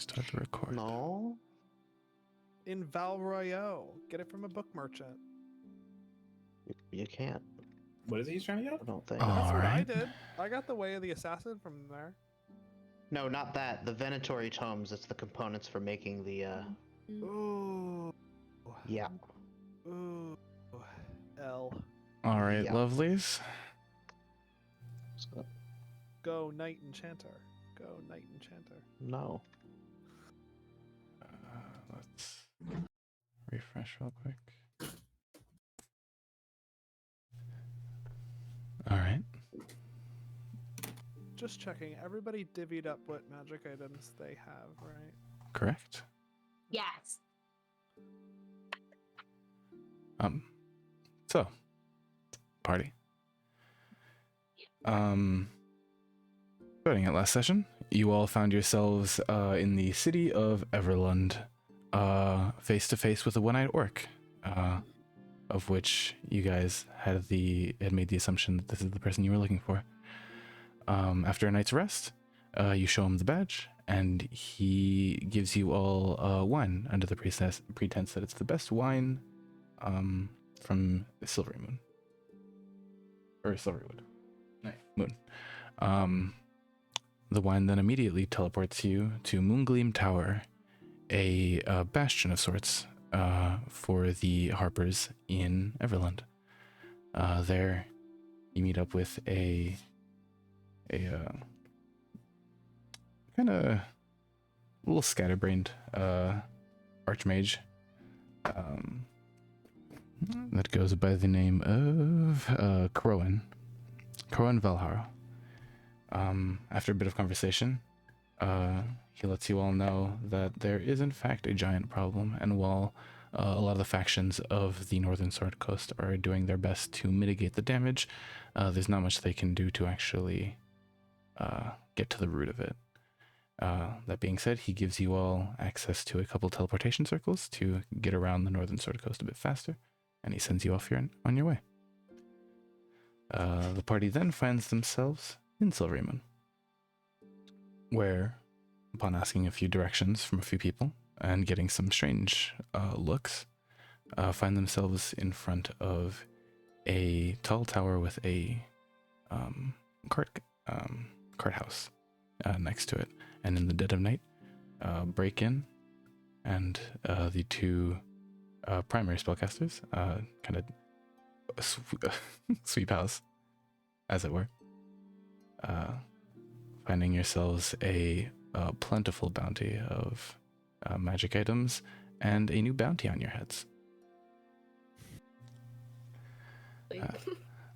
Start the record. No. In Val Royale. Get it from a book merchant. You can't. What is he trying to get? I don't think. That's what I Alright. did. I got the Way of the Assassin from there. No, not that. The Venatori tomes. It's the components for making the. Ooh. Yeah. Ooh. L. Alright, Yeah. lovelies. So, Go Knight Enchanter. Go Knight Enchanter. no. Let's refresh real quick. Alright. Just checking. Everybody divvied up what magic items they have, right? Correct. Yes. So party. Starting at last session, you all found yourselves in the city of Everlund, face to face with a one-eyed orc, of which you guys had made the assumption that this is the person you were looking for. After a night's rest, you show him the badge, and he gives you all wine under the pretense that it's the best wine from Silvery Moon. Or Silverwood. Moon. The wine then immediately teleports you to Moongleam Tower, a bastion of sorts for the Harpers in Everland. There, you meet up with a kind of little scatterbrained archmage that goes by the name of Crowan Velharo. After a bit of conversation, he lets you all know that there is in fact a giant problem, and while a lot of the factions of the Northern Sword Coast are doing their best to mitigate the damage, there's not much they can do to actually get to the root of it. That being said, he gives you all access to a couple teleportation circles to get around the Northern Sword Coast a bit faster, and he sends you off on your way. The party then finds themselves in Silvery Moon, where, upon asking a few directions from a few people and getting some strange looks, find themselves in front of a tall tower with a cart house next to it. And in the dead of night, break in, and the two primary spellcasters kind of sweep house, as it were, finding yourselves a plentiful bounty of magic items and a new bounty on your heads.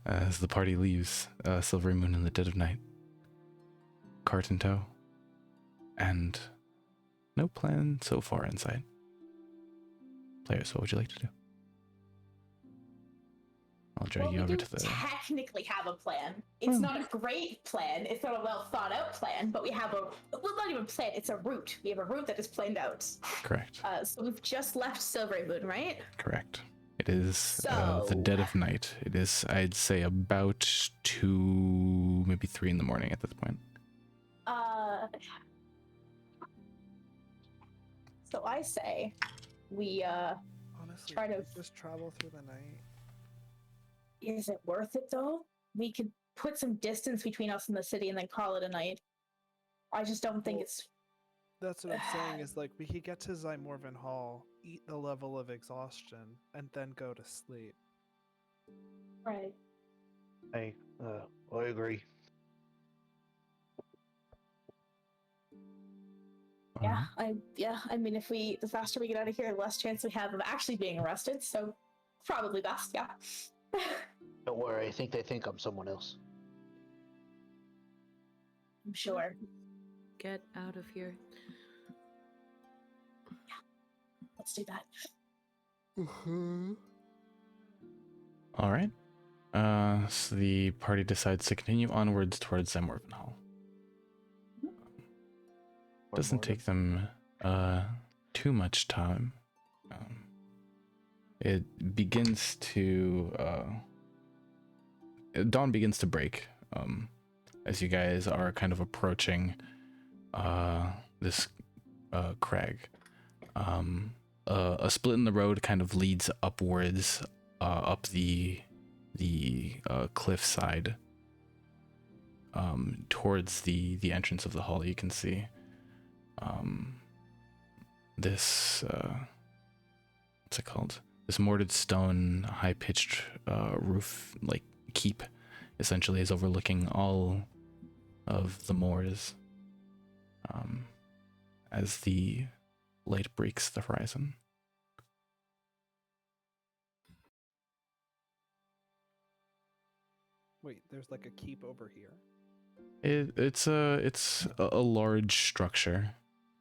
As the party leaves Silvery Moon in the dead of night, cart in tow, and no plan so far in sight. Players, what would you like to do? I'll drag you over to the... technically have a plan. It's not a great plan. It's not a well thought out plan, but we have well, not even a plan. It's a route. We have a route that is planned out. Correct. So we've just left Silvery Moon, right? Correct. It is the dead of night. It is, I'd say, about 2, maybe 3 in the morning at this point. So I say we Honestly, try to just travel through the night. Is it worth it though? We could put some distance between us and the city and then call it a night. I just don't think it's... That's what I'm saying, is like we could get to Zymorvan Hall, eat the level of exhaustion, and then go to sleep. Right. I agree. I mean, if the faster we get out of here, the less chance we have of actually being arrested, so probably best, yeah. Don't worry. I think they think I'm someone else. I'm sure. Get out of here. Let's do that. All right. So the party decides to continue onwards towards Zymorvan Hall. Doesn't take them too much time. It begins to dawn begins to break as you guys are kind of approaching this crag. A split in the road kind of leads upwards, up the cliff side, towards the entrance of the hall. You can see this what's it called? This mortared stone, high-pitched roof, like keep, essentially, is overlooking all of the moors as the light breaks the horizon. Wait, there's like a keep over here. It's a large structure.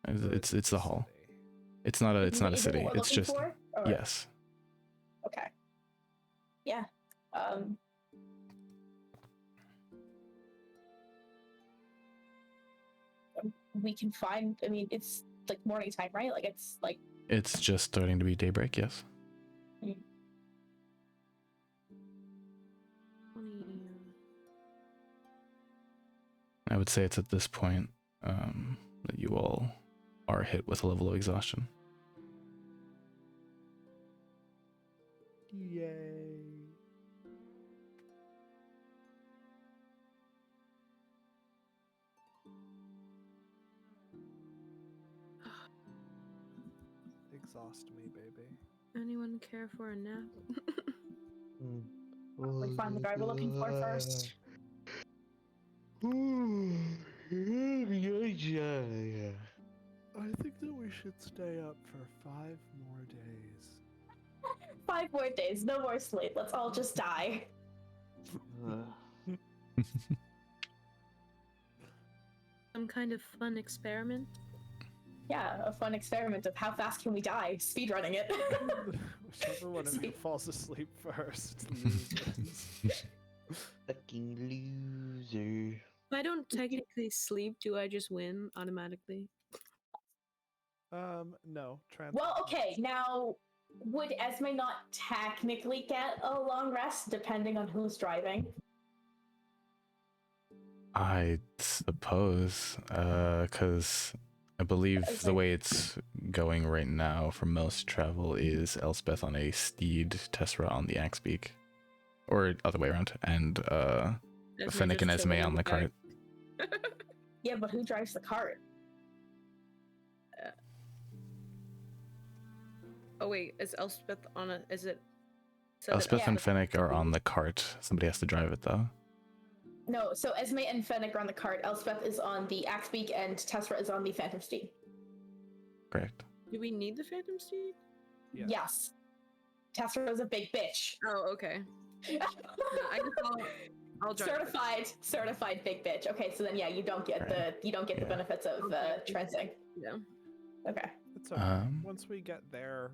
Or It's is it the a hall. city? It's not a Is it city. what we're It's looking just for, or- yes. Okay. Yeah. We can find. I mean, it's like morning time, right? Like it's like. It's just starting to be daybreak. Yes. 20. I would say it's at this point that you all are hit with a level of exhaustion. Yay. Exhaust me, baby. Anyone care for a nap? We find the guy we're looking for first. I think that we should stay up for 5 more days. 5 more days, no more sleep. Let's all just die. Some kind of fun experiment? Yeah, a fun experiment of how fast can we die? Speedrunning it. Whichever one of you falls asleep first loses. Fucking loser. If I don't technically sleep, do I just win automatically? No. Well, okay, now would Esme not technically get a long rest depending on who's driving? I suppose, because I believe the way it's going right now for most travel is Elspeth on a steed, Tessera on the Axebeak, or other way around, and Fennec and just Esme chilling on the back. cart. Yeah, but who drives the cart? Oh wait, is Elspeth on a? Is it? So Elspeth yeah, and but- Fennec are on the cart. Somebody has to drive it though. No, so Esme and Fennec are on the cart. Elspeth is on the Axebeak, and Tessera is on the Phantom Steed. Correct. Do we need the Phantom Steed? Yeah. Yes. Tessera is a big bitch. Oh, okay. No, I guess I'll drive. it. certified big bitch. Okay, so then yeah, you don't get Right. the Yeah. benefits of transing. Yeah. Okay. It's okay. Once we get there,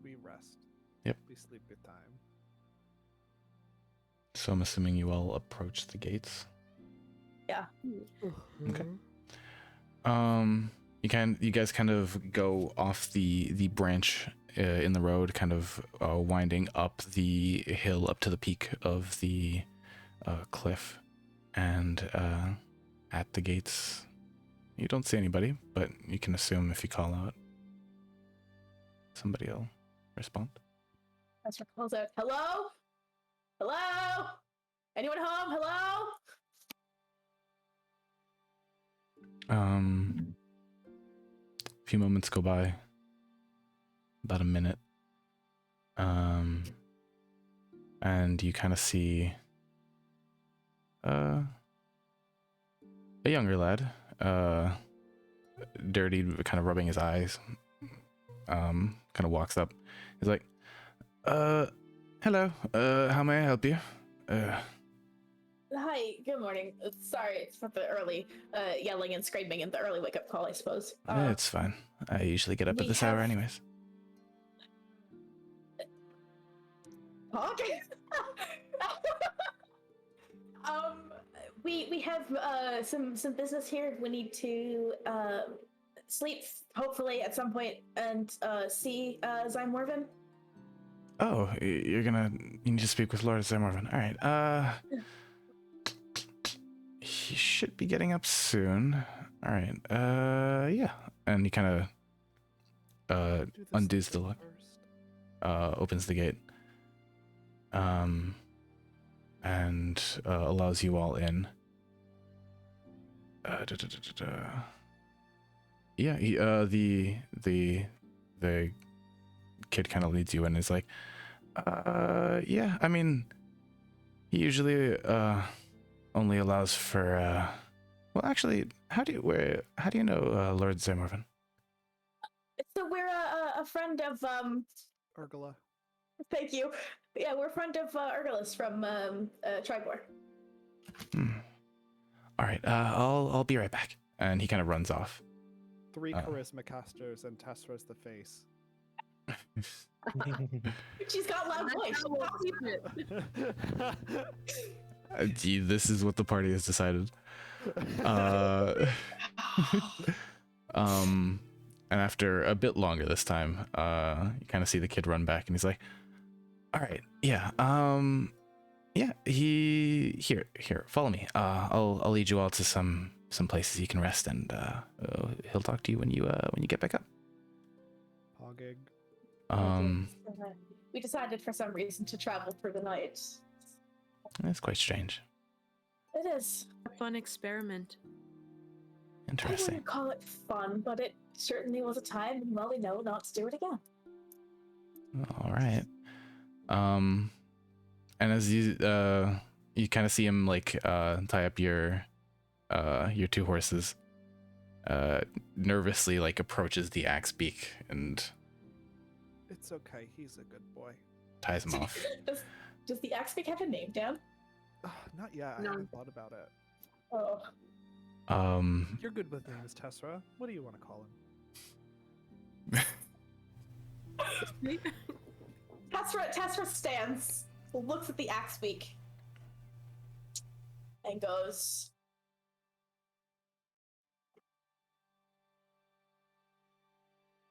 we rest. Yep. We sleep good time. So I'm assuming you all approach the gates. Yeah. Okay. You guys kind of go off the branch in the road, kind of winding up the hill up to the peak of the cliff, and at the gates, you don't see anybody, but you can assume if you call out, somebody will respond. Tessera calls out, "Hello? Hello? Anyone home? Hello?" A few moments go by, about a minute, and you kind of see a younger lad, dirty, kind of rubbing his eyes, kind of walks up. He's like, hello, how may I help you? Hi, good morning. Sorry for the early yelling and screaming and the early wake up call, I suppose. It's fine. I usually get up at we this hour have- anyways. Okay. We have some business here. We need to sleep, hopefully at some point, and see Zymorvan. Oh, you need to speak with Lord Zamorvan. All right. He should be getting up soon. All right. Yeah. and he kind of Do this undoes the thing lock, first. opens the gate, and allows you all in. Yeah, he, the kid kind of leads you in and is like, yeah, I mean, he usually only allows for well, actually, how do you know Lord Zamorvan? So we're a friend of Urgula. Thank you. Yeah, we're a friend of Urgulus from Tribor. All right, I'll be right back. And he kind of runs off. 3 charisma casters and Tessera's the face. She's got loud That's voice. how we'll keep it. Gee, this is what the party has decided. And after a bit longer this time, you kind of see the kid run back, and he's like, "All right, yeah, yeah, here, follow me. I'll lead you all to some places you can rest, and he'll talk to you when you get back up." Pogging. We decided for some reason to travel through the night. That's quite strange. It is. A fun experiment. I Interesting. wouldn't call it fun, but it certainly was a time, and well, we know not to do it again. All right. And as you kind of see him like tie up your 2 horses, nervously like approaches the axe beak and It's okay. He's a good boy. ties him off. Does the Axebeak have a name down? Not yet. I No. haven't thought about it. Oh. You're good with names, Tessera. What do you want to call him? Tessera stands, looks at the Axebeak, and goes,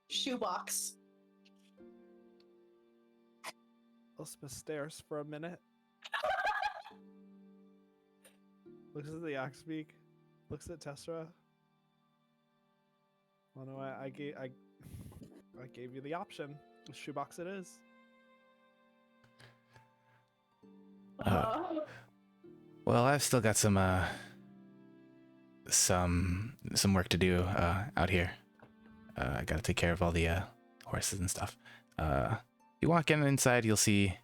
"Shoebox." Elspeth stares for a minute. Looks at the Axebeak. Looks at Tessera. Oh no, I gave you the option. Shoebox it is. Well, I've still got some work to do out here. I gotta take care of all the horses and stuff. You walk in inside, you'll see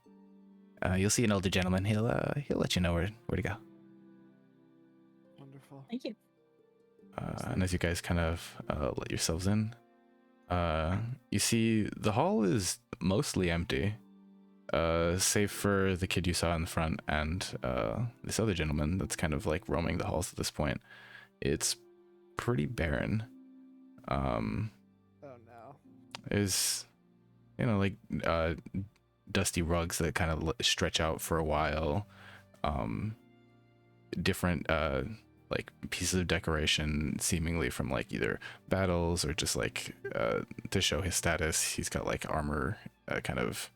an older gentleman. He'll let you know where to go. Wonderful. Thank you. And as you guys kind of let yourselves in, you see the hall is mostly empty, save for the kid you saw in the front and this other gentleman that's kind of like roaming the halls at this point. It's pretty barren. Oh no. Is like dusty rugs that kind of stretch out for a while. Different like pieces of decoration seemingly from like either battles or just like to show his status. He's got like armor kind of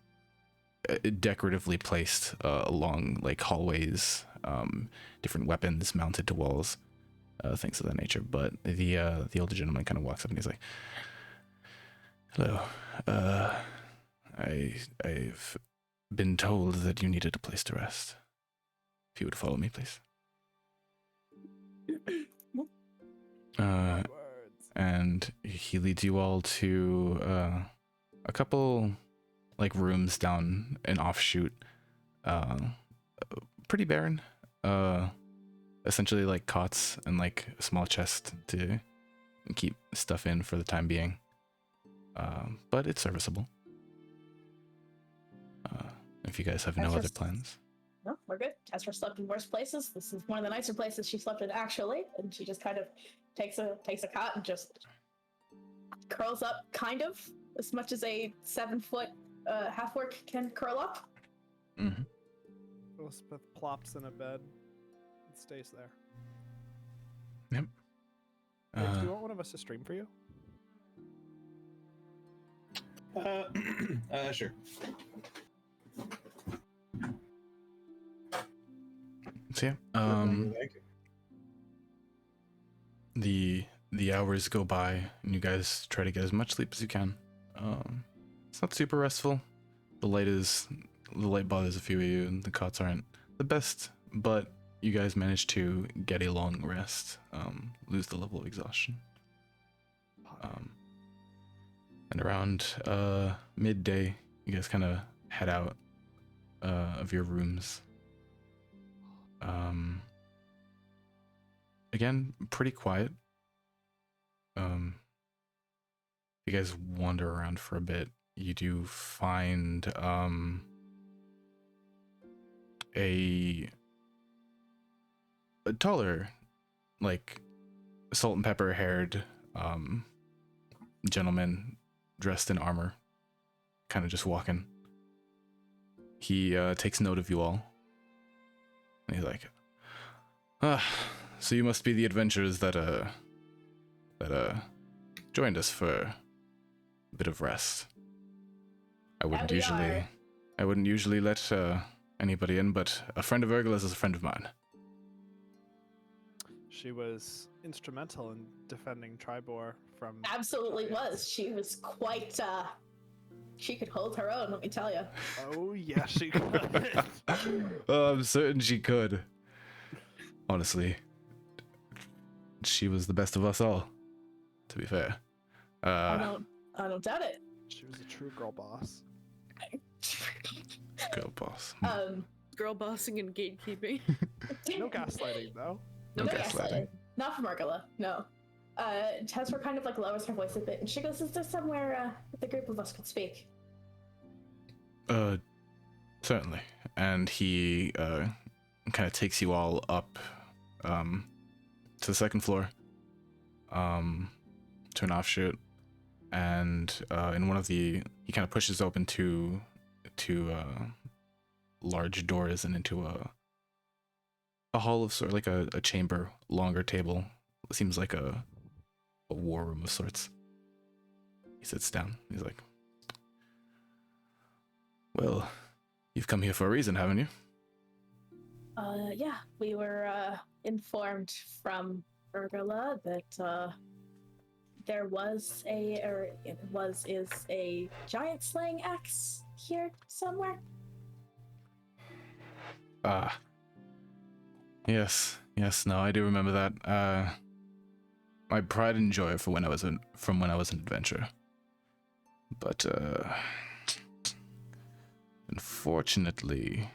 decoratively placed along like hallways, different weapons mounted to walls, things of that nature. But the older gentleman kind of walks up and he's like, "Hello, I've been told that you needed a place to rest. If you would follow me, please." Words. And he leads you all to a couple like rooms down an offshoot, pretty barren, essentially like cots and like a small chest to keep stuff in for the time being, but it's serviceable. If you guys have no other plans. No, we're good. Tessera slept in worse places. This is one of the nicer places she slept in, actually. And she just kind of takes a cot and just curls up, kind of, as much as a 7-foot half-orc can curl up. Mm-hmm. Elspeth plops in a bed and stays there. Yep. Hey, do you want one of us to stream for you? Sure. So yeah, Thank you. the hours go by, and you guys try to get as much sleep as you can. It's not super restful. The light bothers a few of you, and the cots aren't the best, but you guys manage to get a long rest, lose the level of exhaustion. And around midday, you guys kind of head out of your rooms. Again, pretty quiet. You guys wander around for a bit. You do find a taller, like salt and pepper haired gentleman dressed in armor, kind of just walking. He takes note of you all, and he's like, so you must be the adventurers that joined us for a bit of rest. I wouldn't usually let anybody in, but a friend of Urgula's is a friend of mine. She was instrumental in defending Tribor from... Absolutely was. She was quite, she could hold her own, let me tell you. Oh, yeah, she could. I'm certain she could. Honestly. She was the best of us all, to be fair. I don't doubt it. She was a true girl boss. Girl boss. Girl bossing and gatekeeping. No gaslighting, though. No gaslighting. Not from Urgula, no. Tesra kind of like lowers her voice a bit, and she goes, "Is there somewhere the group of us could speak?" Certainly. And he kind of takes you all up to the second floor, to an offshoot, and in one of he kind of pushes open two large doors and into a hall of sort of like a chamber, longer table. It seems like a war room of sorts. He sits down. He's like, "Well, you've come here for a reason, haven't you?" Yeah, we were informed from Urgula that there was is a giant slaying axe here somewhere. Yes, no, I do remember that. My pride and joy from when I was an adventurer. But unfortunately,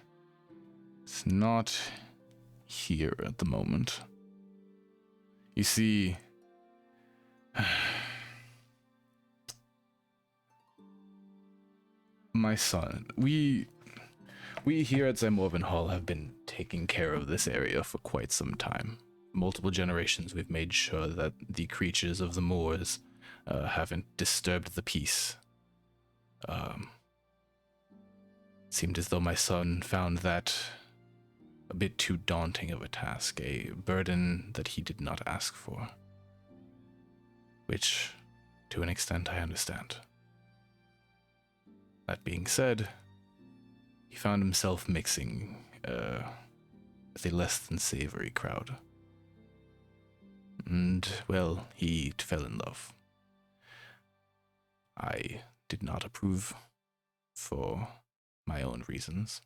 it's not here at the moment. You see, my son, we here at Zymorvan Hall have been taking care of this area for quite some time. Multiple generations we've made sure that the creatures of the moors haven't disturbed the peace. Seemed as though my son found that a bit too daunting of a task, a burden that he did not ask for. Which, to an extent, I understand. That being said, he found himself mixing with a less than savory crowd. And, well, he fell in love. I did not approve for my own reasons.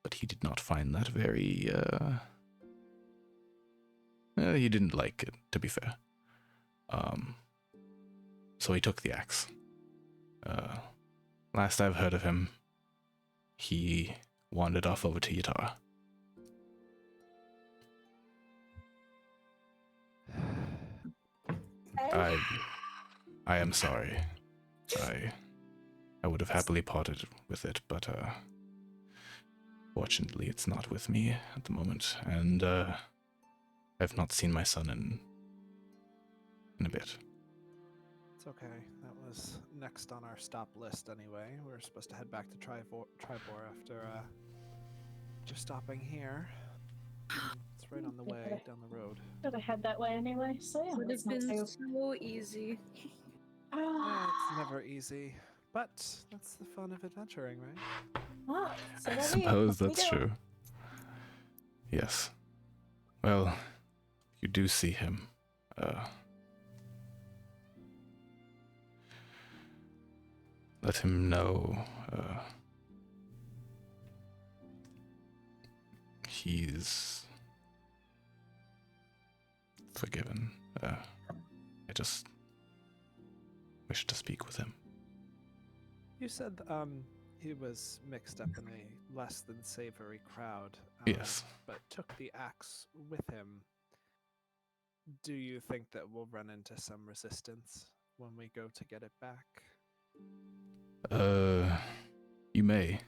But he did not find that very, he didn't like it, to be fair. So he took the axe. Last I've heard of him, he wandered off over to Yatara. I am sorry. I would have happily parted with it, but fortunately it's not with me at the moment, and I've not seen my son in a bit. It's okay. That was next on our stop list anyway. We were supposed to head back to Tribor after just stopping here. It's right on the way down the road. Should have head that way anyway, so yeah. Would have been so easy. Yeah, it's never easy, but that's the fun of adventuring, right? Ah, so I that suppose we that's go. true. Yes. Well, you do see him. let him know he's forgiven. I just wish to speak with him. You said he was mixed up in a less than savory crowd. Yes. But took the axe with him. Do you think that we'll run into some resistance when we go to get it back? You may.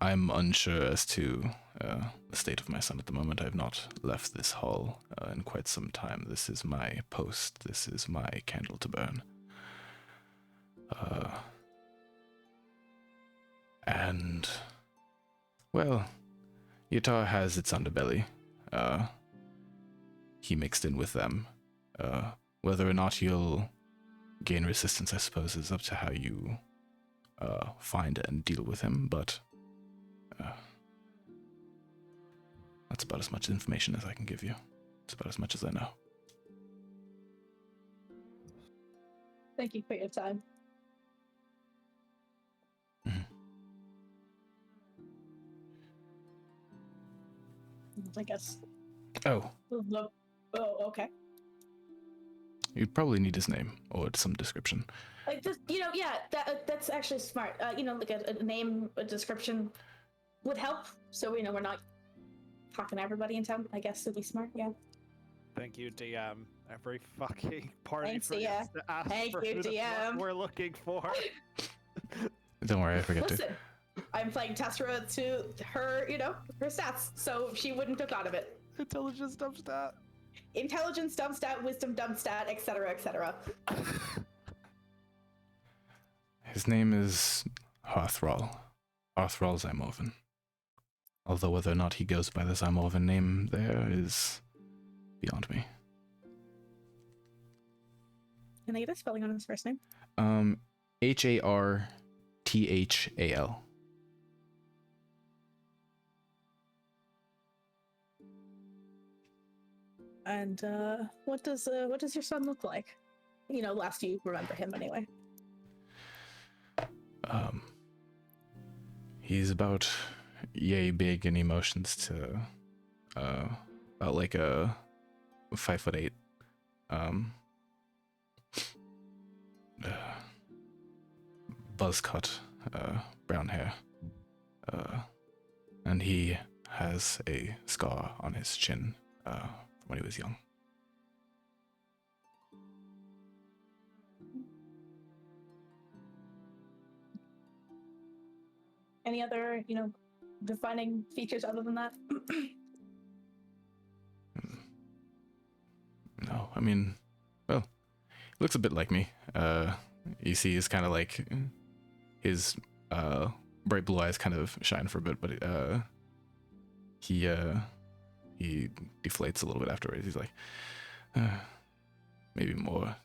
I'm unsure as to the state of my son at the moment. I have not left this hall in quite some time. This is my post. This is my candle to burn. And, well, Yatar has its underbelly. He mixed in with them. Whether or not he'll gain resistance, I suppose, is up to how you find and deal with him, but that's about as much information as I can give you. It's about as much as I know. Thank you for your time. I guess. Oh. Oh, okay. You'd probably need his name or some description. Like this, yeah, that's actually smart. Like a name, a description would help. So we're not talking to everybody in town. I guess would be smart. Yeah. Thank you, DM. Every fucking party Thanks, forgets to ask Thank for you, what DM. we're looking for. Don't worry, I forget to. Listen, I'm playing Tessera to her, her stats, so she wouldn't have thought of it. Intelligence dump stat. Intelligence dump stat, wisdom dump stat, etc., etc. His name is Hearthral. Hearthral Zymorvan. Although whether or not he goes by the Zymorvan name there is beyond me. Can I get a spelling on his first name? Harthal. And what does your son look like? Last you remember him anyway. He's about yay big in emotions to about like a 5'8". Buzz cut, brown hair. And he has a scar on his chin from when he was young. Any other, defining features other than that? No, I mean, well, he looks a bit like me. You see, he's kind of like his bright blue eyes kind of shine for a bit, but he deflates a little bit afterwards. He's like, maybe more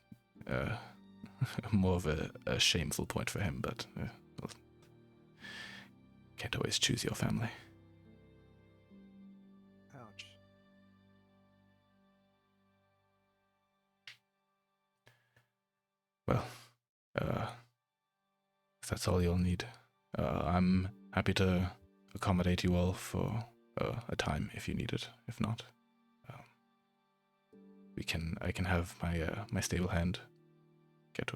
of a shameful point for him, but well, can't always choose your family. Ouch. Well, if that's all you'll need, I'm happy to accommodate you all for a time if you need it. If not, I can have my stable hand get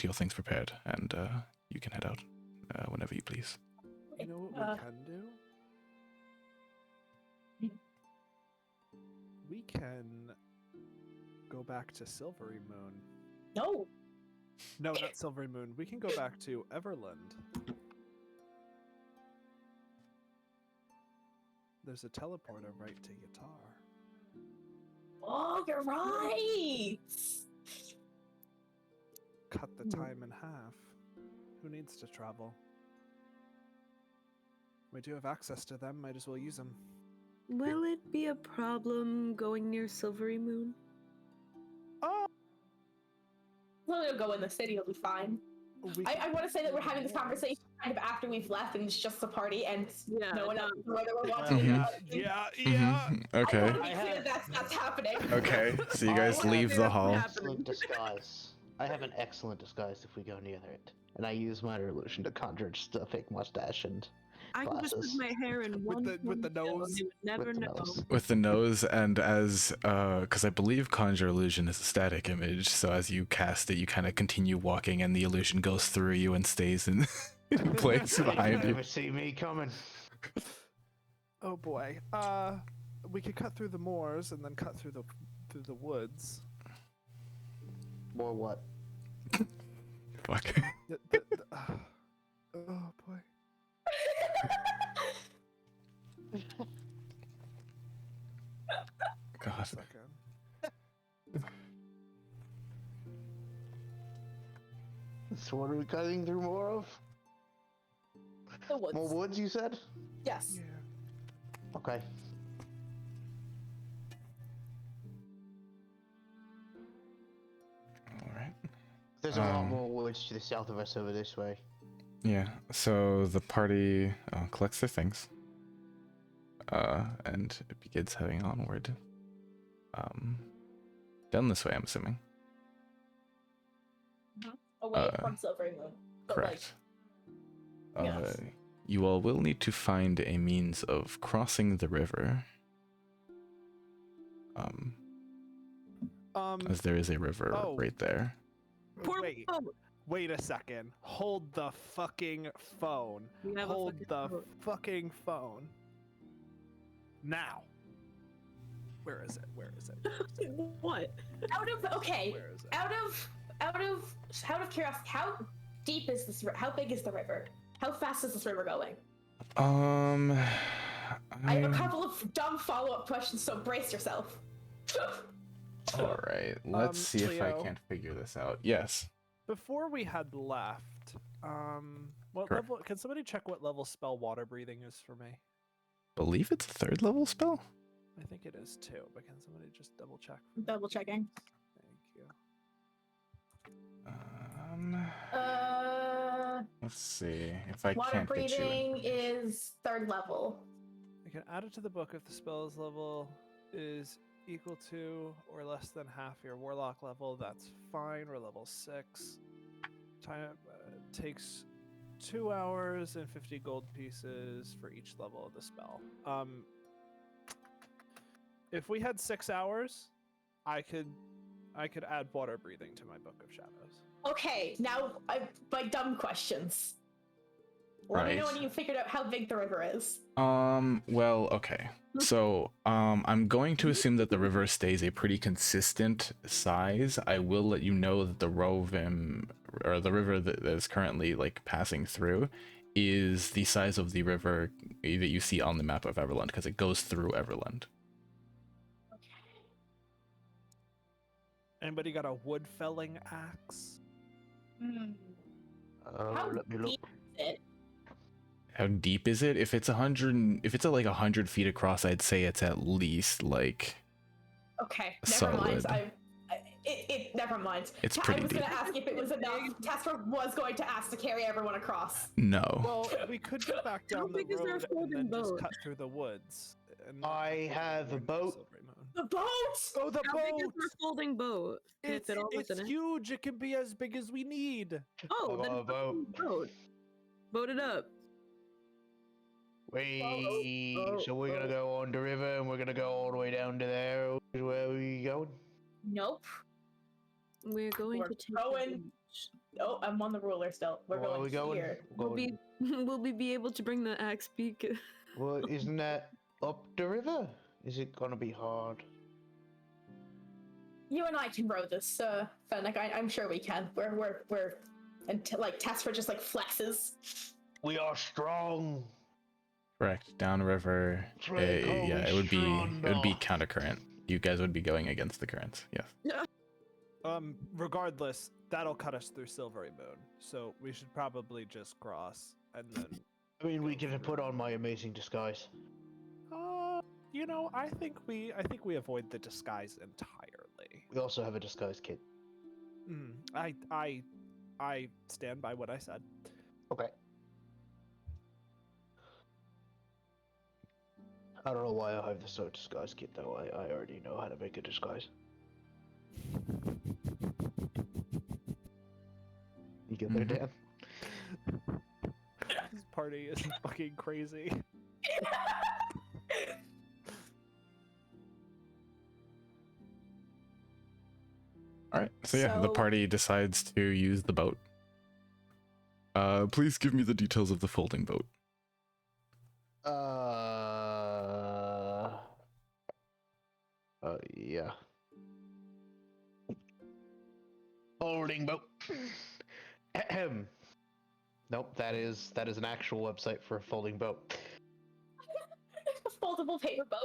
your things prepared, and you can head out whenever you please. You know what we can do? We can go back to Silvery Moon. No. No, not Silvery Moon. We can go back to Everland. There's a teleporter right to Yatar. Oh, you're right. Cut the time in half. Who needs to travel? We do have access to them, might as well use them. Will it be a problem going near Silvery Moon? Oh! Well, it'll go in the city, it'll be fine. I want to say that we're having this conversation kind of after we've left and it's just the party and Yeah, no one no. else whether we're Well, watching. Mm-hmm. I Okay. want to be clear that that's happening. Okay. So you guys I leave have the an hall. Excellent disguise. I have an excellent disguise if we go near it, and I use minor illusion to conjure just a fake mustache and I could just put glasses. my hair in one with the ponytail, nose. and they would never With the know. nose. With the nose, and as because I believe conjure illusion is a static image, so as you cast it, you kind of continue walking, and the illusion goes through you and stays in, in place You behind you. never see me coming. Oh boy. We could cut through the moors and then cut through the woods. Or what? Fuck. Oh boy. God. Second. So what are we cutting through more of? The woods. More woods, you said? Yes. Yeah. Okay. All right. There's a lot Um, more woods to the south of us over this way. Yeah. So the party collects their things, and it begins heading onward. Down this way, I'm assuming. Away from Silvery Moon. But, Correct. yes. You all will need to find a means of crossing the river. As there is a river Oh. right there. Poor Wait. boat. Wait a second. Hold the fucking phone. We have a Hold fucking the boat. fucking phone. Now. Where is it? Where is it? What? Out of okay. Where is it? Out of curiosity, how deep is this? How big is the river? How fast is this river going? I I have a couple of dumb follow-up questions, so brace yourself. All right. Let's see if I Leo. can't figure this out. Yes. Before we had left, what Correct. level? Can somebody check what level spell water breathing is for me? Believe it's a 3rd level spell. I think it is too, but can somebody just double check? Double checking. Thank you. Let's see if I Water can't get you. breathing is 3rd level. I can add it to the book if the spell's level is equal to or less than half your warlock level. That's fine. We're level 6. Time takes 2 hours and 50 gold pieces for each level of the spell. If we had 6 hours, I could add water breathing to my book of shadows. Okay, now my dumb questions. Let me know Right. when you figured out how big the river is. Well, okay. So, I'm going to assume that the river stays a pretty consistent size. I will let you know that the Rovim, or the river that is currently like passing through, is the size of the river that you see on the map of Everland, because it goes through Everland. Anybody got a wood felling axe? How Let me look. deep is it? How deep is it? If it's if it's like 100 feet across, I'd say it's at least like Okay, never mind. Solid. Never mind. It's I pretty was deep. gonna ask if it was enough. Tesla was going to ask to carry everyone across. No. Well, we could go back How down the big is their road and folding then just boat? cut through the woods. And I have a into boat. Silvery Moon. The boat! Oh, the How big is boat! their folding boat? Can it fit all It's within it? huge. It can be as big as we need. Oh, I then got a boat. boat. Boat it up. Wait, so we're gonna go on the river and we're gonna go all the way down to there. Where are we going? Nope. We're going We're to take going- the Oh, I'm on the ruler still. We're Where are going we going? here. Will we will we be able to bring the axe beak? Well, isn't that up the river? Is it gonna be hard? You and I can row this, Fennec. I'm sure we can. We're until like Tesla just like flexes. We are strong. Correct. Downriver. Drake, Yeah, always it would be strong. countercurrent. You guys would be going against the currents. Yes. Regardless, that'll cut us through Silvery Moon. So we should probably just cross and then. I mean, we can put on my amazing disguise. I think we avoid the disguise entirely. We also have a disguise kit. I stand by what I said. Okay. I don't know why I have the so disguise kit though. I already know how to make a disguise. You get there, Dan? This party is fucking crazy. All right. So yeah, the So- party decides to use the boat. Please give me the details of the folding boat. Yeah. Folding boat. Ahem. Nope, that is an actual website for a folding boat. A foldable paper boat.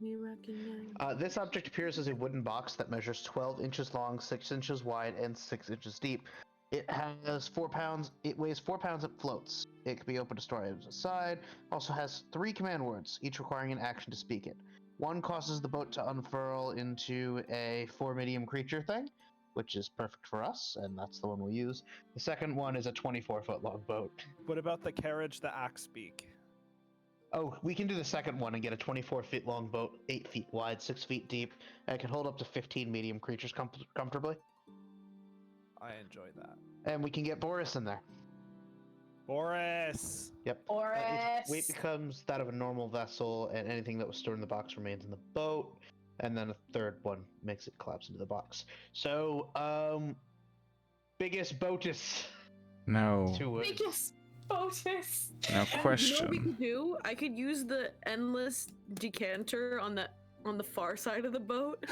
We recognize. This object appears as a wooden box that measures 12 inches long, 6 inches wide, and 6 inches deep. It has 4 pounds. It weighs 4 pounds and floats. It can be opened to store items inside. Also has 3 command words, each requiring an action to speak it. One causes the boat to unfurl into a 4 medium creature thing, which is perfect for us, and that's the one we'll use. The second one is a 24-foot long boat. What about the carriage the axe speak? Oh, we can do the second one and get a 24-foot long boat, 8 feet wide, 6 feet deep, and it can hold up to 15 medium creatures comfortably. I enjoy that. And we can get Boris in there. Boris! Yep. Or Its weight becomes that of a normal vessel, and anything that was stored in the box remains in the boat. And then a third one makes it collapse into the box. So, biggest boatus. Now, Two words. biggest botus. now You know what we question. could do? I could use the endless decanter on the far side of the boat.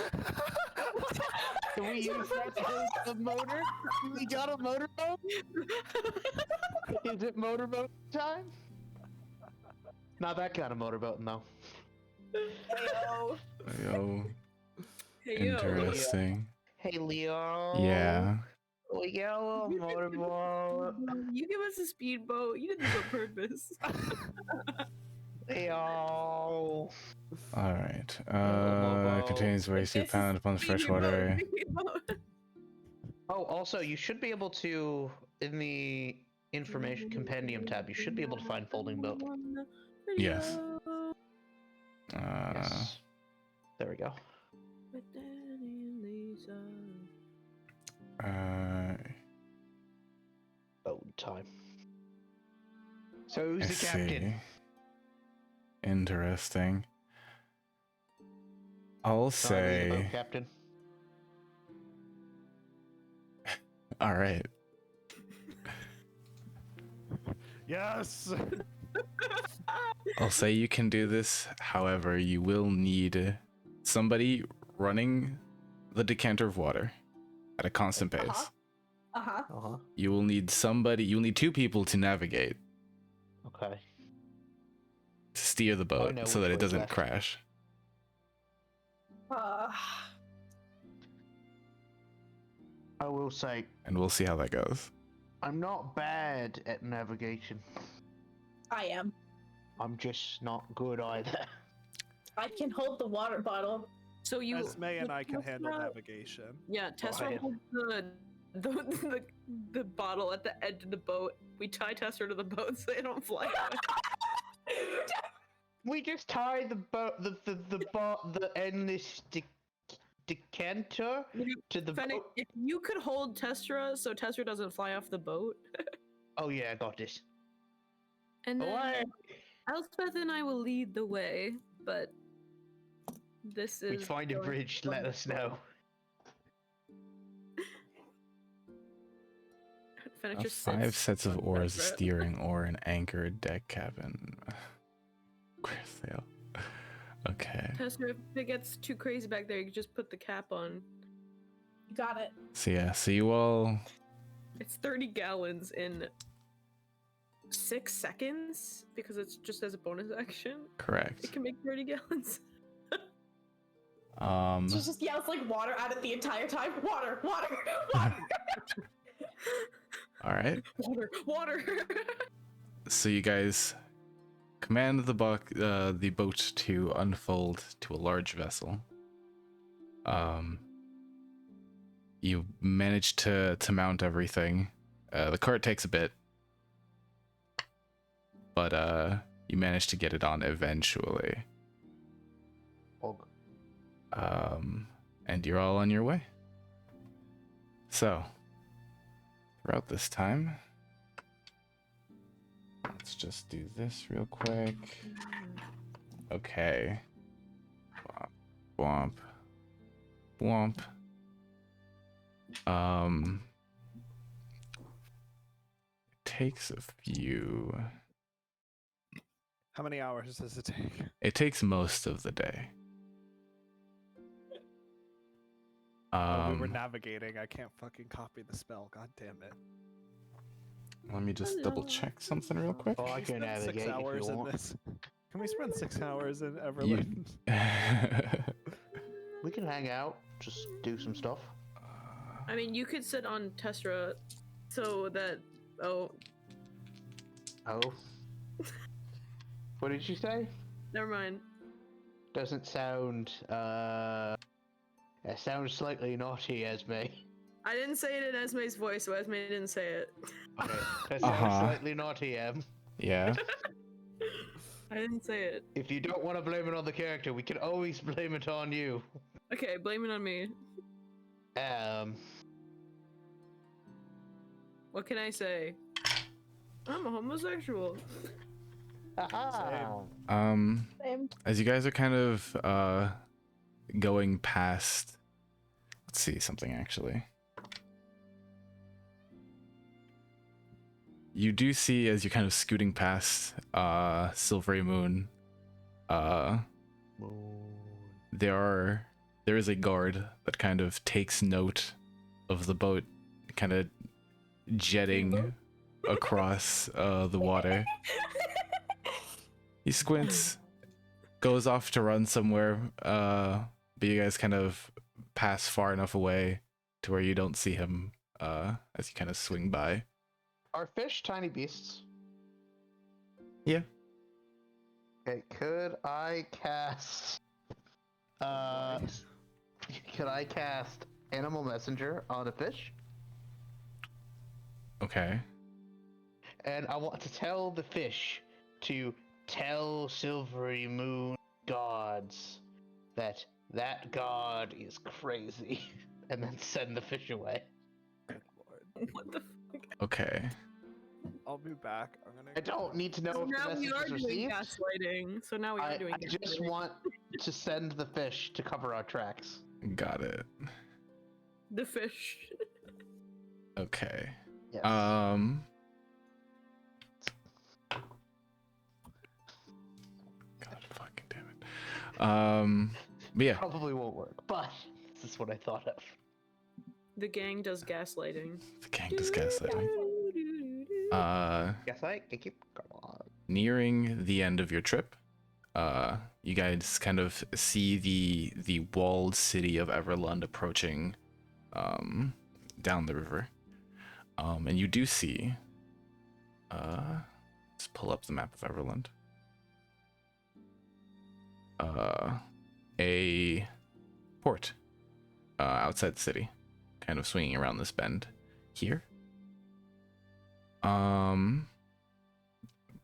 Can we use that as a motor? We got a motorboat? Is it motorboat time? Not that kind of motorboat, no. Heyo. Yo, Hey, yo. interesting. Hey, Leo. Yeah. We got a little motorboat. You give us a speedboat. You did this on purpose. Leo. All right. Mobo. Contains waste you This is found upon the freshwater area. Oh, also, you should be able to, in the information compendium tab, you should be able to find folding boat. Yes. Yes. There we go. Boat time. So I who's the captain? see. Interesting. I'll Sorry, the boat say. captain. All right. Yes! I'll say you can do this. However, you will need somebody running the decanter of water at a constant pace. Uh-huh. Uh-huh. You will need somebody. You'll need 2 people to navigate Okay. to steer the boat know so which that it way's doesn't left. crash. I will say, And we'll see how that goes. I'm not bad at navigation. I am. I'm just not good either. I can hold the water bottle. So you. Esme and I can handle Tessera- navigation. Yeah, Tessera I- holds the bottle at the edge of the boat. We tie Tessera to the boat so they don't fly away. We just tie the boat, the endless decanter to the Fennec, boat. if you could hold Tessera so Tessera doesn't fly off the boat, Oh yeah, I got this. and then Away. Elspeth and I will lead the way, but this is. We find a going bridge. Let us know. Fennec just 5 sits sets of on the oars, separate. steering oar, and anchor, deck cabin. Sail. Okay. Tessera, if it gets too crazy back there, you can just put the cap on. You got it. So yeah, so you all. It's 30 gallons in 6 seconds because it's just as a bonus action. Correct. It can make 30 gallons. She just yells like water at it the entire time. Water, water, water. All right. Water, water. So you guys command the boat to unfold to a large vessel. You manage to mount everything. The cart takes a bit, but you manage to get it on eventually. Og. And you're all on your way. So, throughout this time, let's just do this real quick. Okay. Womp. Womp. It takes a few. How many hours does it take? It takes most of the day. We were navigating. I can't fucking copy the spell. God damn it. Let me just double check something real quick. Oh, I Can can we spend 6 navigate if hours you in want. this? Can we spend 6 hours in Everland? We can hang out, just do some stuff. I mean, you could sit on Tessera so that. Oh, Oh. What did you say? never mind. Doesn't sound, it sounds slightly naughty, Esme. I didn't say it in Esme's voice, so Esme didn't say it. Okay, that sounds Uh-huh. slightly naughty, Em. Yeah. I didn't say it. If you don't want to blame it on the character, we can always blame it on you. Okay, blame it on me. What can I say? I'm a homosexual. Haha. Same. As you guys are kind of going past, let's see something actually. You do see as you're kind of scooting past Silvery Moon, there is a guard that kind of takes note of the boat kind of jetting across the water. He squints, goes off to run somewhere, but you guys kind of pass far enough away to where you don't see him as you kind of swing by. Are fish tiny beasts? Yeah. Okay, could I cast Animal Messenger on a fish? Okay. And I want to tell the fish to tell Silvery Moon gods that that god is crazy, and then send the fish away. Good lord. What the fuck? Okay. I'll be back. I'm gonna. I don't need to know So if the now we message are is doing received. gaslighting. So now we are I doing just gaslighting. want to send the fish to cover our tracks. Got it. The fish. Okay. Yes. God fucking damn it. But yeah. Probably won't work, but this is what I thought of. The gang does gaslighting. The gang does gaslighting. Yes, I can keep. Come on. Nearing the end of your trip, you guys kind of see the walled city of Everlund approaching down the river. And you do see let's pull up the map of Everlund. A port outside the city, kind of swinging around this bend here.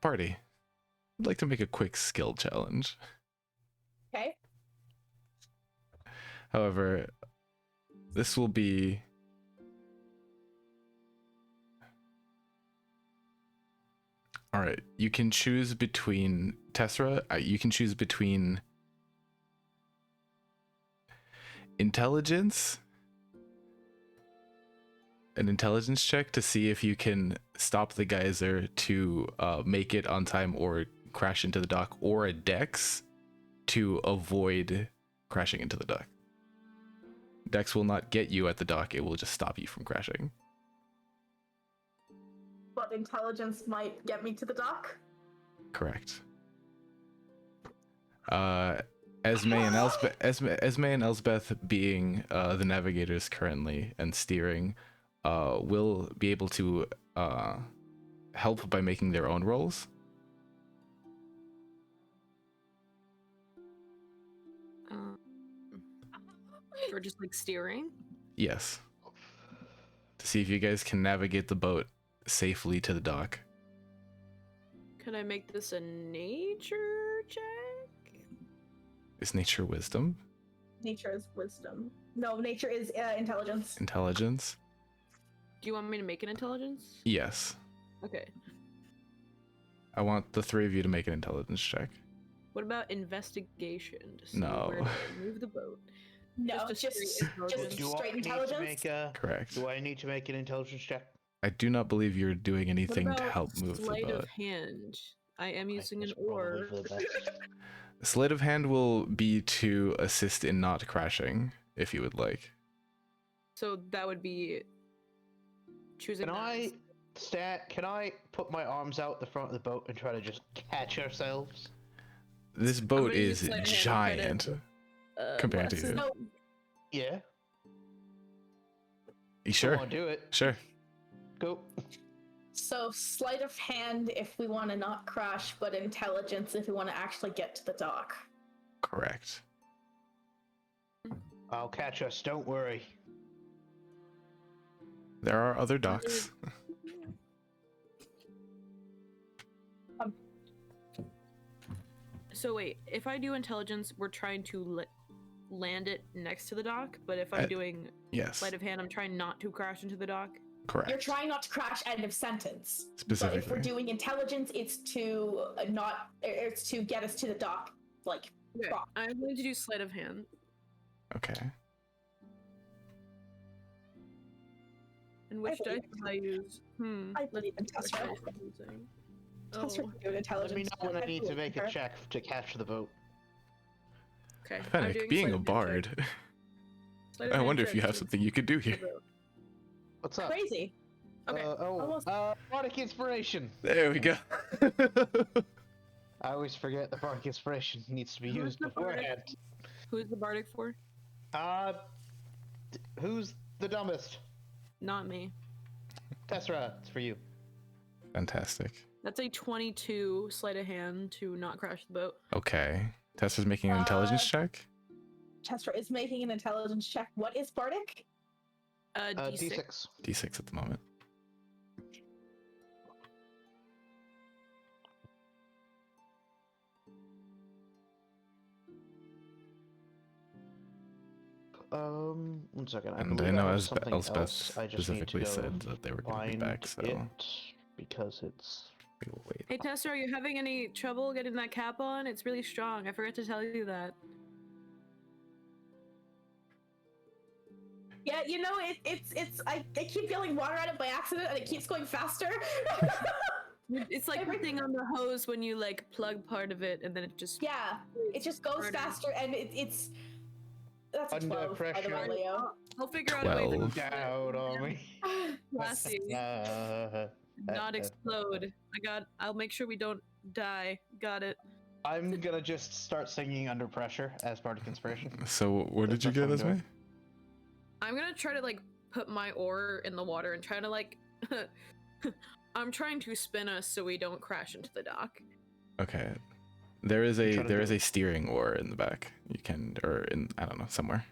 Party, I'd like to make a quick skill challenge. Okay. However, this will be all right. You can choose between Tessera. You can choose between intelligence, an intelligence check to see if you can stop the geyser to make it on time or crash into the dock, or a dex to avoid crashing into the dock. Dex will not get you at the dock, it will just stop you from crashing. But intelligence might get me to the dock. Correct. Esme and Elsbeth being the navigators currently and steering, will be able to help by making their own rolls. For just like steering. Yes. To see if you guys can navigate the boat safely to the dock. Can I make this a nature check? Is nature wisdom? Nature is wisdom. No, nature is intelligence. Intelligence? Do you want me to make an intelligence? Yes. Okay. I want the three of you to make an intelligence check. What about investigation? To see No. where to move the boat. No, Just a just straight intelligence. Do straight I need to intelligence. make a? Correct. Do I need to make an intelligence check? I do not believe you're doing What anything to about help move the sleight boat. of hand? I am I using think an it's probably oar. for the best. Sleight of hand will be to assist in not crashing, if you would like. So that would be choosing. Can that I Can I put my arms out the front of the boat and try to just catch ourselves? This boat gonna use is sleight of hand to try giant compared to lessen- you. No, Yeah. You sure? Come on, do it. Sure. Go. so sleight of hand if we want to not crash, but intelligence if we want to actually get to the dock. Correct. I'll catch us. Don't worry. There are other docks. So wait, if I do intelligence, we're trying to land it next to the dock. But if I'm doing Yes. sleight of hand, I'm trying not to crash into the dock. Correct. You're trying not to crash. End of sentence. But if Specifically. we're doing intelligence, it's to it's to get us to the dock. Like, Okay, prop. I'm going to do sleight of hand. Okay. And which I dice believe will I use? I believe in Which Tessera. dice am I using? Tessera Oh, can do an intelligence. Let me know when I need to make a her. check to catch the boat. okay. I'm Fennec, doing being sleight a of hand bard, check. Sleight of I hand wonder if check you have to something you could do the here. boat. What's up? Crazy. Okay. Almost. Bardic inspiration. There we go. I always forget the bardic inspiration needs to be Who's used the bardic? beforehand. Who's the bardic for? Who's the dumbest? Not me. Tessera, it's for you. Fantastic. That's a 22 sleight of hand to not crash the boat. Okay. Tessa's making an intelligence check. Tessera is making an intelligence check. What is Bardic? D6. D6. D6 at the moment. One second. I And I believe know have as something Elspeth else. I just need to specifically go said that they were going to be find back, so it because it's. we will wait. Hey Tessa, are you having any trouble getting that cap on? It's really strong. I forgot to tell you that. Yeah, you know, it's I keep yelling water at it by accident and it keeps going faster. It's like the thing on the hose when you like plug part of it and then it just Yeah, it just goes Harder. faster and it's that's a Under 12 by the way, pressure. Leo. I'll figure out a way to 12. Down on me. classy, not explode. I'll make sure we don't die. Got it. I'm gonna just start singing Under Pressure as bardic inspiration. So what did you That's get, what I'm Esme? doing. I'm gonna try to like put my oar in the water and try to like I'm trying to spin us so we don't crash into the dock. Okay. There is Try to do a steering oar in the back. You can, or in, I don't know, somewhere.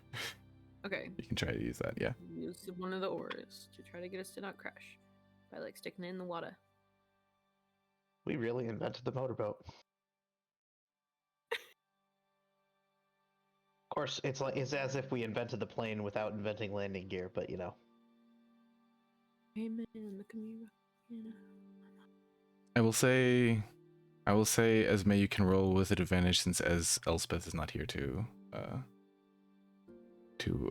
Okay. You can try to use that, yeah. Use one of the oars to try to get us to not crash by like sticking it in the water. We really invented the motorboat. Of course, it's as if we invented the plane without inventing landing gear, but you know. Amen. Look at me. Yeah. I will say, Esme, you can roll with advantage since as Elspeth is not here to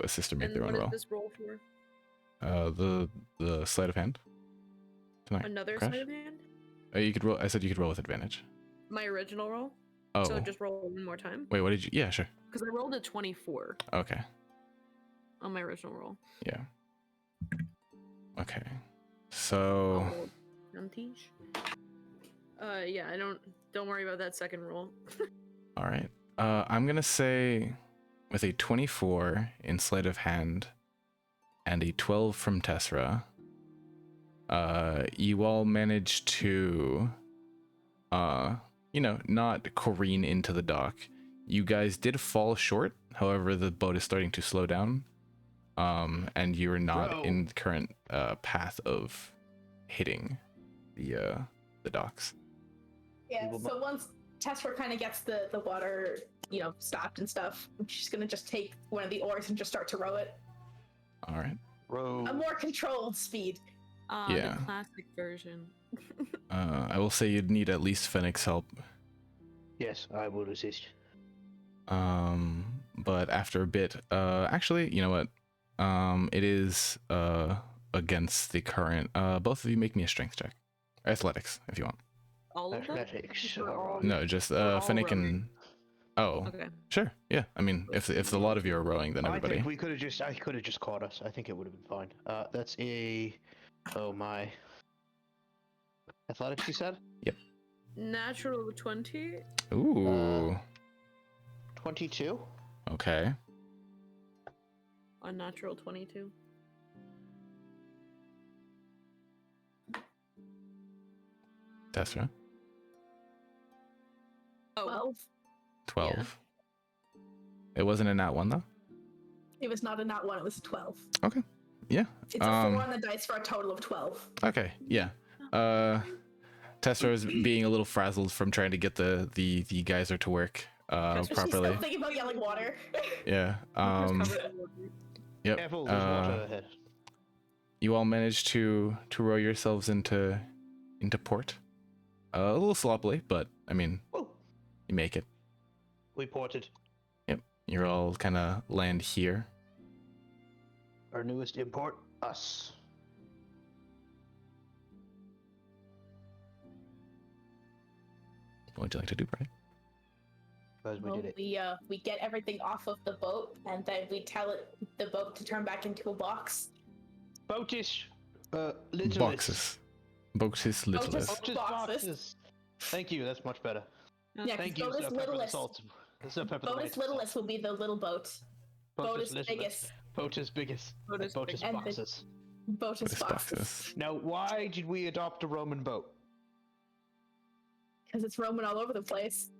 assist her make And their what own is roll. this roll for? The sleight of hand. Tonight. Another crash? sleight of hand? You could roll. I said you could roll with advantage. My original roll? Oh, So just roll one more time? wait. What did you? Yeah, sure. Because I rolled a 24 Okay. on my original roll. Yeah. Okay. So I'll roll 20. Yeah, don't worry about that second roll. all right. I'm gonna say with a 24 in sleight of hand and a 12 from Tessera, you all managed to not careen into the dock. You guys did fall short, however the boat is starting to slow down, and you are not Bro. in the current path of hitting the docks. Yeah, will so once Tessra kind of gets the water, stopped and stuff, she's gonna just take one of the oars and just start to row it. All right. row. A more controlled speed. Yeah. The classic version. I will say you'd need at least Fennec's help. Yes, I will assist. But after a bit, actually, you know what? It is against the current. Both of you make me a strength check, athletics, if you want. All of them? Athletics. We're all- alright. No, just all Fennec rowing. and. Oh, Okay. sure. Yeah, I mean, if a lot of you are rowing, then I everybody. think I could have just caught us. I think it would have been fine. That's a. Oh my. Athletics, you said? Natural 20. Ooh. 22. Okay. Unnatural 22. Tessera. Oh, 12. It wasn't a nat one though. It was not a nat 1, it was a 12. Yeah. It's a 4 on the dice for a total of 12. Okay. Yeah. Tessera is being a little frazzled from trying to get the geyser to work She's properly. still thinking about yelling water. Yeah. Yep. Careful, there's water ahead. You all managed to row yourselves into port. A little sloppily, but I mean, Whoa. you make it. We ported. You're all kind of land here. Our newest import, us. What would you like to do, Brian? Because we Well, did it. we get everything off of the boat, and then we tell the boat to turn back into a box. Boatish. Littlest. Boxes. Boxes, littlest. Boxes. Boxes. Thank you. That's much better. Yeah, Thank because you, boat Sir is Pepper the littlest. Salt. Sir Pepper the Boat White is Salt. littlest will be the little boat. Boat is littlest. biggest. Boat is biggest. Boat is Boat is And the- boxes. Boat is Boxes, boxes. boxes. Now, why did we adopt a Roman boat? Because it's roaming all over the place.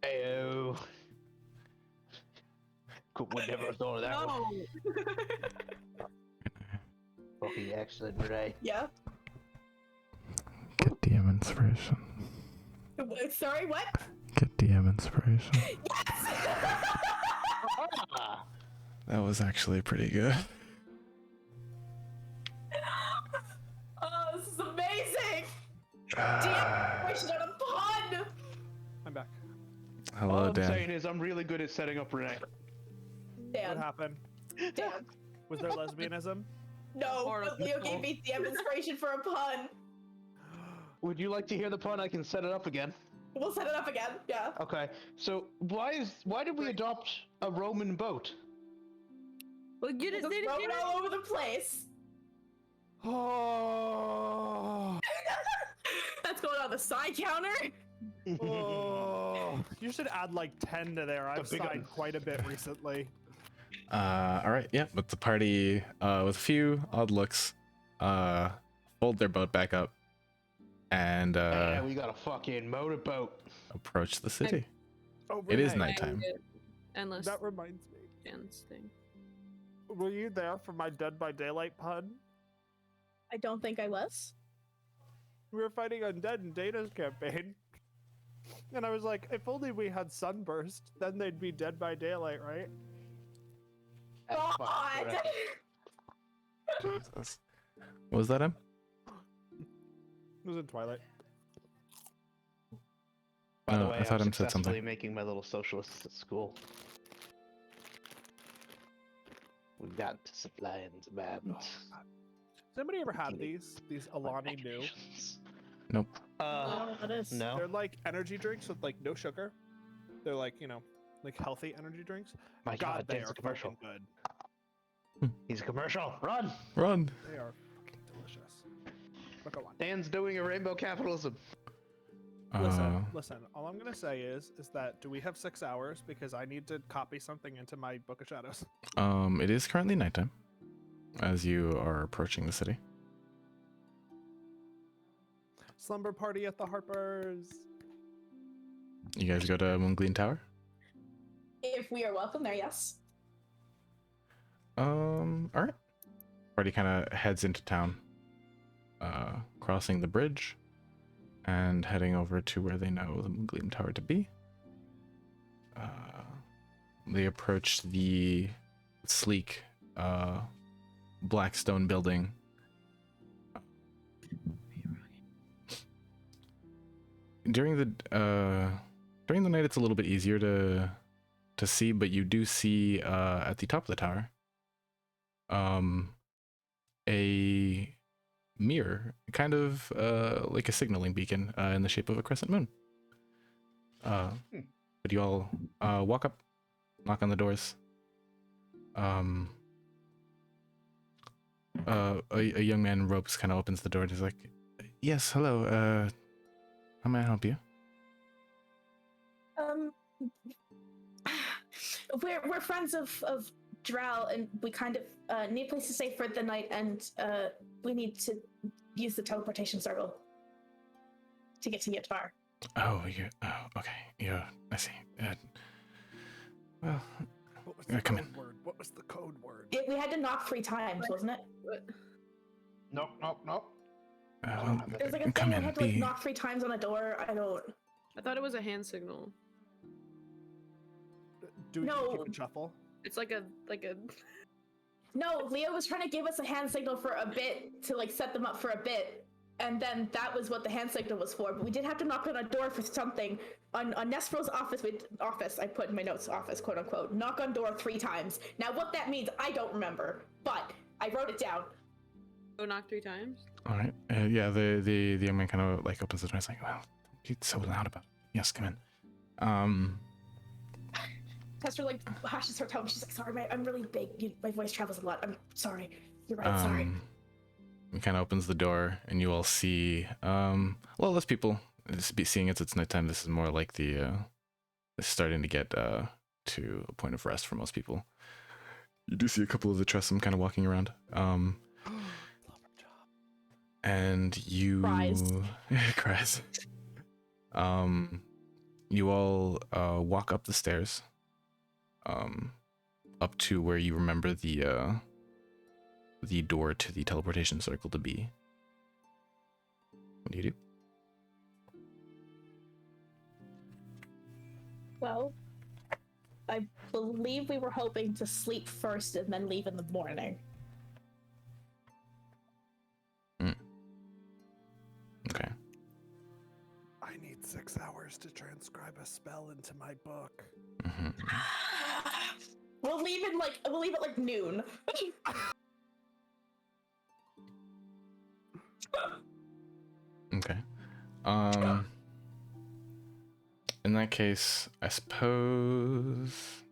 Ayo. Would never have thought of that one. no. Fucking excellent, Renee. Yeah. Get DM inspiration. Sorry, what? Get DM inspiration. Yes! Ah, That was actually pretty good. Oh, this is amazing! DM on a pun! I'm back. all Hello, I'm Dan. saying is I'm really good at setting up Renee. What Damn, happened? damn. Was there lesbianism? No, Or- but Leo gave me DM inspiration for a pun. Would you like to hear the pun? I can set it up again. We'll set it up again, yeah. Okay. So why did we adopt a Roman boat? Well, get it. It's roaming all over the place. Oh, That's going on the side counter. oh. You should add like 10 to there. I've big signed one. quite a bit recently. All right, yeah, but the party, with a few odd looks, fold their boat back up and Yeah, we got a fucking motorboat. approach the city. Oh, It is Renee, nighttime. Endless That reminds me. dance thing. Were you there for my Dead by Daylight pun? I don't think I was. We were fighting undead in Data's campaign. And I was like, if only we had Sunburst, then they'd be Dead by Daylight, right? That's fucking God! correct. Jesus. What was that, Em? It was in Twilight. By the Oh, way, I thought I'm Em said successfully something. making my little socialists at school. We got supply and demand. Has anybody ever had these? These Alani New? Nope. Oh, that is. No. They're like energy drinks with like no sugar. They're like, like healthy energy drinks. My God, God, they Dan's are a commercial. fucking good. He's a commercial. Run! Run! They are fucking delicious. But go on. Dan's doing a rainbow capitalism. Listen. All I'm gonna say is that do we have 6 hours? Because I need to copy something into my Book of Shadows. It is currently nighttime as you are approaching the city. Slumber party at the Harpers. You guys go to Moonglean Tower? If we are welcome there, yes. All right. Party kind of heads into town, crossing the bridge, and heading over to where they know the Moongleam Tower to be. They approach the sleek black stone building. During the night, it's a little bit easier to see, but you do see at the top of the tower a mirror, kind of like a signaling beacon in the shape of a crescent moon. But you all walk up, knock on the doors. A young man in robes kind of opens the door and he's like, "Yes, hello. How may I help you?" We're friends of Drow, and we kind of need a place to stay for the night, and we need to use the teleportation circle to get to Yatar. Oh, okay. Yeah, I see. Well, What was the come code in. word? What was the code word? We had to knock 3 times, wasn't it? Nope. Well, It was like a come thing we in. had to like knock 3 times on a door. I thought it was a hand signal. Do we No. keep a shuffle? It's like a No, Leo was trying to give us a hand signal for a bit to like set them up for a bit, and then that was what the hand signal was for. But we did have to knock on a door for something. On Nespro's office, I put in my notes, office, quote unquote, knock on door 3 times. Now what that means, I don't remember, but I wrote it down. go knock 3 times. All right. Yeah, the young man kind of like opens the door and is like, "Well, don't be so loud about it. Yes, come in." Tester like hashes her tone. She's like, "Sorry, I'm really big. My voice travels a lot. I'm sorry. You're right. Sorry." He kind of opens the door, and you all see less people. Seeing it's nighttime, this is more like it's starting to get to a point of rest for most people. You do see a couple of the Tressum kind of walking around. And you cries. You all walk up the stairs, up to where you remember the door to the teleportation circle to be. What do you do? Well, I believe we were hoping to sleep first and then leave in the morning. Okay. I need 6 hours to transcribe a spell into my book. Mm-hmm. We'll leave at like noon. Okay. In that case, I suppose.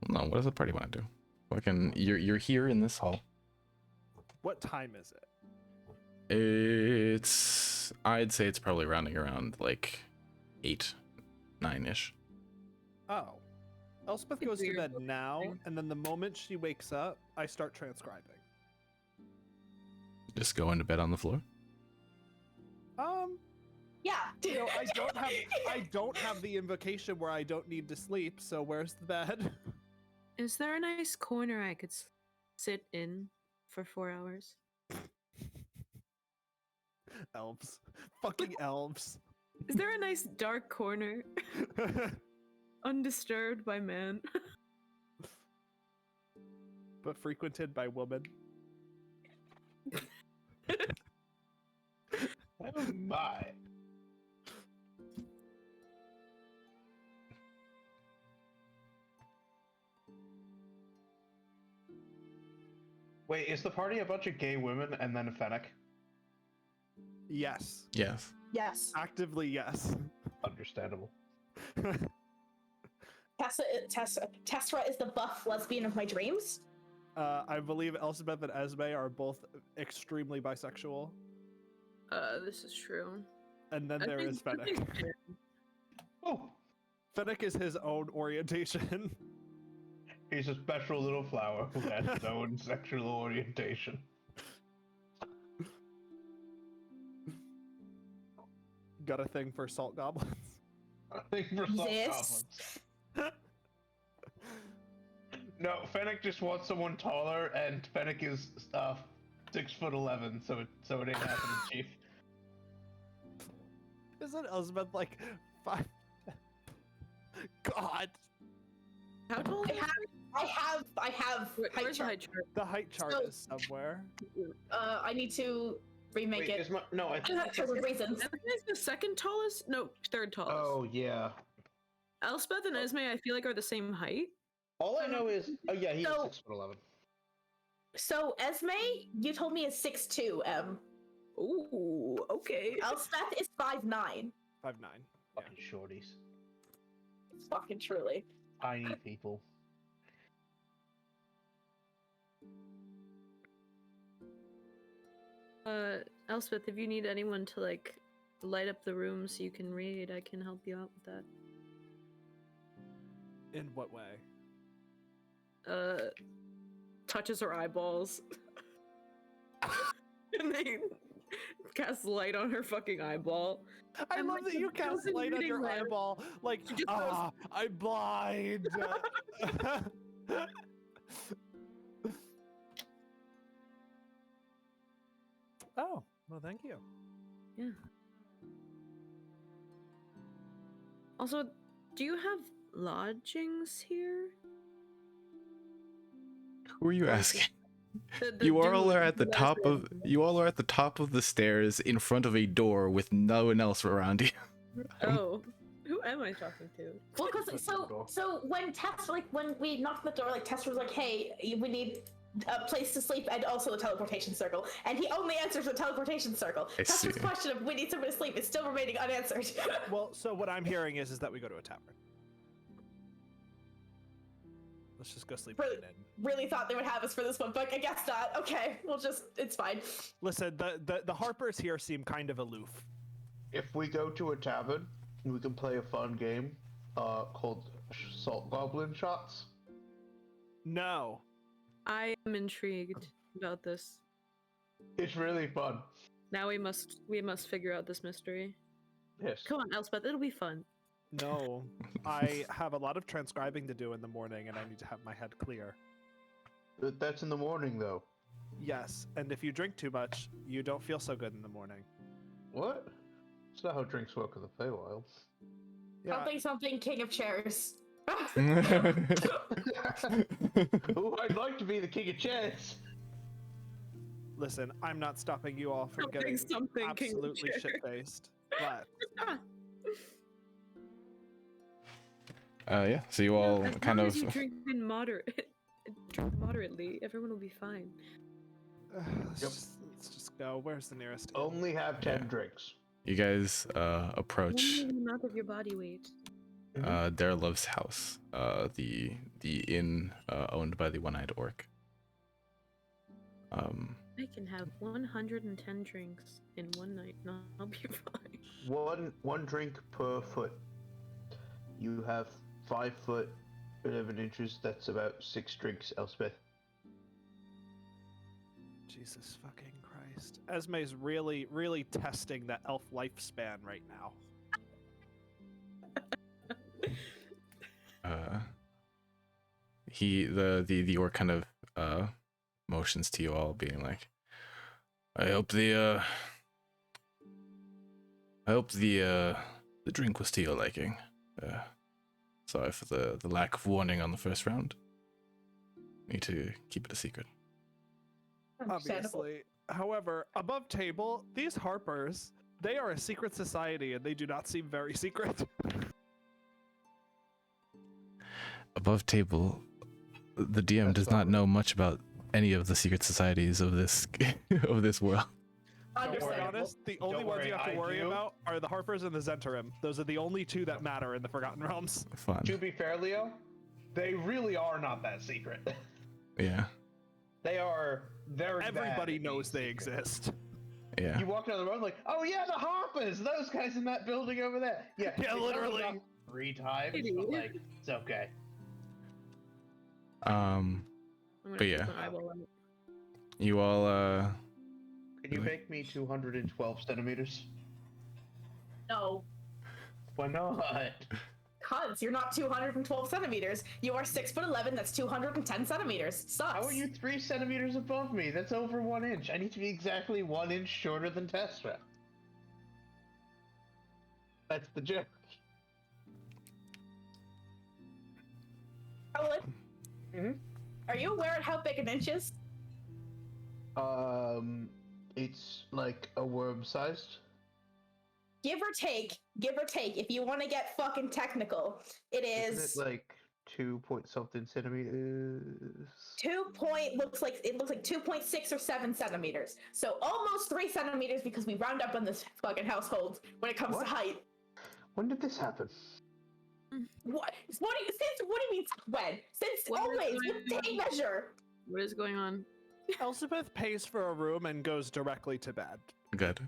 No, what does the party want to do? You're here in this hall. What time is it? I'd say it's probably rounding around like 8, 9-ish. Oh. Elspeth goes to bed now, and then the moment she wakes up, I start transcribing. Just go into bed on the floor. Yeah. You know, I don't have the invocation where I don't need to sleep, so where's the bed? Is there a nice corner I could sit in for 4 hours? Elves. Fucking elves. Is there a nice dark corner, undisturbed by man? But frequented by women. Oh my. Wait, is the party a bunch of gay women and then a Fennec? Yes. Yes. Yes. Actively, yes. Understandable. Tessera is the buff lesbian of my dreams. I believe Elspeth and Esme are both extremely bisexual. This is true. And then there is Fennec. Oh, Fennec is his own orientation. he's a special little flower who has his own sexual orientation. Got a thing for salt goblins. I think for some This. goblins. No, Fennec just wants someone taller, and Fennec is 6'11", so it ain't happening, Chief. Isn't Elspeth like 5? God, How tall is I have height Where's the chart. height chart? the height chart So- is somewhere. I need to remake Wait, it. is my no? I I do have think for reasons. Esme is the second tallest? No, third tallest. Oh yeah. Elspeth and Esme, I feel like, are the same height. All I know is, oh yeah, he's So- 6'11". So Esme, you told me is 6'2", Ooh, okay. Elspeth is 5'9". 5'9". Fucking shorties, Fucking truly. tiny people. Elspeth, if you need anyone to like light up the room so you can read, I can help you out with that. In what way? Touches her eyeballs. And they cast light on her fucking eyeball. I I'm love like that the you cast chosen light on reading your lamp. eyeball. Like, She just goes- I'm blind. Oh, well, thank you. Yeah. Also, do you have lodgings here? Who are you asking? The You all dude are at the who top has of you all are at the top of the stairs in front of a door with no one else around you. Oh, who am I talking to? Well, because That's so cool. so when Tess when we knocked on the door, like Tess was like, "Hey, we need a place to sleep and also a teleportation circle," and he only answers the teleportation circle. I Tess's see. question of "we need somewhere to sleep" is still remaining unanswered. Well, so what I'm hearing is that we go to a tavern. Let's just go sleep in Really? an inn. Really thought they would have us for this one, but I guess not. Okay, it's fine. Listen, the Harpers here seem kind of aloof. If we go to a tavern, we can play a fun game, called Salt Goblin Shots. No. I am intrigued about this. It's really fun. Now we must figure out this mystery. Yes. Come on, Elspeth, it'll be fun. No. I have a lot of transcribing to do in the morning, and I need to have my head clear. That's in the morning, though. Yes, and if you drink too much, you don't feel so good in the morning. What? That's not how drinks work in the Feywild. Yeah, Something, King of Chairs. Ooh, I'd like to be the king of chairs. listen, I'm not stopping you all from getting Something King of absolutely Chairs. shit-faced, but Yeah. So you all As kind long of as you drink moderately, everyone will be fine. let's just go. Where's the nearest inn? Only have 10 Yeah. drinks. you guys approach Only the amount of your body weight. Derlov's house, the inn owned by the one-eyed orc. I can have 110 drinks in one night, and I'll be fine. One drink per foot. You have 5 foot 11 inches. That's about 6 drinks, Elspeth. Jesus fucking Christ. Esme's really, really testing that elf lifespan right now. The orc kind of motions to you all, being like, I hope the drink was to your liking. Sorry for the lack of warning on the first round. Need to keep it a secret. Understandable. Obviously. However, above table, these Harpers, they are a secret society and they do not seem very secret. Above table, the DM That's does not valid. know much about any of the secret societies of this of this world. To be Understandable. honest, the only Don't ones worry, you have to I worry do. about are the Harpers and the Zentarim. Those are the only two that matter in the Forgotten Realms. Fun. To be fair, Leo, they really are not that secret. Yeah. They are very bad Everybody at knows they being secret. exist. Yeah. You walk down the road like, oh yeah, the Harpers, those guys in that building over there. Yeah, Yeah, they tell us literally. about 3 times, They do. but like, it's okay. Um. I'm gonna But keep yeah. an eyeball on it. You all Can you make me 212 centimeters? No, Why not? cuz you're not 212 centimeters. You are 6'11". That's 210 centimeters. Sucks. How are you 3 centimeters above me? That's over 1 inch. I need to be exactly 1 inch shorter than Tesra. That's the joke. Howard, Mhm. are you aware of how big an inch is? It's like a worm sized. Give or take, if you want to get fucking technical, it Isn't is it like 2 point something centimeters? looks like 2.6 or 7 centimeters. So almost 3 centimeters because we round up on this fucking household when it comes What? to height. When did this happen? What do you mean when? Since What is always going with tape measure. What is going on? Elizabeth pays for a room and goes directly to bed. Good.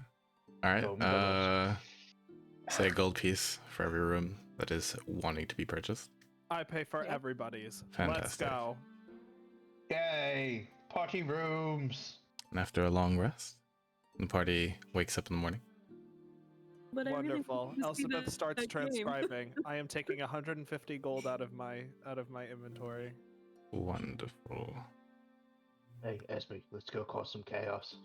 All right. Dumbbells. Say a gold piece for every room that is wanting to be purchased. I pay for Yep. everybody's. Let's Fantastic. go. Yay! Party rooms. And after a long rest, the party wakes up in the morning. But I really Wonderful. want to see Elizabeth that- starts that game. transcribing. I am taking 150 gold out of my inventory. Wonderful. Hey, Esme, let's go cause some chaos.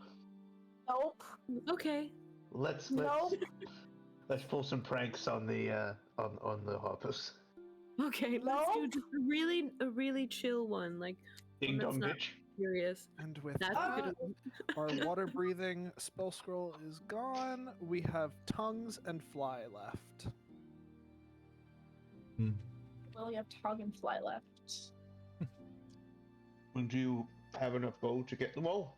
Nope. Okay. Let's Nope. let's pull some pranks on the Harpers. Okay. Let's do Nope. just a really chill one. Like Ding that's dong, not- bitch. curious. And with That's that, a good one. our water breathing spell scroll is gone. We have tongues and fly left. Well, you have tongue and fly left. And do you have enough gold to get them all?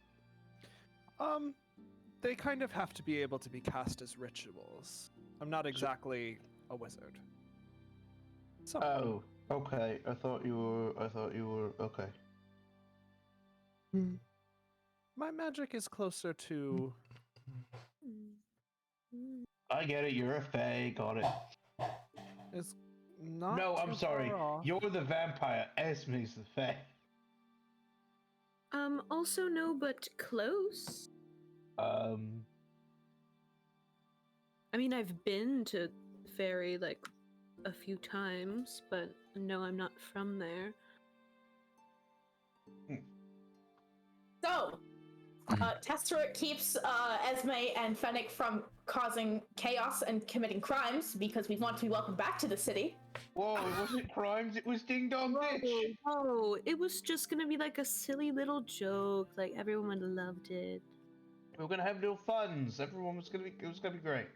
They kind of have to be able to be cast as rituals. I'm not exactly a wizard. So, Oh, okay. I thought you were okay. my magic is closer to I get it. You're a fae. Got it. is not. No, I'm too sorry. far off. You're the vampire. Esme's the fae. Also no, but close. I mean, I've been to Fairy like a few times, but no, I'm not from there. So, Tessera keeps Esme and Fennec from causing chaos and committing crimes because we want to be welcomed back to the city. Whoa! It wasn't crimes. It was ding dong ditch. Oh, it was just gonna be like a silly little joke. Like everyone would have loved it. We were gonna have little funs. Everyone was gonna be. It was gonna be great.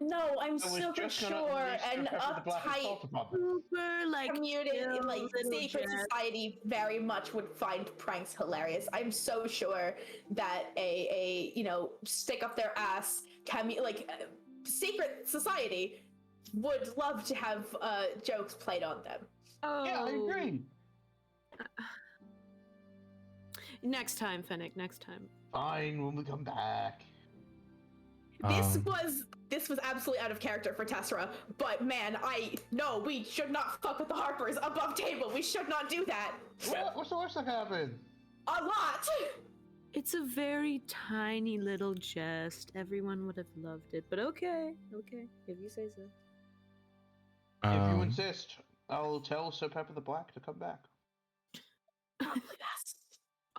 No, I'm I was super just gonna sure unleash the an Pepper the Black uptight Assault upon them. Super like community, chill like little secret jest. society, very much would find pranks hilarious. I'm so sure that a stick up their ass secret society would love to have jokes played on them. Oh, Yeah, I agree. Next time, Fennec. Next time. Fine, when we come back. This was absolutely out of character for Tessera, but man, we should not fuck with the Harpers above table. We should not do that. What's the worst that can happen? A lot. It's a very tiny little jest. Everyone would have loved it, but okay, if you say so. If you Um, insist, I'll tell Sir Pepper the Black to come back. Yes.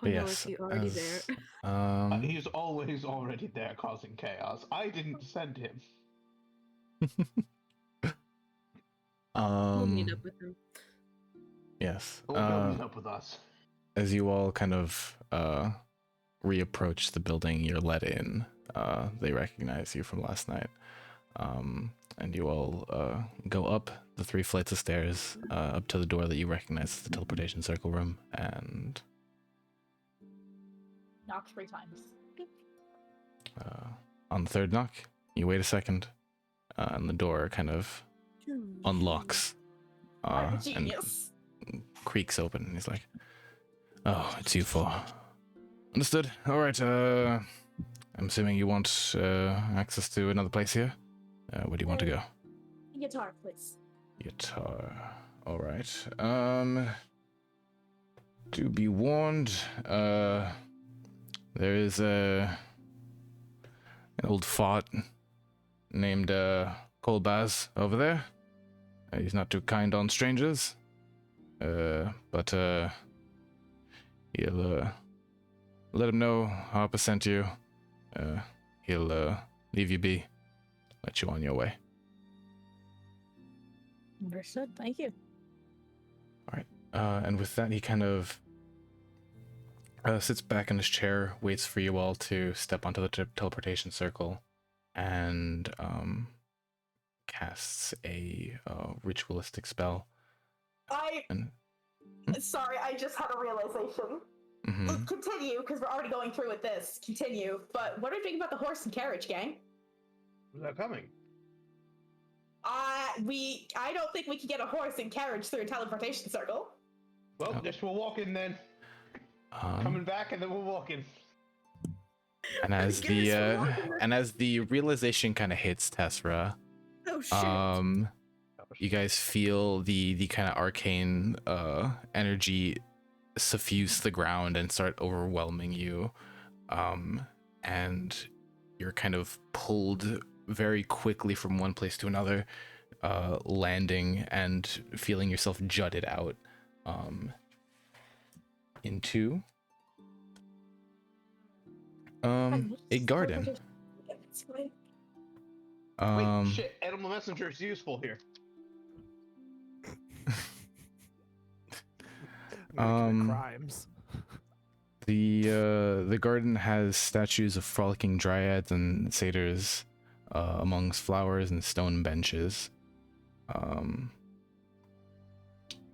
Oh no, yes, is he already as- there? He's always already there causing chaos. I didn't send him. We'll meet up with him. Yes. Or go meet up with us. As you all kind of reapproach the building, you're let in. They recognize you from last night. And you all go up the 3 flights of stairs up to the door that you recognize as the teleportation circle room. And Knock 3 times. on the 3rd knock, you wait a second, and the door kind of unlocks I'm a and genius. creaks open. And he's like, "Oh, it's you 4. Understood. All right. I'm assuming you want access to another place here. Where do you want to go? Guitar, please. Guitar. All right. To be warned, there is an old fart named Kolbaz over there. He's not too kind on strangers. But he'll let him know Harper sent you. He'll leave you be, let you on your way. Understood. Thank you. And with that, he kind of sits back in his chair, waits for you all to step onto the teleportation circle, and casts a ritualistic spell. And Sorry, I just had a realization. mhm. Continue, because we're already going through with this. Continue. But what are we doing about the horse and carriage, gang? They're coming. I don't think we can get a horse and carriage through a teleportation circle. Well, guess we're walking then. Coming back and then we're walking. And as the realization kind of hits Tessera, Oh shit. you guys feel the kind of arcane energy suffuse the ground and start overwhelming you, and you're kind of pulled very quickly from one place to another, landing and feeling yourself jutted out into a garden. Wait, shit, Animal Messenger is useful here. Crimes. The garden has statues of frolicking dryads and satyrs amongst flowers and stone benches.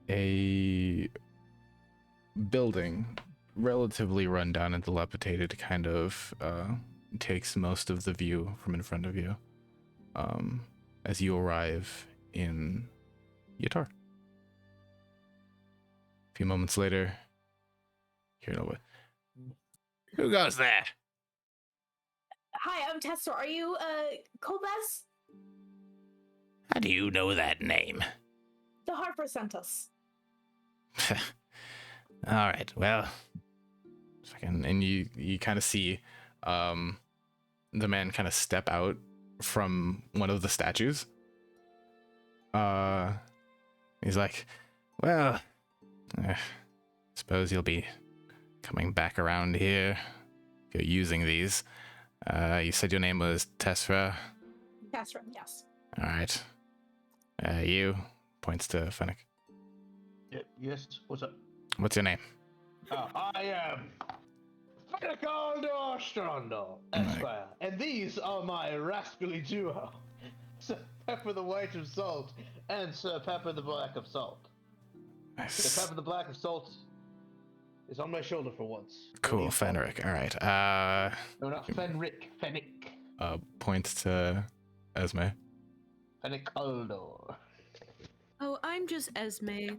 A building, relatively rundown and dilapidated, kind of takes most of the view from in front of you as you arrive in Yatar. A few moments later, hear no. Who goes there? Hi, I'm Tessa. Are you, Kobaz? How do you know that name? The Harper sent us. All right, well, and you kind of see the man kind of step out from one of the statues. He's like, well, suppose you'll be coming back around here if you're using these. You said your name was Tessera? Tessera, yes. All right. You, points to Fennec. Yes, what's up? What's your name? I am Fennecaldo Strando, Esquire, and these are my rascally duo, Sir Pepper the White of Salt and Sir Pepper the Black of Salt. Sir Pepper the Black of Salt is on my shoulder for once. Cool, Fenric. All right. No, not Fenric, Fennec. Points to Esme. Fennecaldo. Oh, I'm just Esme.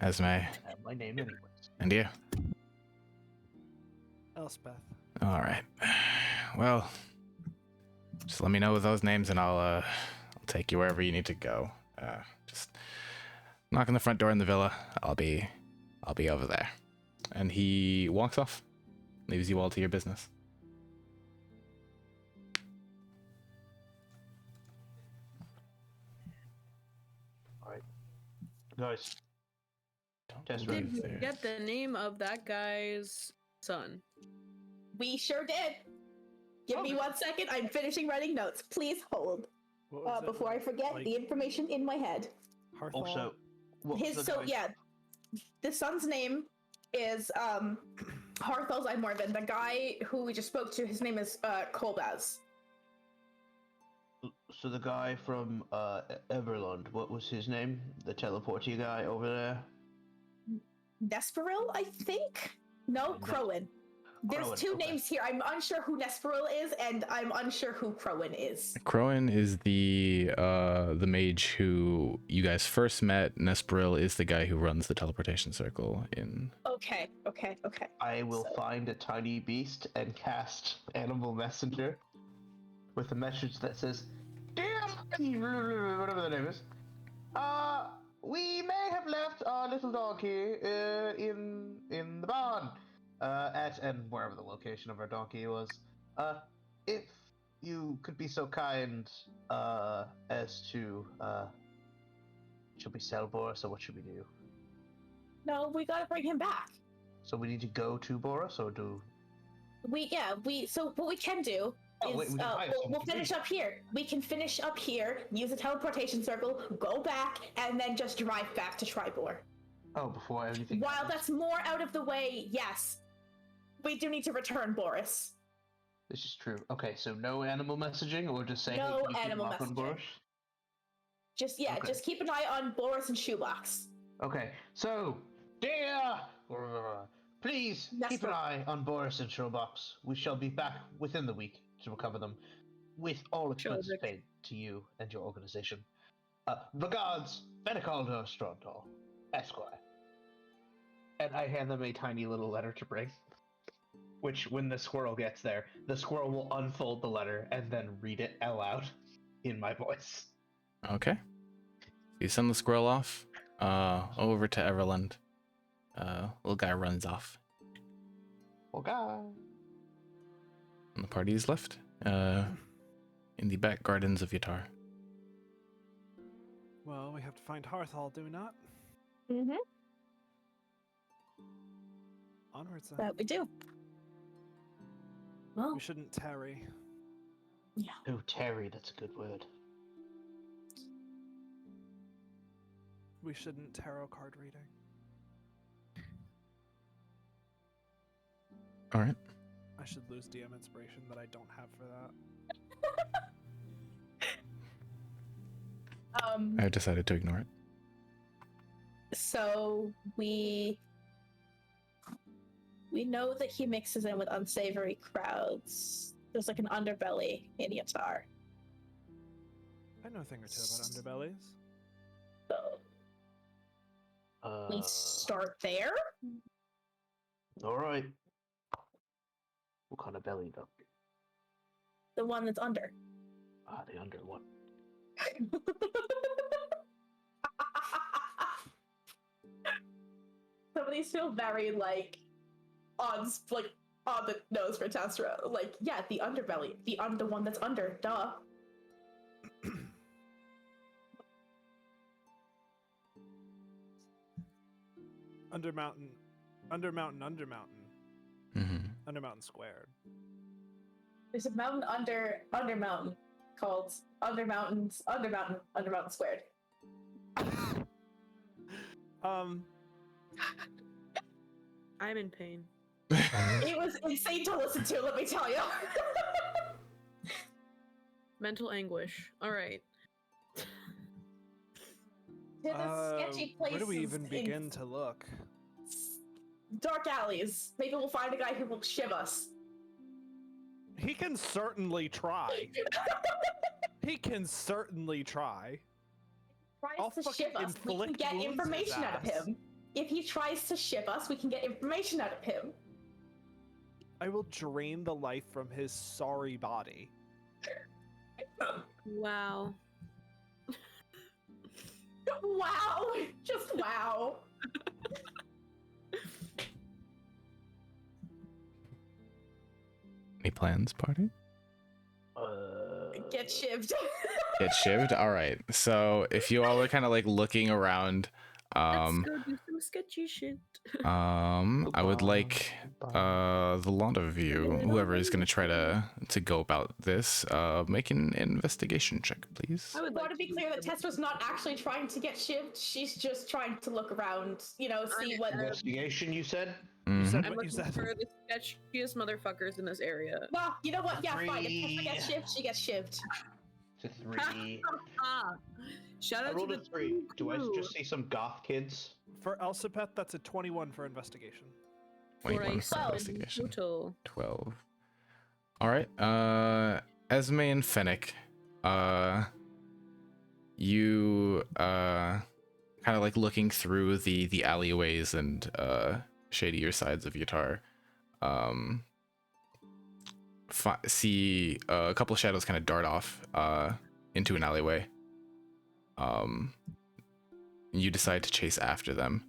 Esme. My name anyways. And you? Elspeth. All right. Well, just let me know those names and I'll take you wherever you need to go. Just knock on the front door in the villa. I'll be over there. And he walks off, leaves you all to your business. All right, guys. Test Did right. we get the name of that guy's son? We sure did. Give me 1 second. I'm finishing writing notes. Please hold. What was it, Before I forget like the information in my head. Harthal? Also, what was His the guy's- the son's name is Harthal Zymorvin. The guy who we just spoke to, his name is Kolbaz. So the guy from Everlund, what was his name? The teleporty guy over there? Nesperil, I think? No, Crowan. There's Crowan, two okay. names here. I'm unsure who Nesperil is, and I'm unsure who Crowan is. Crowan is the mage who you guys first met. Nesperil is the guy who runs the teleportation circle in. Okay. I will So- find a tiny beast and cast Animal Messenger with a message that says, "Dear whatever the name is, we may have left our little dog here in the barn at and wherever the location of our donkey was. If you could be so kind as to should we sell Boris or what should we do? No, we gotta bring him back. So we need to go to Boris or do So what we can do Oh, wait, we can hide we'll finish up here. We can finish up here, use a teleportation circle, go back, and then just drive back to Tribor. Oh, before anything. While happens. that's more out of the way, yes, we do need to return Boris. This is true. Okay, so no animal messaging, or just say, No hey, can you keep animal an eye on messaging. Boris? Okay. Just keep an eye on Boris and Shoebox. Okay, so, dear, please keep an Nestor. eye on Boris and Showbox. We shall be back within the week to recover them, with all expenses Showbox. paid to you and your organization. Regards, Benicaldo Strontor, Esquire. And I hand them a tiny little letter to bring. Which, when the squirrel gets there, the squirrel will unfold the letter and then read it aloud in my voice. Okay. You send the squirrel off over to Everland. Little guy runs off. Okay. And the party is left in the back gardens of Yatar. Well, we have to find Hearthall, do we not? Mm-hmm. Onwards then. That we do. Well, We shouldn't tarry. yeah. Oh, Terry, that's a good word. We shouldn't tarot card reading. All right. I should lose DM inspiration that I don't have for that. I've decided to ignore it. So we know that he mixes in with unsavory crowds. There's like an underbelly in Yatar. I know a thing or two about underbellies. So we start there. Alright. What kind of belly, though? The one that's under. Ah, the under one. Some of these feel very like on the nose for Tessera. Like, yeah, the underbelly, the one that's under. Duh. Undermountain. Mm-hmm. Undermountain squared. There's a mountain under mountain called Undermountain Squared. I'm in pain. It was insane to listen to, let me tell you. Mental anguish. All right. To the sketchy places. Where do we even in begin to look? dark alleys. Maybe we'll find a guy who will shiv us. He can certainly try. He can certainly try. I'll Tries to shiv fucking us. We can inflict get wounds in his information out of ass. him. If he tries to shiv us, we can get information out of him. I will drain the life from his sorry body. Wow. Wow! Just wow. Any plans, party? Get shivved. Get shivved? All right. So if you all are kind of like looking around, Let's go do some sketchy shit. I would like the lot of you, whoever is going to try to go about this, make an investigation check, please. I would I want like to be clear that Tessera's not actually trying to get shivved. She's just trying to look around, you know, see what. Investigation, you said? Mhm. said- I'm What you looking said. for the sketchiest motherfuckers in this area. Well, you know what? Yeah, fine. If Tessera Three. gets shivved, she gets shivved. To 3. Ah, shout I out to rolled the a 3. Do I crew. just see some goth kids? For Elsipeth, that's a 21 for investigation. For a 21 for solid investigation. total. 12. All right. Esme and Fennec, you kind of like looking through the alleyways and shadier sides of Yatar, see a couple of shadows kind of dart off into an alleyway. You decide to chase after them.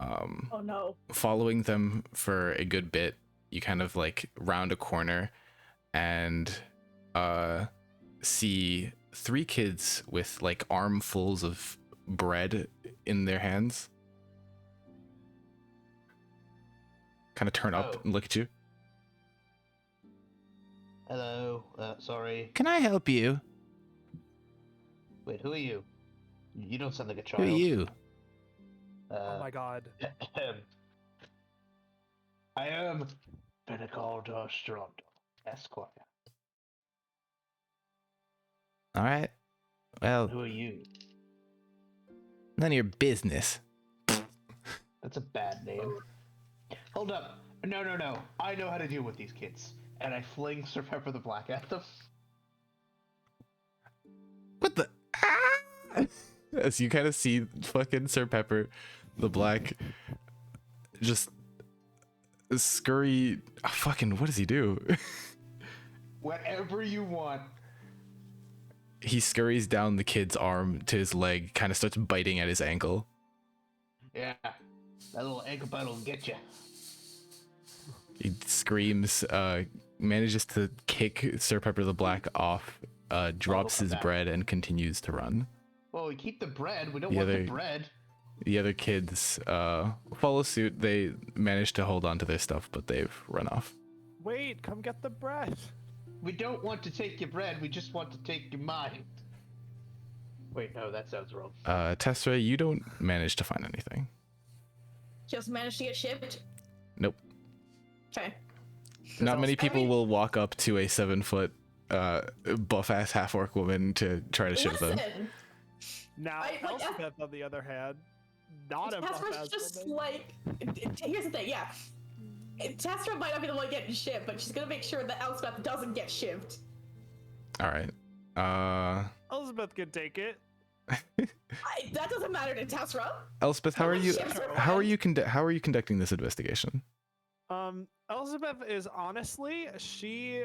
Oh no. Following them for a good bit, you kind of like round a corner and see 3 kids with like armfuls of bread in their hands kind of turn up Oh. and look at you. Hello. Sorry. Can I help you? Wait, who are you? You don't sound like a Who child. are you? Oh my god. I am Benicaldo Stronto, Esquire. All right. Well, Who are you? none of your business. That's a bad name. Hold up. No. I know how to deal with these kids. And I fling Sir Pepper the Black at them. What the? Ah! As you kind of see fucking Sir Pepper, the Black, just scurry. Oh, fucking, what does he do? Whatever you want. He scurries down the kid's arm to his leg, kind of starts biting at his ankle. Yeah. That little ankle bite will get you. He screams, manages to kick Sir Pepper the Black off, drops come his back. bread, and continues to run. Well, we keep the bread. We don't The want other- the bread. The other kids follow suit. They manage to hold on to their stuff, but they've run off. Wait, come get the bread. We don't want to take your bread. We just want to take your mind. Wait, no, that sounds wrong. Tessera, you don't manage to find anything. Just managed to get shipped. Nope. Okay. Not many I people mean- will walk up to a 7-foot buff-ass half-orc woman to try to ship them. Listen, Now, I- like, Elspeth, on the other hand, not a buff Tessera's ass just woman. like. Here's the thing, yeah. Tessera might not be the one getting shipped, but she's gonna make sure that Elspeth doesn't get shipped. All right. Elspeth can take it. That doesn't matter to Tessera. Elspeth, how are you? Ships are How are fine. you? How are you conducting this investigation? Elizabeth is honestly, she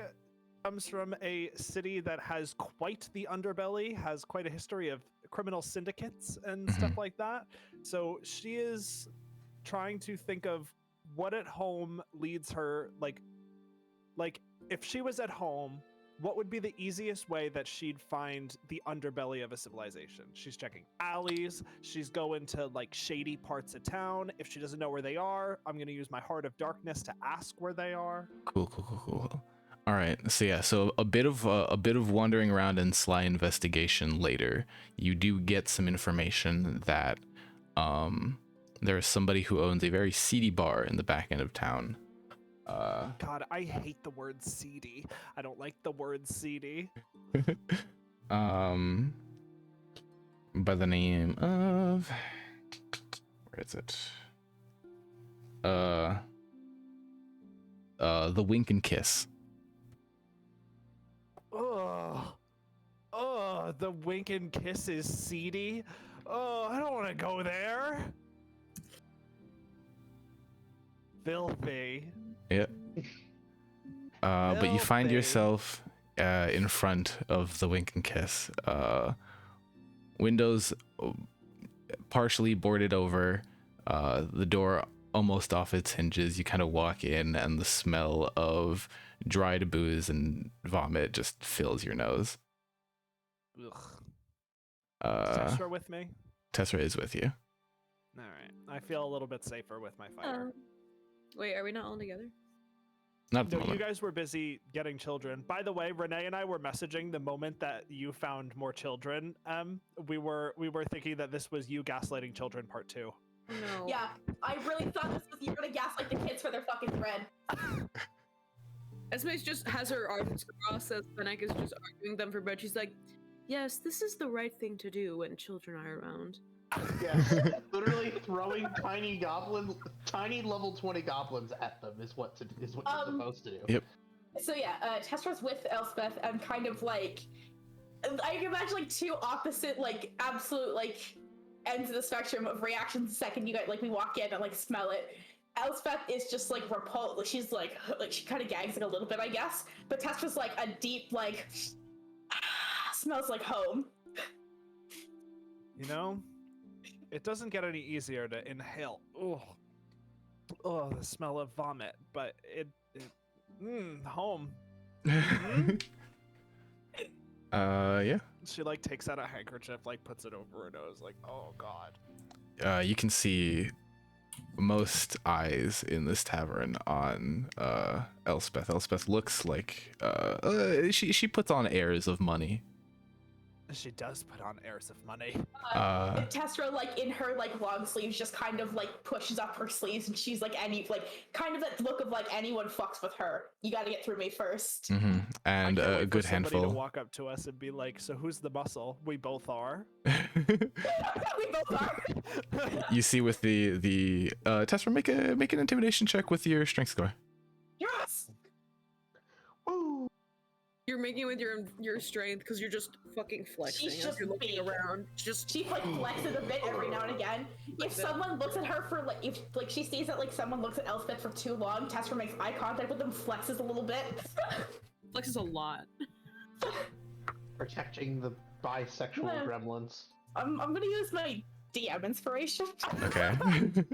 comes from a city that has quite the underbelly, has quite a history of criminal syndicates and stuff like that. So she is trying to think of what at home leads her, like if she was at home, what would be the easiest way that she'd find the underbelly of a civilization? She's checking alleys. She's going to like shady parts of town. If she doesn't know where they are, I'm going to use my Heart of Darkness to ask where they are. Cool. All right. So yeah. So a bit of wandering around and sly investigation later, you do get some information that there is somebody who owns a very seedy bar in the back end of town. God, I hate the word seedy. I don't like the word seedy. By the name of, where is it? The Wink and Kiss. The Wink and Kiss is seedy. Oh, I don't want to go there. Filthy. Yeah. But you find Filthy. yourself in front of the Wink and Kiss. Windows partially boarded over, the door almost off its hinges. You kind of walk in, and the smell of dried booze and vomit just fills your nose. Ugh. Is Tessera with me? Tessera is with you. All right. I feel a little bit safer with my fighter. Wait, are we not all together? Not at the No, you moment. guys were busy getting children. By the way, Renee and I were messaging the moment that you found more children. We were thinking that this was you gaslighting children part 2. No. Yeah, I really thought this was you gonna gaslight the kids for their fucking bread. Esme just has her arms crossed as Fennec is just arguing them for bread. She's like, yes, this is the right thing to do when children are around. Yeah, literally throwing tiny level 20 goblins at them is what you're supposed to do. Yep. So yeah, Tessera's with Elspeth and kind of like, I can imagine like two opposite, like absolute like ends of the spectrum of reactions. The second you guys like we walk in and like smell it, Elspeth is just like repulsed. Like she's like she kind of gags like a little bit, I guess. But Tessera's like a deep like smells like home. You know, it doesn't get any easier to inhale. Oh, the smell of vomit. But home. Yeah. She like takes out a handkerchief, like puts it over her nose, like, oh god. You can see most eyes in this tavern on Elspeth. Elspeth looks like she puts on airs of money. She does put on airs of money. Tessera, like in her like long sleeves, just kind of like pushes up her sleeves, and she's like kind of that look of like anyone fucks with her. You got to get through me first. Mm-hmm. And I can't a wait good for somebody to handful. walk up to us and be like, "So who's the muscle?" We both are. We both are. You see with the Tessera, make an intimidation check with your strength score. Yes. Woo! You're making it with your strength because you're just fucking flexing She's as just you're looking big. around. Just She like flexes a bit every now and again. If someone looks at her for like, if like she sees that like someone looks at Elspeth for too long, Tessera makes eye contact with them, flexes a little bit. flexes a lot. Protecting the bisexual Yeah. gremlins. I'm gonna use my DM inspiration. Okay. Can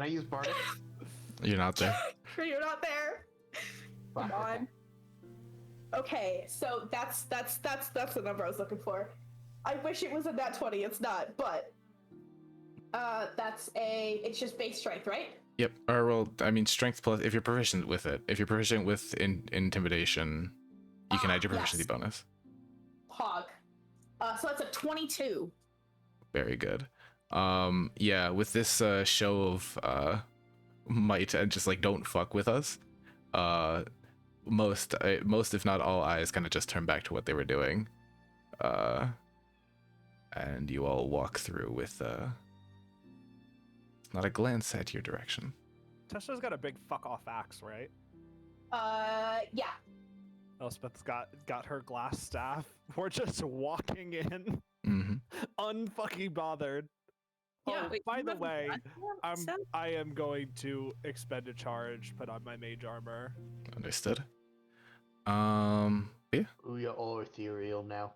I use Bardic? You're not there. You're not there. Come Fuck, okay. on. Okay, so that's the number I was looking for. I wish it was a nat 20. It's not, but it's just base strength, right? Yep. Or well, I mean, strength plus if you're proficient with it. If you're proficient with intimidation, you can add your proficiency Yes. bonus. Hog. So that's a 22. Very good. Yeah, with this show of might and just like don't fuck with us, most if not all eyes kind of just turn back to what they were doing, and you all walk through with not a glance at your direction. Tessera's got a big fuck off axe, right? Yeah. Elspeth's got her glass staff. We're just walking in, Mm-hmm. unfucking bothered. Yeah, Oh, wait, by you the have way, glass staff? I am going to expend a charge, put on my mage armor. Understood. Yeah, Ooh, you're all ethereal now.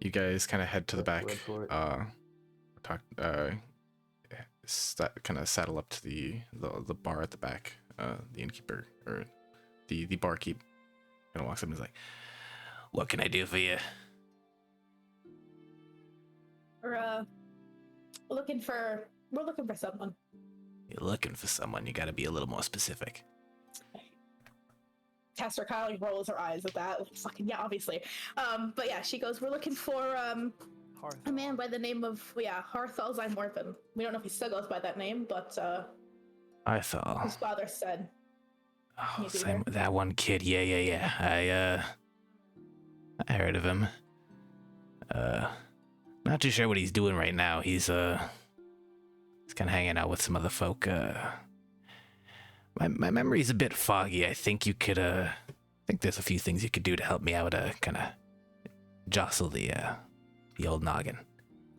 you guys kind of head to the back. Went for it. Kind of saddle up to the bar at the back. The innkeeper or the barkeep kind of walks up and is like, "What can I do for you?" We're looking for someone. You're looking for someone. You got to be a little more specific. Tessera kind of like rolls her eyes at that. Like, fucking yeah, obviously. But yeah, she goes, we're looking for Hearth. a man by the name of Harthal Zymorphin. We don't know if he still goes by that name, but I thought. his father said. Oh, Maybe same there. that one kid. Yeah. I heard of him. Not too sure what he's doing right now. He's kind of hanging out with some other folk. My memory's a bit foggy. I think you could I think there's a few things you could do to help me out. Kind of jostle the old noggin.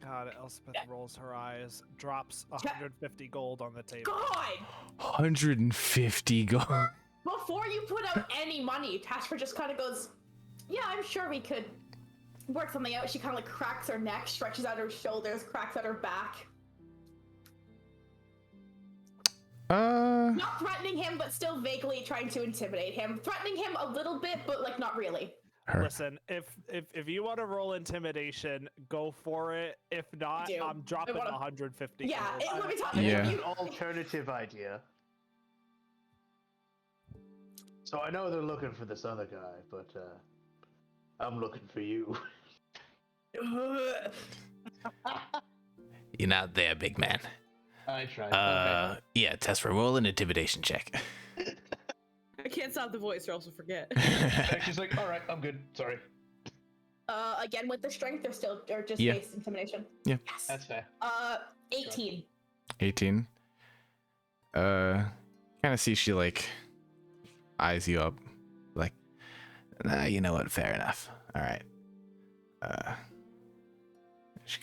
God, Elspeth rolls her eyes, drops 150 gold on the table. God! 150 gold. Before you put out any money, Tessera just kind of goes, yeah, I'm sure we could work something out. She kind of like cracks her neck, stretches out her shoulders, cracks out her back. Not threatening him, but still vaguely trying to intimidate him. Threatening him a little bit, but like not really. Her. Listen, if you want to roll intimidation, go for it. If not, do. I'm dropping wanna- 150 Yeah, gold. let me talk. Yeah. An alternative idea. So I know they're looking for this other guy, but I'm looking for you. You're not there, big man. I tried. Yeah, Tessera, roll an intimidation check. I can't stop the voice or else I'll forget. Okay. She's like, all right, I'm good. Sorry. Again with the strength, or just Yeah. base intimidation. Yeah. Yes. That's fair. 18. 18. Kind of see she like eyes you up, like, nah, you know what? Fair enough. All right. She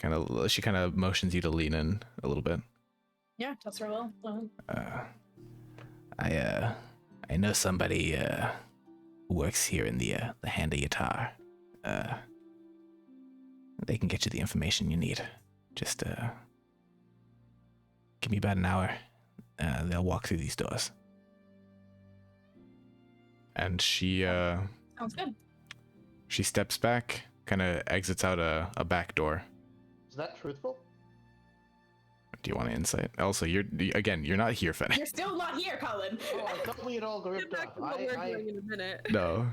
kind of motions you to lean in a little bit. Yeah, Tessera will. I know somebody who works here in the Hand of Yatar. They can get you the information you need. Just give me about an hour. They'll walk through these doors. And she Sounds good. she steps back, kind of exits out a back door. Is that truthful? Do you want an insight? Also, you're not here, Fennec. You're still not here, Colin. Oh, I thought we had all Get grouped back up. to what we're doing in a minute. No.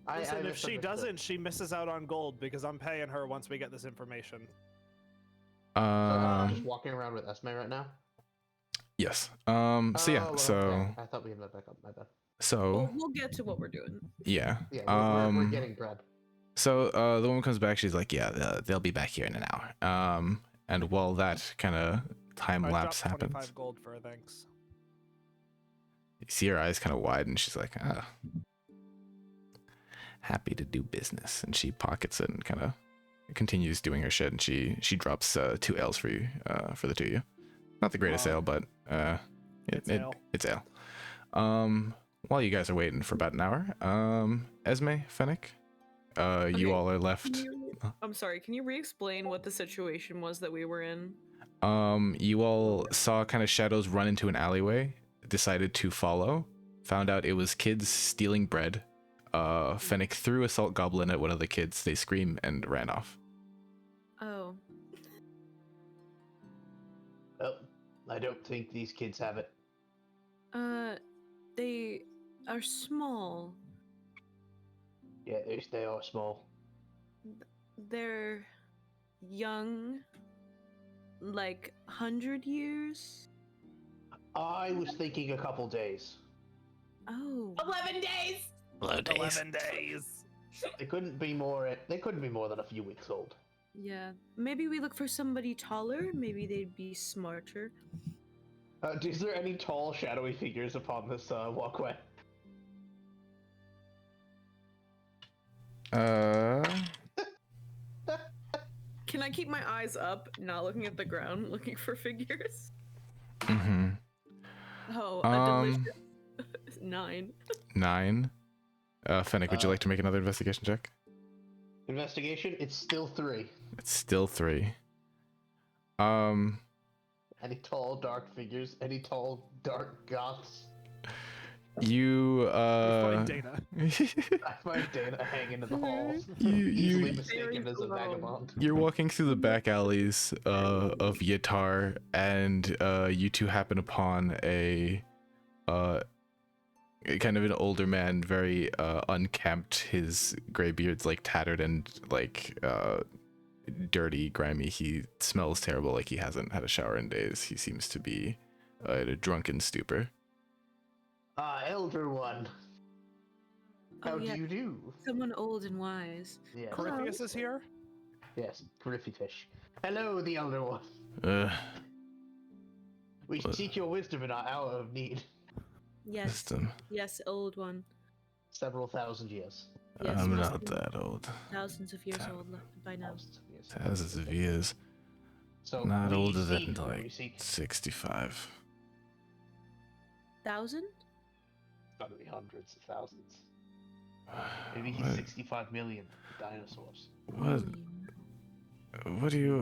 Listen, if she misunderstood. doesn't, she misses out on gold because I'm paying her once we get this information. So I'm Um. just walking around with Esme right now. Yes. So yeah. Oh, So okay. I thought we had met back up. My bad. so We'll get to what we're doing. yeah. Yeah, we're getting bread. So the woman comes back. She's like, "Yeah, they'll be back here in an hour." And while that kind of time I lapse dropped happens, 25 gold for her, thanks. you see her eyes kind of widen. She's like, "Ah, happy to do business." And she pockets it and kind of continues doing her shit. And she drops 2 L's for you, for the two of you. Not the greatest Wow. ale, but It's ale. it's ale. While you guys are waiting for about an hour, Esme, Fennec, you Okay, all are left. I'm sorry, can you re-explain what the situation was that we were in? You all saw kind of shadows run into an alleyway, decided to follow, found out it was kids stealing bread. Fennec threw a salt goblin at one of the kids. They screamed and ran off. Oh. Oh, I don't think these kids have it. They are small. Yeah, they are small. They're young, like 100 years. I was thinking a couple days. Oh. 11 days. 11 days. They couldn't be more. They couldn't be more than a few weeks old. Yeah. Maybe we look for somebody taller. Maybe they'd be smarter. Is there any tall, shadowy figures upon this walkway? Can I keep my eyes up, not looking at the ground, looking for figures? Mm-hmm. Oh, a Um, delicious 9. 9. Fennec, would you like to make another investigation check? Investigation. It's still 3. It's still 3. Any tall, dark figures? Any tall, dark goths? You We find Dana. I find Dana hanging in the halls, You- easily you- mistaken as a Very vagabond. You're walking through the back alleys of Yatar, and you two happen upon a kind of an older man, very unkempt. His gray beard's like tattered and like dirty, grimy. He smells terrible, like he hasn't had a shower in days. He seems to be in a drunken stupor. Elder One. How Oh, yeah. do you do? Someone old and wise. Yes. Corypheus is here? Yes, Griffy Fish. Hello, the Elder One. Uh, We What? seek your wisdom in our hour of need. Yes. wisdom. Yes, old one. Several thousand years. Yes, I'm must not be that old. Thousands of years Ta- old by now. Thousands of years. Thousands of years. So Not we older than seek- we like seek- 65. 1,000? Gotta be hundreds of thousands. Maybe he's What? 65 million dinosaurs. What? What do you?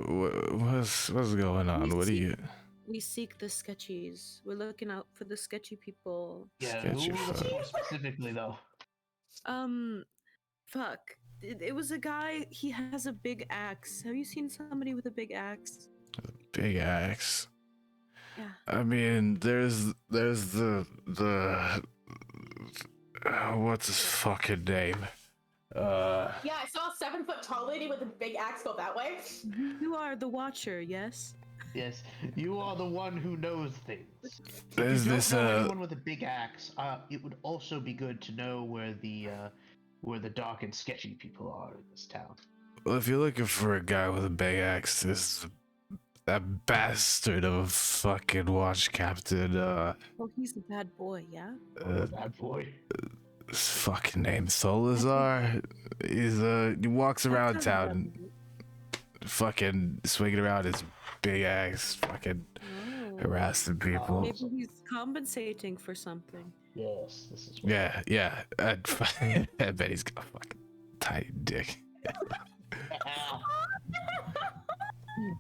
What's going on? What do you? We seek the sketchies. We're looking out for the sketchy people. Yeah, Sketchy who fuck. more specifically though? Fuck. It was a guy, he has a big axe. Have you seen somebody with a big axe? Big axe. Yeah. I mean, there's the what's his fucking name? Yeah, I saw a 7-foot tall lady with a big axe go that way. You are the watcher, yes? Yes, you are the one who knows things. There's If you this don't know anyone with a big axe, it would also be good to know where the dark and sketchy people are in this town. well, if you're looking for a guy with a big axe, this that bastard of a fucking watch captain. Oh, he's a bad boy, yeah? Bad boy. His fucking name Solazar. He walks around That sounds town, bad. fucking swinging around his big axe, fucking Oh. harassing people. Maybe he's compensating for something. Yes, this is. Yeah. I bet he's got a fucking tiny dick.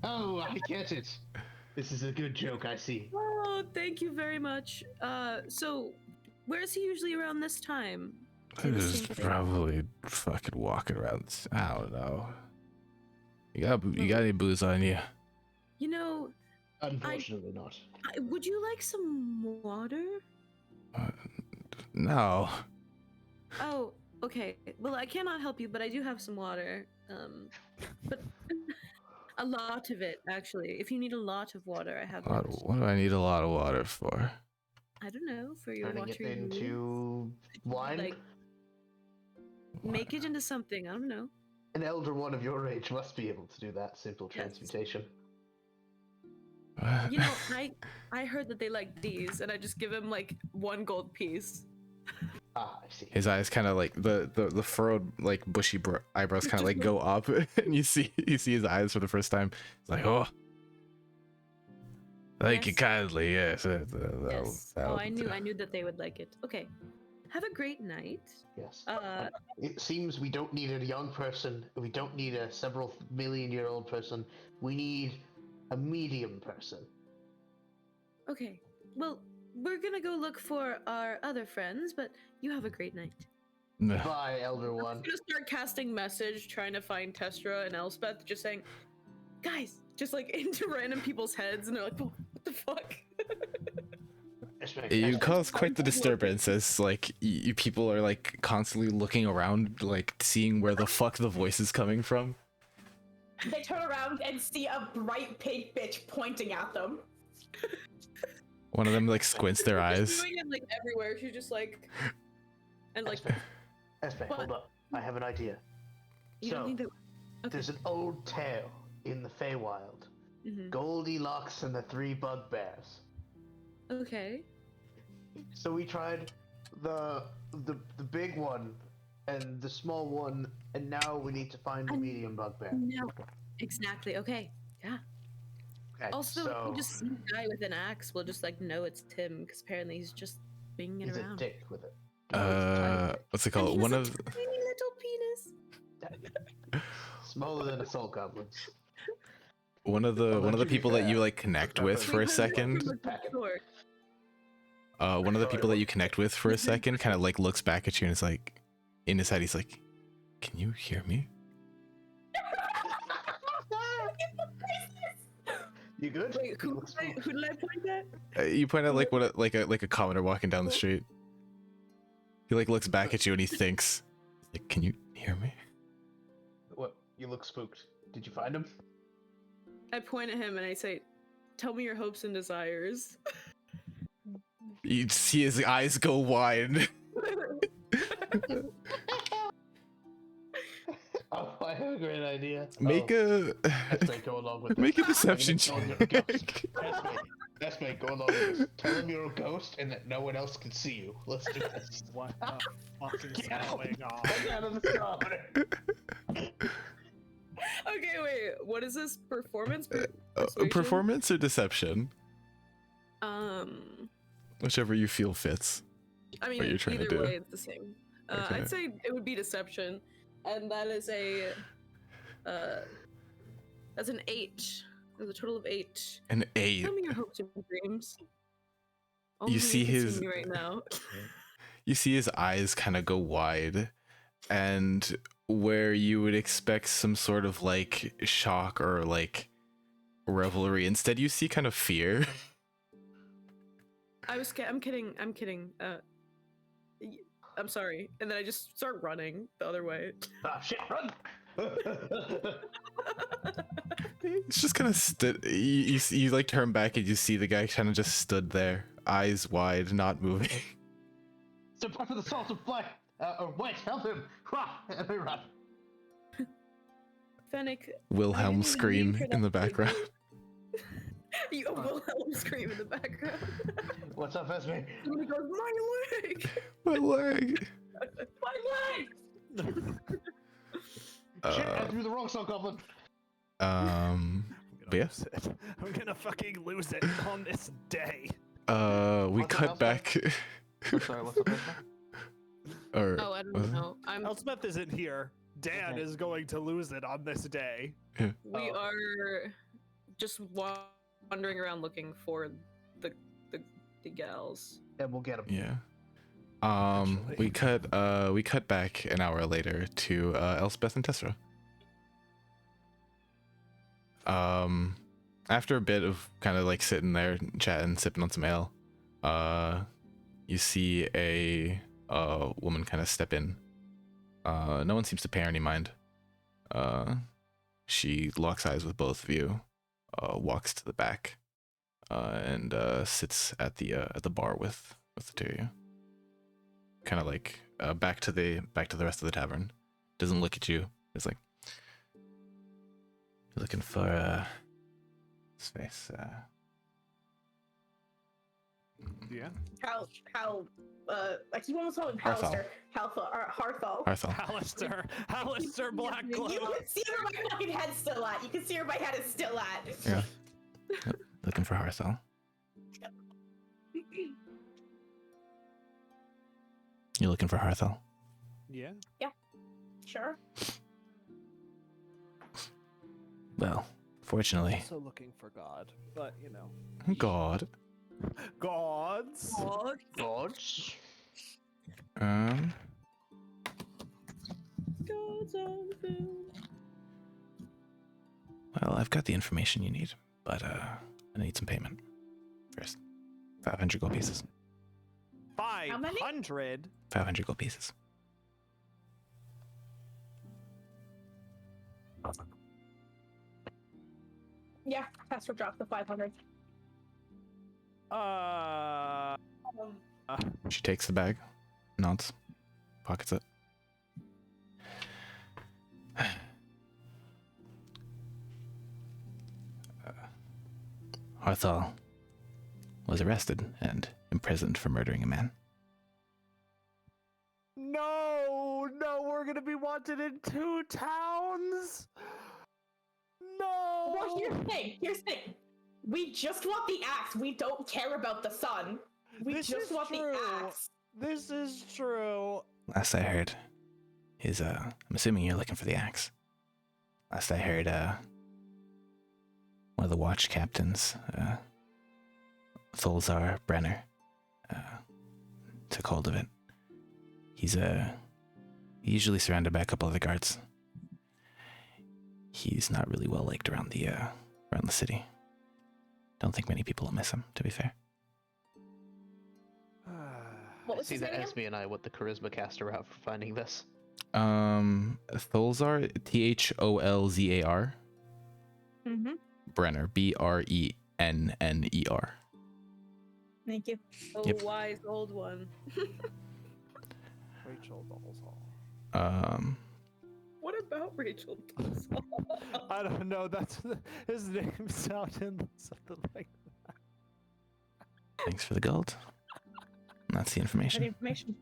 Oh, I get it. This is a good joke, I see. Oh, thank you very much. So, where's he usually around this time? In the He's same place? probably fucking walking around. I don't know. You got any booze on you? You know, Unfortunately, not. Would you like some water? No. Oh, okay. Well, I cannot help you, but I do have some water. But a lot of it, actually. If you need a lot of water, I have it. What do I need a lot of water for? I don't know, for your Turning water it use. into wine. Like, make it into something. I don't know. An elder one of your age must be able to do that simple Yes. transmutation. You know, I heard that they like these, and I just give him like 1 gold piece. Ah, I see. His eyes kind of like the furrowed like bushy eyebrows kind of like go up, and you see his eyes for the first time. It's like, oh, thank you Yes. kindly. Yes. Yes. Oh, I knew that they would like it. Okay. Have a great night. Yes. Uh, It seems we don't need a young person. We don't need a several million-year-old person. We need a medium person. okay. Well, we're gonna go look for our other friends, but you have a great night. Bye, Elder I'm One. gonna start casting message, trying to find Testra and Elspeth, just saying, guys, just like into random people's heads, and they're like, what the fuck? You cause quite the disturbance as like you people are like constantly looking around, like seeing where the fuck the voice is coming from. They turn around and see a bright pink bitch pointing at them. One of them like squints their She's eyes. doing it like everywhere. She's just like, and like, Esme, hold up. I have an idea. you don't So, think that? Okay. There's an old tale in the Feywild. Mhm. Goldilocks and the 3 bugbears. Okay. So we tried the big one and the small one, and now we need to find the And medium bugbear. No. Exactly. Okay. Yeah. Okay, Also, so if we just see a guy with an axe, we'll just like know it's Tim, because apparently he's just binging he's a around. dick with it. No, it's a tiny dick. What's it And called? he One has of a tiny little penis. Smaller than a soul goblin's. one of the people that you like connect with for a second. Sure. One of the people that you connect with for a second kind of like looks back at you and is like, in his head, he's like, "Can you hear me?" You good? Wait, who did I point at? You point out like like a commoner walking down the street. He like looks back at you and he thinks, like, "Can you hear me?" What? You look spooked. Did you find him? I point at him and I say, "Tell me your hopes and desires." You see his eyes go wide. Oh, I have a great idea. Make a Esme, go along with make a this. deception I'm gonna tell you're a check. ghost. Esme, go along with this. Tell him you're a ghost and that no one else can see you. Let's do this. What the fuck is Get out. going on? Get out of the commoner. Okay, wait. What is this performance? Persuasion? Performance or deception, Um, whichever you feel fits. I mean, you're trying to either do. way, it's the same. Okay. I'd say it would be deception, and that is that's an 8. There's a total of 8. An 8. Tell me your hopes and dreams. Only see can his- me right now. You see his eyes kind of go wide, and where you would expect some sort of like shock or like revelry, instead you see kind of fear. I was. I'm kidding. I'm kidding. I'm sorry. And then I just start running the other way. Ah, shit, run! It's just kind of stood. You like turn back and you see the guy kind of just stood there, eyes wide, not moving. Step back for the salt of black. Or wait, help him! Run! And we run. Fennec. Wilhelm need scream for in the that background. You Wilhelm scream in the background. What's up, Esme? Somebody goes, my leg! My leg. My leg! Shit, I threw the wrong soul goblin. I'm But yeah. lose it. I'm gonna fucking lose it on this day. We What's cut up, back. Sorry, what's up, Esme? Or Oh, I was don't it? know. Elspeth isn't here. Dan Okay. is going to lose it on this day. We Oh. are just wandering around looking for the gals. And we'll get him. Yeah. Actually. We cut back an hour later to Elspeth and Tessera. after a bit of kind of like sitting there chatting, sipping on some ale, you see a woman kind of step in. No one seems to pay her any mind. She locks eyes with both of you, walks to the back, and sits at the bar with the two of you. Kind of like back to the rest of the tavern. Doesn't look at you. It's like, you're looking for space. Yeah. How like you almost called him Harthal. Harthal. Harthal. Alistair Blackcloak. You can see where my fucking head's still at. You can see where my head is still at. Yeah. Looking for Harthal. You're looking for Harthal? Yeah. Sure. Well, fortunately, Also looking for God, but you know. God. Gods. Gods. Well, I've got the information you need, but I need some payment first. 500 gold pieces. many? 500. 500 gold pieces. Yeah, Casper dropped the 500. She takes the bag, nods, pockets it. Harthal was arrested and imprisoned for murdering a man. No, we're gonna be wanted in 2 towns. No. Well, here's the thing. We just want the axe. We don't care about the sun. We This just is want true. the axe. This is true. Last I heard, I'm assuming you're looking for the axe. Last I heard, one of the watch captains, Tholzar Brenner, took hold of it. He's usually surrounded by a couple other guards. He's not really well liked around the city. Don't think many people will miss him, to be fair. What I was see his that name? Esme and I with the charisma caster out for finding this. Tholzar, Tholzar, Mm-hmm. Brenner, Brenner. Thank you. Oh, Yep. wise old one. Rachel Dolezal. What about Rachel? I don't know. That's his name sounded something like. Thanks for the gold. And that's the Any information. information?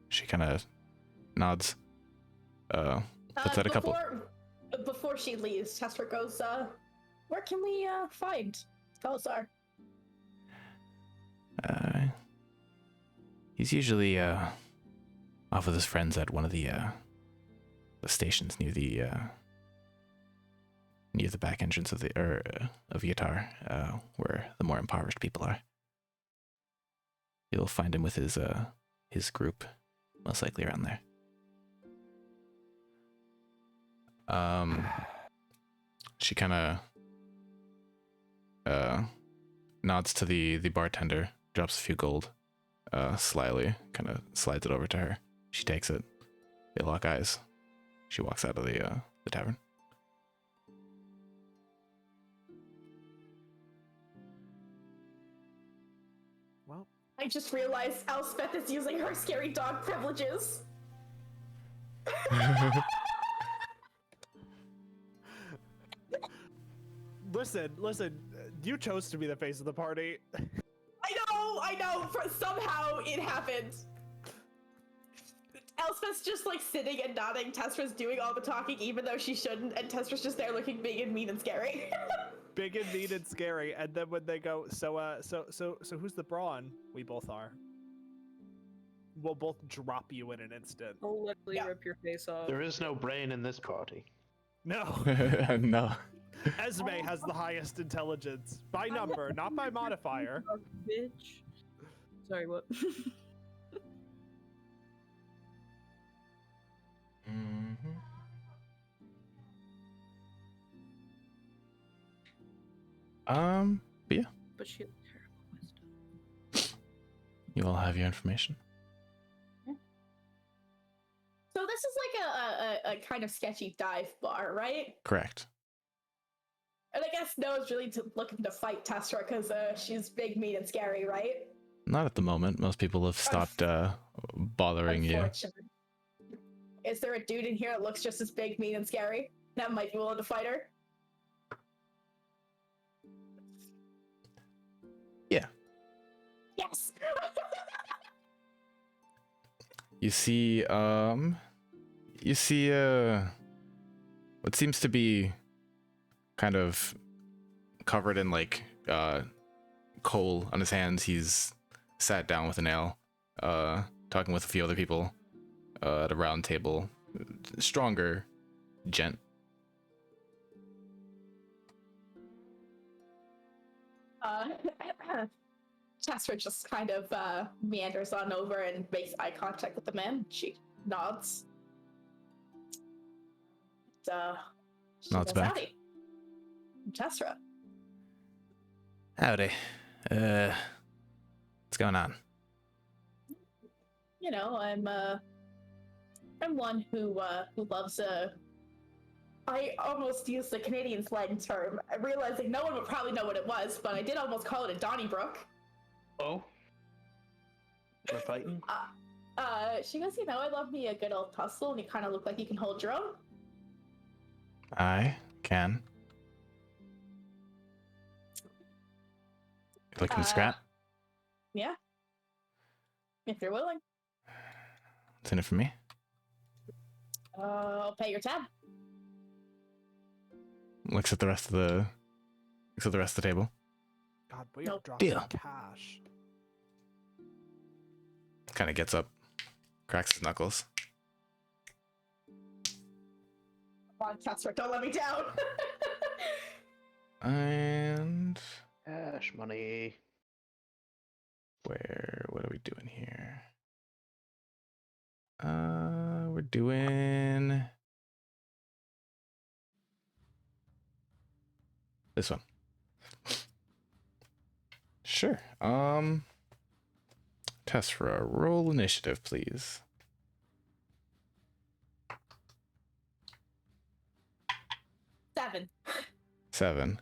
She kind of nods. Puts out a couple. Before she leaves, Tester goes, where can we find Tholzar? He's usually off with his friends at one of the stations near the back entrance of Yatar, where the more impoverished people are. You'll find him with his group, most likely around there. She kind of nods to the bartender, drops a few gold, slyly, kind of slides it over to her. She takes it. They lock eyes. She walks out of the tavern. Well, I just realized Elspeth is using her scary dog privileges. listen. You chose to be the face of the party. I know. Somehow it happened. Elspeth's just like sitting and nodding. Testra's doing all the talking, even though she shouldn't, and Testra's just there looking big and mean and scary. Big and mean and scary. And then when they go, so who's the brawn? We both are. We'll both drop you in an instant. I'll literally Yeah. rip your face off. There is no brain in this party. No. No. Esme has the highest intelligence by number, not by modifier. Bitch. Sorry, what? But yeah, But she has terrible wisdom. you all have your information. So this is like a kind of sketchy dive bar, right? Correct. And I guess Noah's really looking to fight Tessera because she's big, mean, and scary, right? Not at the moment. Most people have stopped bothering you. Unfortunately. Is there a dude in here that looks just as big, mean, and scary that might be willing to fight her? Yeah. Yes. You see what seems to be kind of covered in like coal on his hands. He's sat down with a nail, talking with a few other people at a round table. Stronger gent. Tessera just kind of meanders on over and makes eye contact with the man. She nods. She Nods goes, back. Howdy. I'm Tessera. Howdy. What's going on? You know, I'm one who loves I almost used the Canadian slang term, realizing no one would probably know what it was, but I did almost call it a Donnybrook. Oh. We're fighting? She goes, you know, I love me a good old tussle, and you kind of look like you can hold your own. I can. Looking to scrap? Yeah. If you're willing. What's in it for me? I'll pay your tab. Looks at the rest of the table. God, we are Nope. dropping Deal. cash. Kind of gets up, cracks his knuckles. Come on, Tessera, don't let me down. And Cash money. what are we doing here? We're doing this one. Sure. Tessera, roll initiative, please. 7. 7.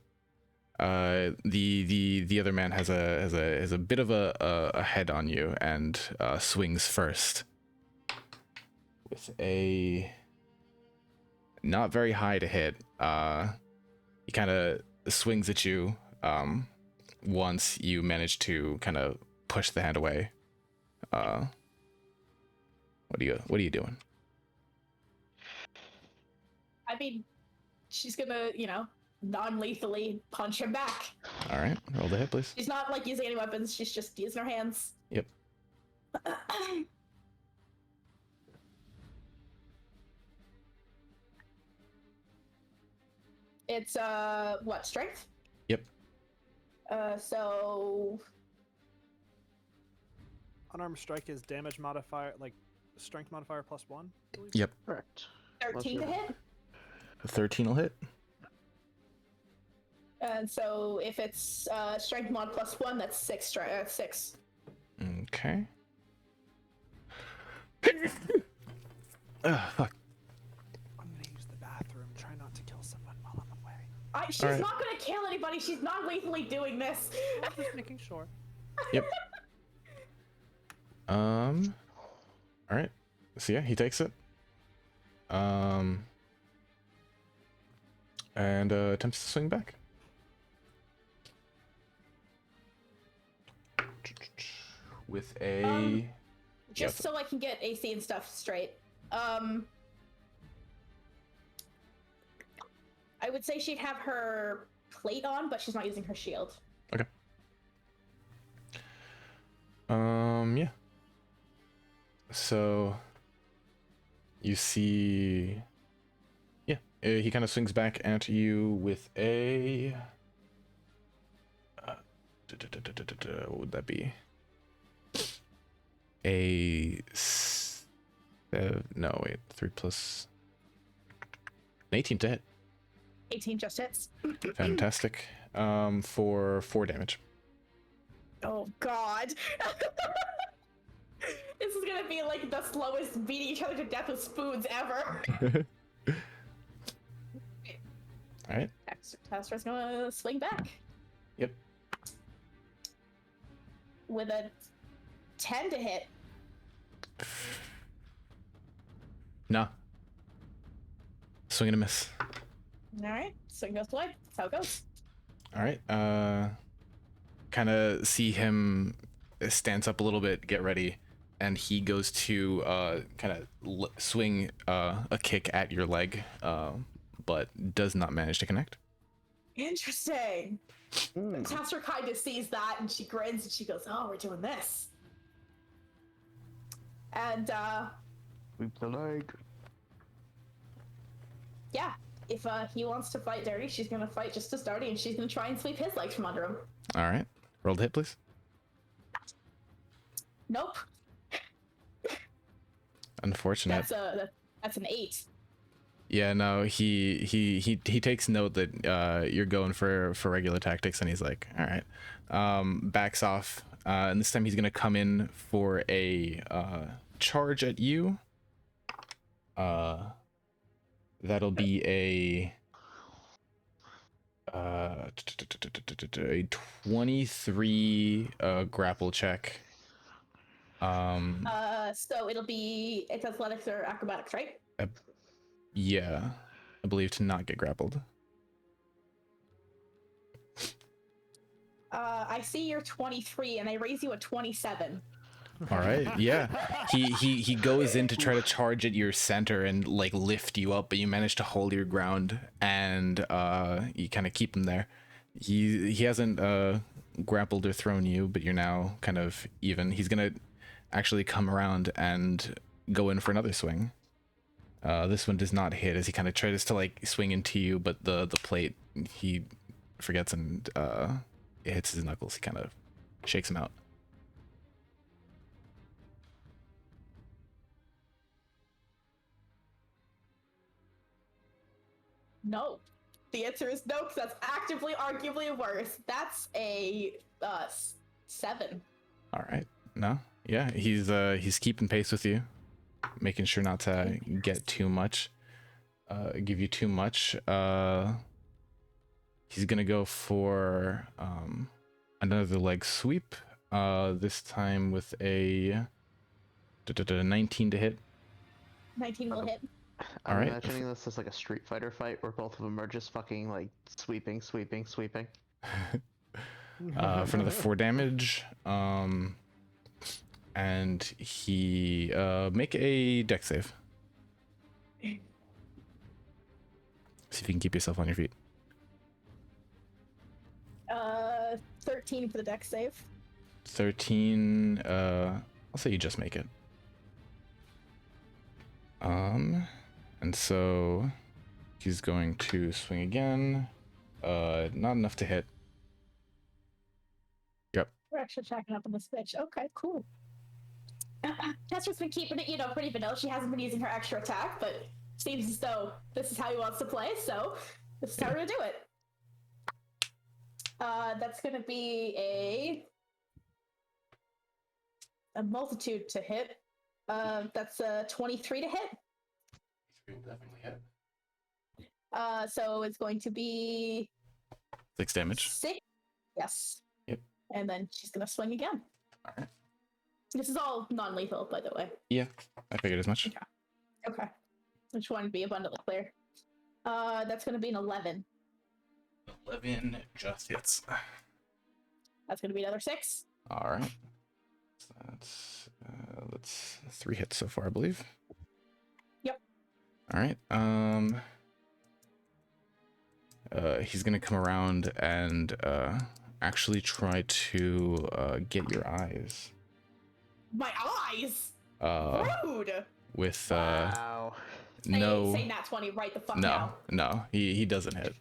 The other man has a bit of a head on you and swings first with a not very high to hit. He kind of swings at you. Once you manage to kind of push the hand away. What are you doing? I mean, she's gonna, you know, non-lethally punch him back. All right, roll the hit, please. She's not like using any weapons, she's just using her hands. Yep. It's what, strength? Yep. So Unarmed strike is damage modifier, like strength modifier +1. I believe? Yep. Correct. 13 to hit. 13 will hit. And so if it's strength mod +1, that's 6 6. Okay. Fuck. I'm gonna use the bathroom. Try not to kill someone while I'm away. She's Alright. not gonna kill anybody, she's non-lethally doing this. I'm just making sure. Yep. All right. So yeah, he takes it. And attempts to swing back. With a Just so I can get AC and stuff straight. I would say she'd have her plate on, but she's not using her shield. Okay. Yeah. So you see, yeah, he kind of swings back at you with a. What would that be? No, wait, 3 plus 18 to hit. 18 just hits. Fantastic. for 4 damage. Oh God. This is gonna be like the slowest beating each other to death with spoons ever. All right. Tastra's gonna swing back. Yep. With a 10 to hit. No. Swing and a miss. Alright, swing goes wide. That's how it goes. All right. Kind of see him stance up a little bit, get ready, and he goes to kind of swing a kick at your leg, but does not manage to connect. Interesting. Hmm. Tastra kind of sees that and she grins and she goes, "Oh, we're doing this." And Sweep the leg. yeah, if he wants to fight dirty, she's gonna fight just as dirty, and she's gonna try and sweep his legs from under him. All right. Roll to hit, please. Nope. Unfortunate. That's an 8. Yeah, no, he takes note that you're going for regular tactics, and he's like, all right, backs off, and this time he's gonna come in for a charge at you. That'll be a 23 grapple check. So it's athletics or acrobatics, right? Yeah, I believe to not get grappled. I see you're 23, and I raise you a 27. All right, yeah. He goes in to try to charge at your center and like lift you up, but you manage to hold your ground, and you kind of keep him there. He hasn't grappled or thrown you, but you're now kind of even. He's gonna actually come around and go in for another swing. This one does not hit as he kind of tries to like swing into you, but the plate he forgets and it hits his knuckles. He kind of shakes him out. No. The answer is no, because that's actively, arguably worse. That's a 7. All right. No. Yeah. He's keeping pace with you, making sure not to get too much, give you too much. He's gonna go for another leg sweep. This time with a 19 to hit. 19 will hit. I'm All right. imagining this as like a Street Fighter fight where both of them are just fucking like sweeping. For another 4 damage. And he make a dex save. See if you can keep yourself on your feet. 13 for the dex save. 13. I'll say you just make it. And so he's going to swing again. Not enough to hit. Yep. We're actually checking up on this bitch. Okay, cool. Testra's been keeping it, pretty vanilla. She hasn't been using her extra attack, but seems as though this is how he wants to play, so this is how we're gonna do it. That's gonna be a multitude to hit. That's a 23 to hit. Definitely hit. So it's going to be 6 damage. 6. Yes. Yep. And then she's gonna swing again. All right. This is all non-lethal, by the way. Yeah, I figured as much. Okay. I just wanted to be abundantly clear. That's gonna be an 11. 11 just hits. That's gonna be another 6. All right. So that's 3 hits so far, I believe. Yep. All right. He's gonna come around and actually try to get your eyes. My eyes. Rude. With Wow. no. Say nat 20 right the fuck No, now. he doesn't hit.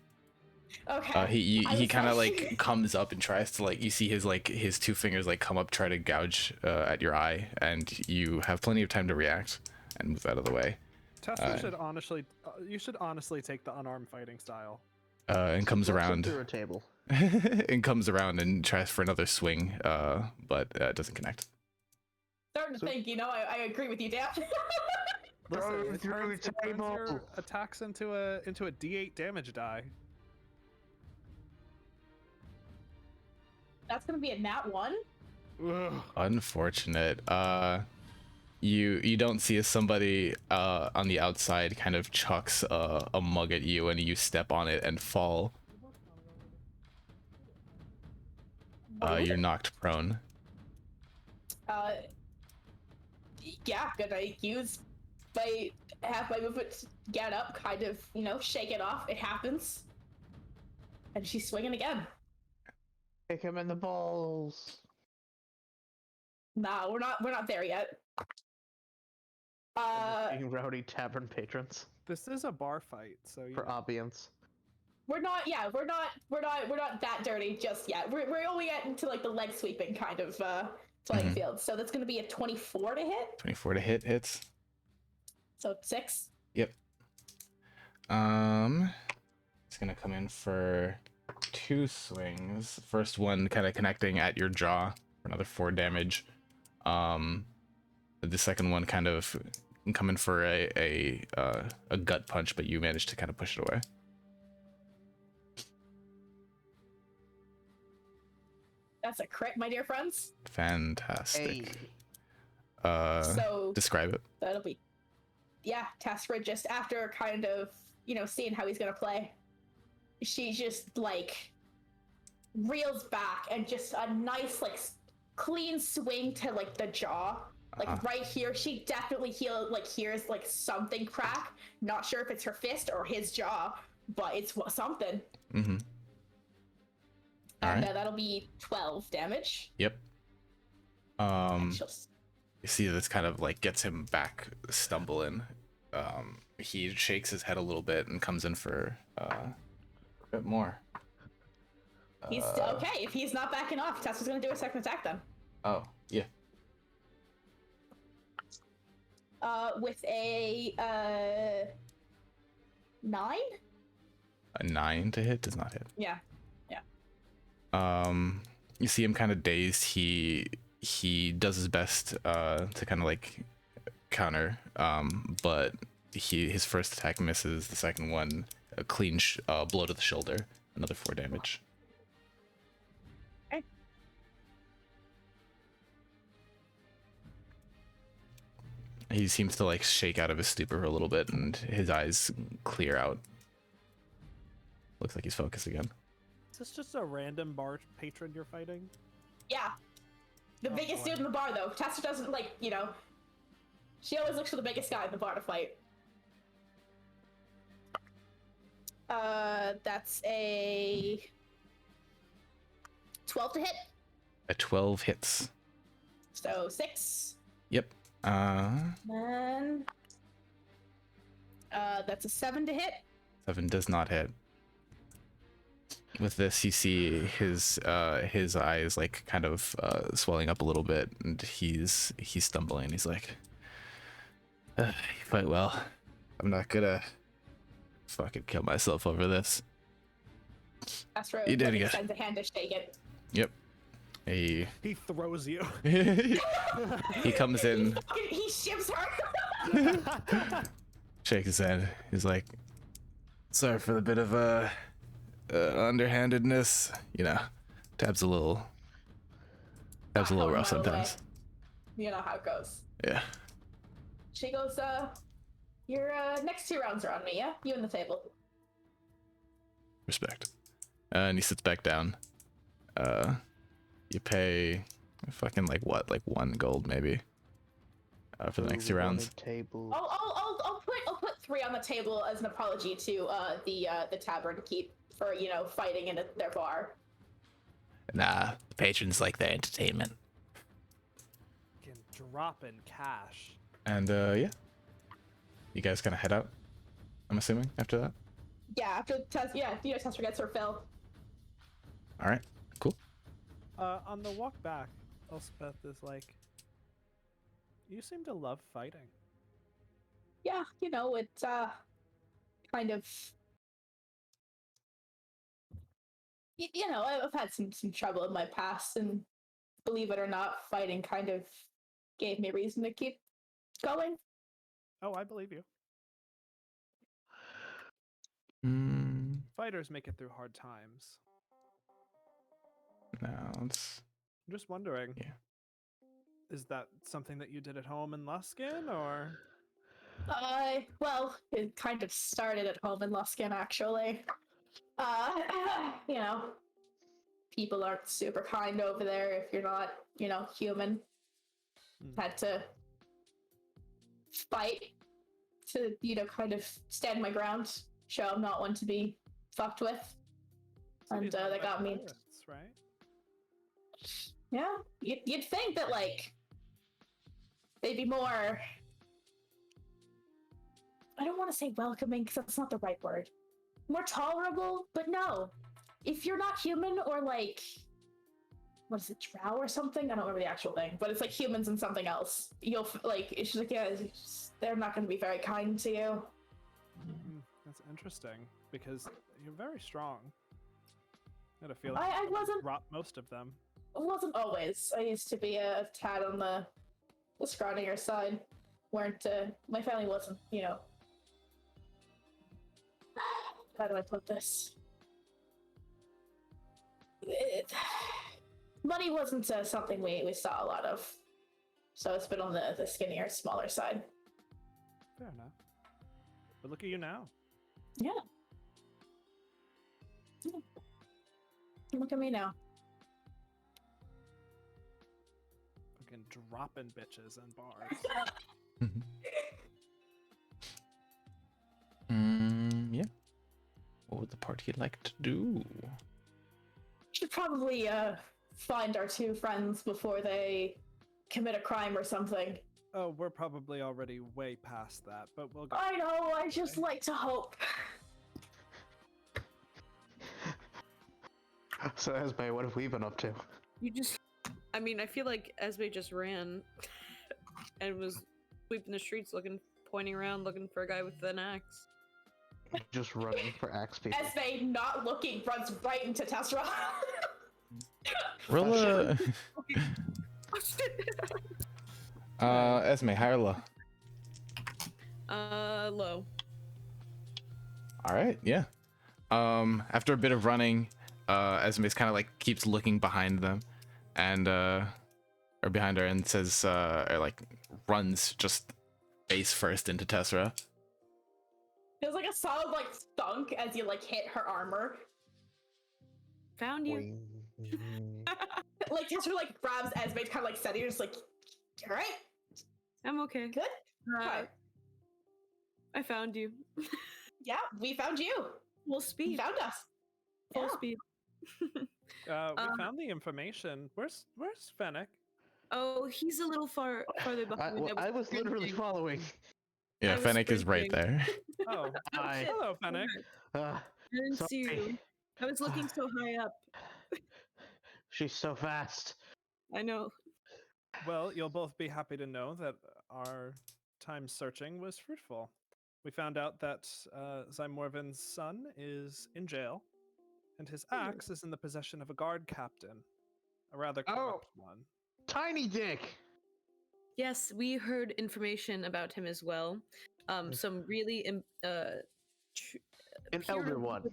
Okay. He I was kind of like- like comes up and tries to like, you see his 2 fingers like come up, try to gouge at your eye, and you have plenty of time to react and move out of the way. Tessa should honestly, you should honestly take the unarmed fighting style. And comes Walks up around. through a table. and comes around and tries for another swing, but it doesn't connect. Starting to So- think, I agree with you, Dan. Listen, Throw it through turns table. your attacks into a D8 damage die. That's gonna be a nat 1. Ugh. Unfortunate. You don't see as somebody on the outside kind of chucks a mug at you, and you step on it and fall. You're knocked prone. Yeah, gonna use have my movement to get up, kind of, shake it off. It happens. And she's swinging again. Kick him in the balls. Nah, we're not there yet. Being rowdy tavern patrons This is a bar fight, so you for ambience. we're not that dirty just yet. We're only getting to like the leg sweeping kind of playing Mhm. field. So that's gonna be a 24 to hit. 24 to hit hits. So 6. Yep. It's gonna come in for 2 swings. First one kind of connecting at your jaw for another 4 damage. The second one kind of coming for a gut punch, but you managed to kind of push it away. That's a crit, my dear friends. Fantastic. Hey. So Describe it. that'll be, yeah, Tessera just after kind of, seeing how he's gonna play, she just like reels back and just a nice like clean swing to like the jaw, like right here. She definitely hears like something crack. Not sure if it's her fist or his jaw, but it's something. Mm-hmm. And Alright. that'll be 12 damage. Yep. And she'll You see this kind of like gets him back stumbling. He shakes his head a little bit and comes in for a bit more. He's okay. If he's not backing off, Tessa's gonna do a second attack then. Oh, yeah. With a 9. A 9 to hit does not hit. Yeah. You see him kind of dazed. He does his best to kind of like counter, but his first attack misses. The second one, a clean blow to the shoulder, another 4 damage. Okay. He seems to like shake out of his stupor a little bit, and his eyes clear out. Looks like he's focused again. Is this just a random bar patron you're fighting? Yeah. The Oh, biggest boy. dude in the bar, though. Tessa doesn't she always looks for the biggest guy in the bar to fight. That's a 12 to hit. A 12 hits. So 6. Yep. Then that's a 7 to hit. 7 does not hit. With this, you see his eyes like kind of swelling up a little bit, and he's stumbling. He's like, "You fight well. I'm not gonna fucking kill myself over this." Astro You did good. sends a hand to shake it. Yep. He He throws you. he comes in, He shivs her. shakes his head. He's like, "Sorry for the bit of underhandedness. Tab's a little rough Not going my sometimes." You know how it goes. Yeah. She goes, your next 2 rounds are on me, yeah? You and the table. Respect. And he sits back down. You pay fucking like 1 gold maybe for the next 2 rounds. Table. I'll put 3 on the table as an apology to the tavern to keep for fighting in their bar. Nah, the patrons like their entertainment. Can drop in cash. And yeah, you guys kind of head out. I'm assuming after that. Yeah, after Tessa gets her fill. All right, cool. On the walk back, Elspeth is like, "You seem to love fighting." Yeah, it's kind of. you know, I've had some trouble in my past, and believe it or not, fighting kind of gave me reason to keep going. Oh, I believe you. Mm, Fighters make it through hard times. no, it's I'm just wondering. Yeah. Is that something that you did at home in Luskin, or? Well, it kind of started at home in Luskin, actually. You know, people aren't super kind over there if you're not, you know, human. Had to fight to, you know, kind of stand my ground, show I'm not one to be fucked with. And Cities are they about got me. pirates, right? Yeah, you'd think that, like, they'd be more. I don't want to say welcoming because that's not the right word. More tolerable, but no. If you're not human or like, what is it, drow or something? I don't remember the actual thing, but it's like humans and something else. You'll like, it's just like, yeah, they're not going to be very kind to you. That's interesting because you're very strong. I had a feeling I wasn't. drop most of them. Wasn't always. I used to be a tad on the scrawnier side. Weren't my family wasn't, you know. How do I put this? Money wasn't something we saw a lot of, so it's been on the skinnier, smaller side. Fair enough. But look at you now. Yeah. Look at me now. Fucking dropping bitches and bars. Yeah. What would the party like to do? Should probably find our two friends before they commit a crime or something. Oh, we're probably already way past that, but we'll go. I know, I just like to hope. So, Esme, what have we been up to? You just, I mean, I feel like Esme just ran and was sweeping the streets, pointing around, looking for a guy with an axe. Just running for axe people. Esme, not looking, runs right into Tessera. Rilla. Esme, high or low? Low. All right, yeah. After a bit of running, Esme's kind of like keeps looking behind them, and or behind her, and says, or like runs just face first into Tessera. Feels like a solid like thunk as you like hit her armor. Found you. Like Tessera like grabs Esme, kind of like steady, just like, all right, I'm okay. good. Okay. I found you. Yeah, we found you. Full You speed. found us. Full Yeah. speed. We found the information. Where's Fennec? Oh, he's a little farther behind. I was literally sprinting. following. I Yeah, was Fennec is right sprinting. there. Oh, Hi. hello, Fennec. Uh, I didn't see Sorry. you. I was looking so high up. she's so fast. I know. Well, you'll both be happy to know that our time searching was fruitful. We found out that Zymorvin's son is in jail, and his axe is in the possession of a guard captain, a rather corrupt one. Tiny Dick. Yes, we heard information about him as well. Some really An peer- elder one.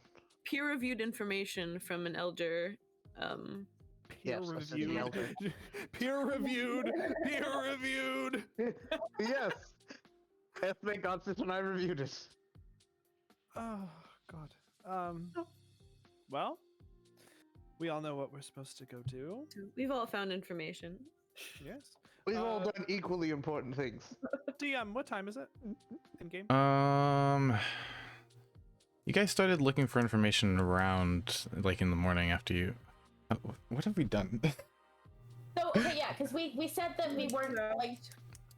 peer-reviewed information from an elder. Yes, I said the elder. Peer-reviewed. Peer-reviewed. Yes. Esme got this when I reviewed it. Oh God. Well, we all know what we're supposed to go do. We've all found information. Yes. We've all done equally important things. DM, what time is it? In game. You guys started looking for information around like in the morning after you. What have we done? So okay, yeah, because we said that we weren't like.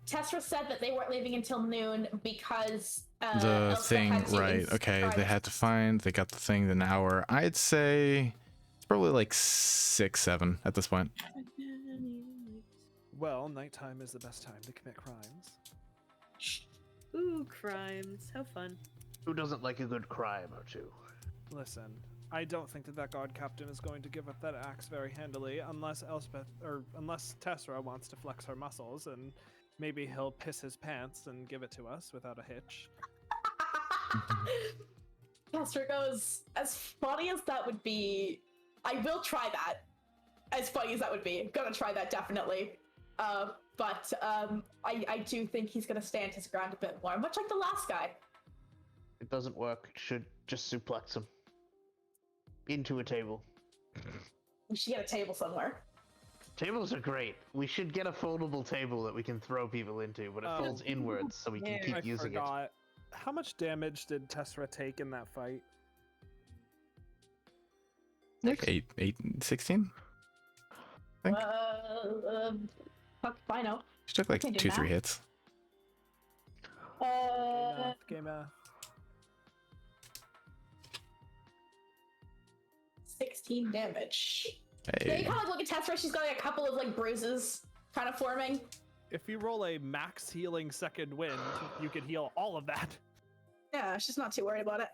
Tessera said that they weren't leaving until noon because The Elspeth thing, had to right? Okay, they had to find. They got the thing in an hour. I'd say it's probably like 6, 7 at this point. Well, nighttime is the best time to commit crimes. Ooh, crimes. How fun. Who doesn't like a good crime or two? Listen, I don't think that guard captain is going to give up that axe very handily, unless unless Tessera wants to flex her muscles, and maybe he'll piss his pants and give it to us without a hitch. Castor goes, as funny as that would be, I will try that. As funny as that would be, I'm gonna try that definitely. But I do think he's gonna stand his ground a bit more, much like the last guy. It doesn't work. Should just suplex him into a table. We should get a table somewhere. Tables are great. We should get a foldable table that we can throw people into, but it folds inwards so we can keep I using forgot. How much damage did Tessera take in that fight? Like 16? Think. Fuck if I know. She took like Can do 2-3 math. hits. Game math. 16 damage. Yeah, you Hey. kind of look at Tessera. She's got like a couple of like bruises kind of forming. If you roll a max healing second wind, you can heal all of that. Yeah, she's not too worried about it.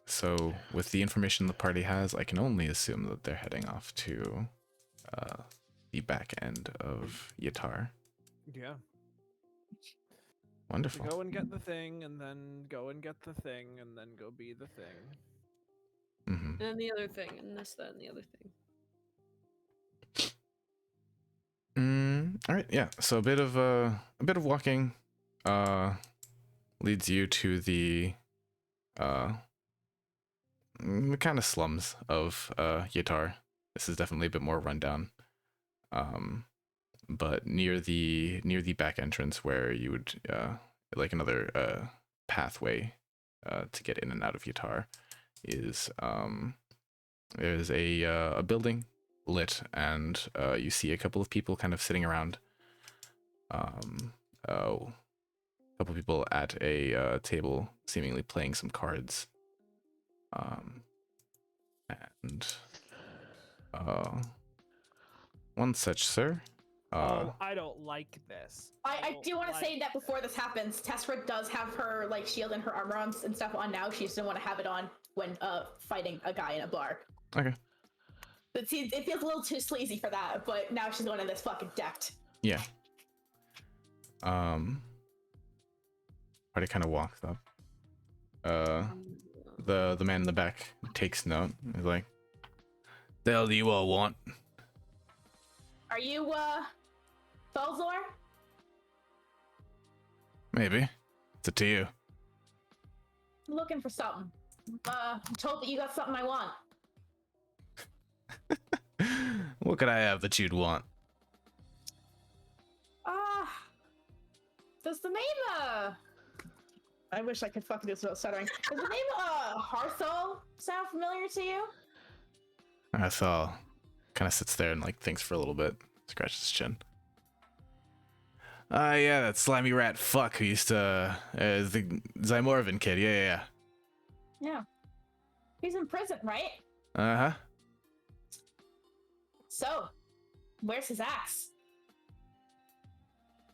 So, with the information the party has, I can only assume that they're heading off to the back end of Yatar. Yeah. Wonderful. Go and get the thing, and then go and get the thing, and then go be the thing. Mm-hmm. And then the other thing, and this, that, and the other thing. All right, yeah. So a bit of walking leads you to the kind of slums of Yatar. This is definitely a bit more rundown. But near the back entrance where you would like another pathway to get in and out of Yatar is there's a building lit, and you see a couple of people kind of sitting around. A couple of people at a table, seemingly playing some cards. And one such, sir. I don't like this. I don't do want to like say that before this happens, Tessera does have her like shield and her armor on and stuff on now. She just didn't want to have it on when fighting a guy in a bar. Okay. It feels a little too sleazy for that, but now she's going in this fucking decked. Yeah. Party kind of walks up. The man in the back takes note. He's like, "The hell do you all want?" Are you Felzor? Maybe. It's up to you. I'm looking for something. I'm told that you got something I want. What could I have that you'd want? Does the name I wish I could fucking do this without stuttering. Does the name Harthol sound familiar to you? Arthal kind of sits there and like thinks for a little bit, scratches his chin. Yeah, that slimy rat fuck who used to the Zymorvan kid. Yeah. Yeah. He's in prison, right? Uh-huh. So, where's his axe?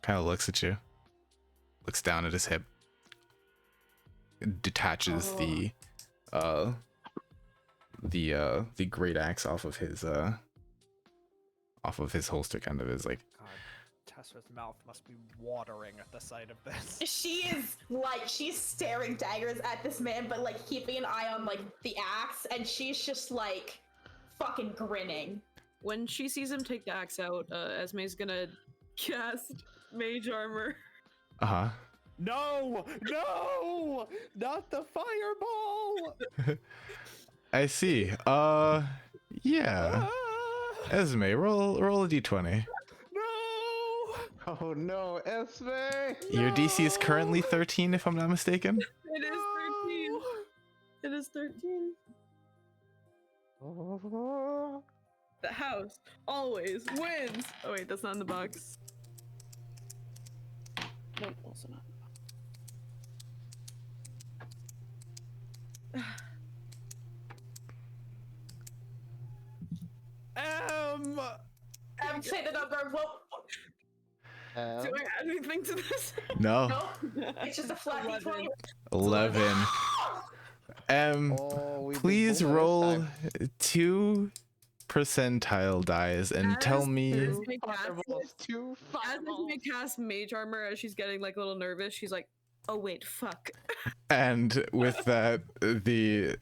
Kind of looks at you. Looks down at his hip. Detaches the great axe off of his holster, kind of is like, God, Tessera's mouth must be watering at the sight of this. She is like, she's staring daggers at this man, but like keeping an eye on like the axe, and she's just like fucking grinning. When she sees him take the axe out, Esme's gonna cast Mage Armor. uh-huh. No! Not the fireball! I see. Yeah. Ah, Esme, roll a d20. no! Oh no, Esme! Your DC is currently 13, if I'm not mistaken. It is 13. It is 13. Oh. The house always wins. Oh wait, that's not in the box. Nope, also not. Say the number. Whoa. Do I add anything to this? No. Nope. It's just a flat 11. d20. 11. Oh, we big Please bull this roll time. 2 percentile dice and tell As me. Esme casts- Fireballs, 2 As fireballs. Esme casts mage armor, as she's getting like a little nervous, she's like, "Oh wait, fuck." And with that, the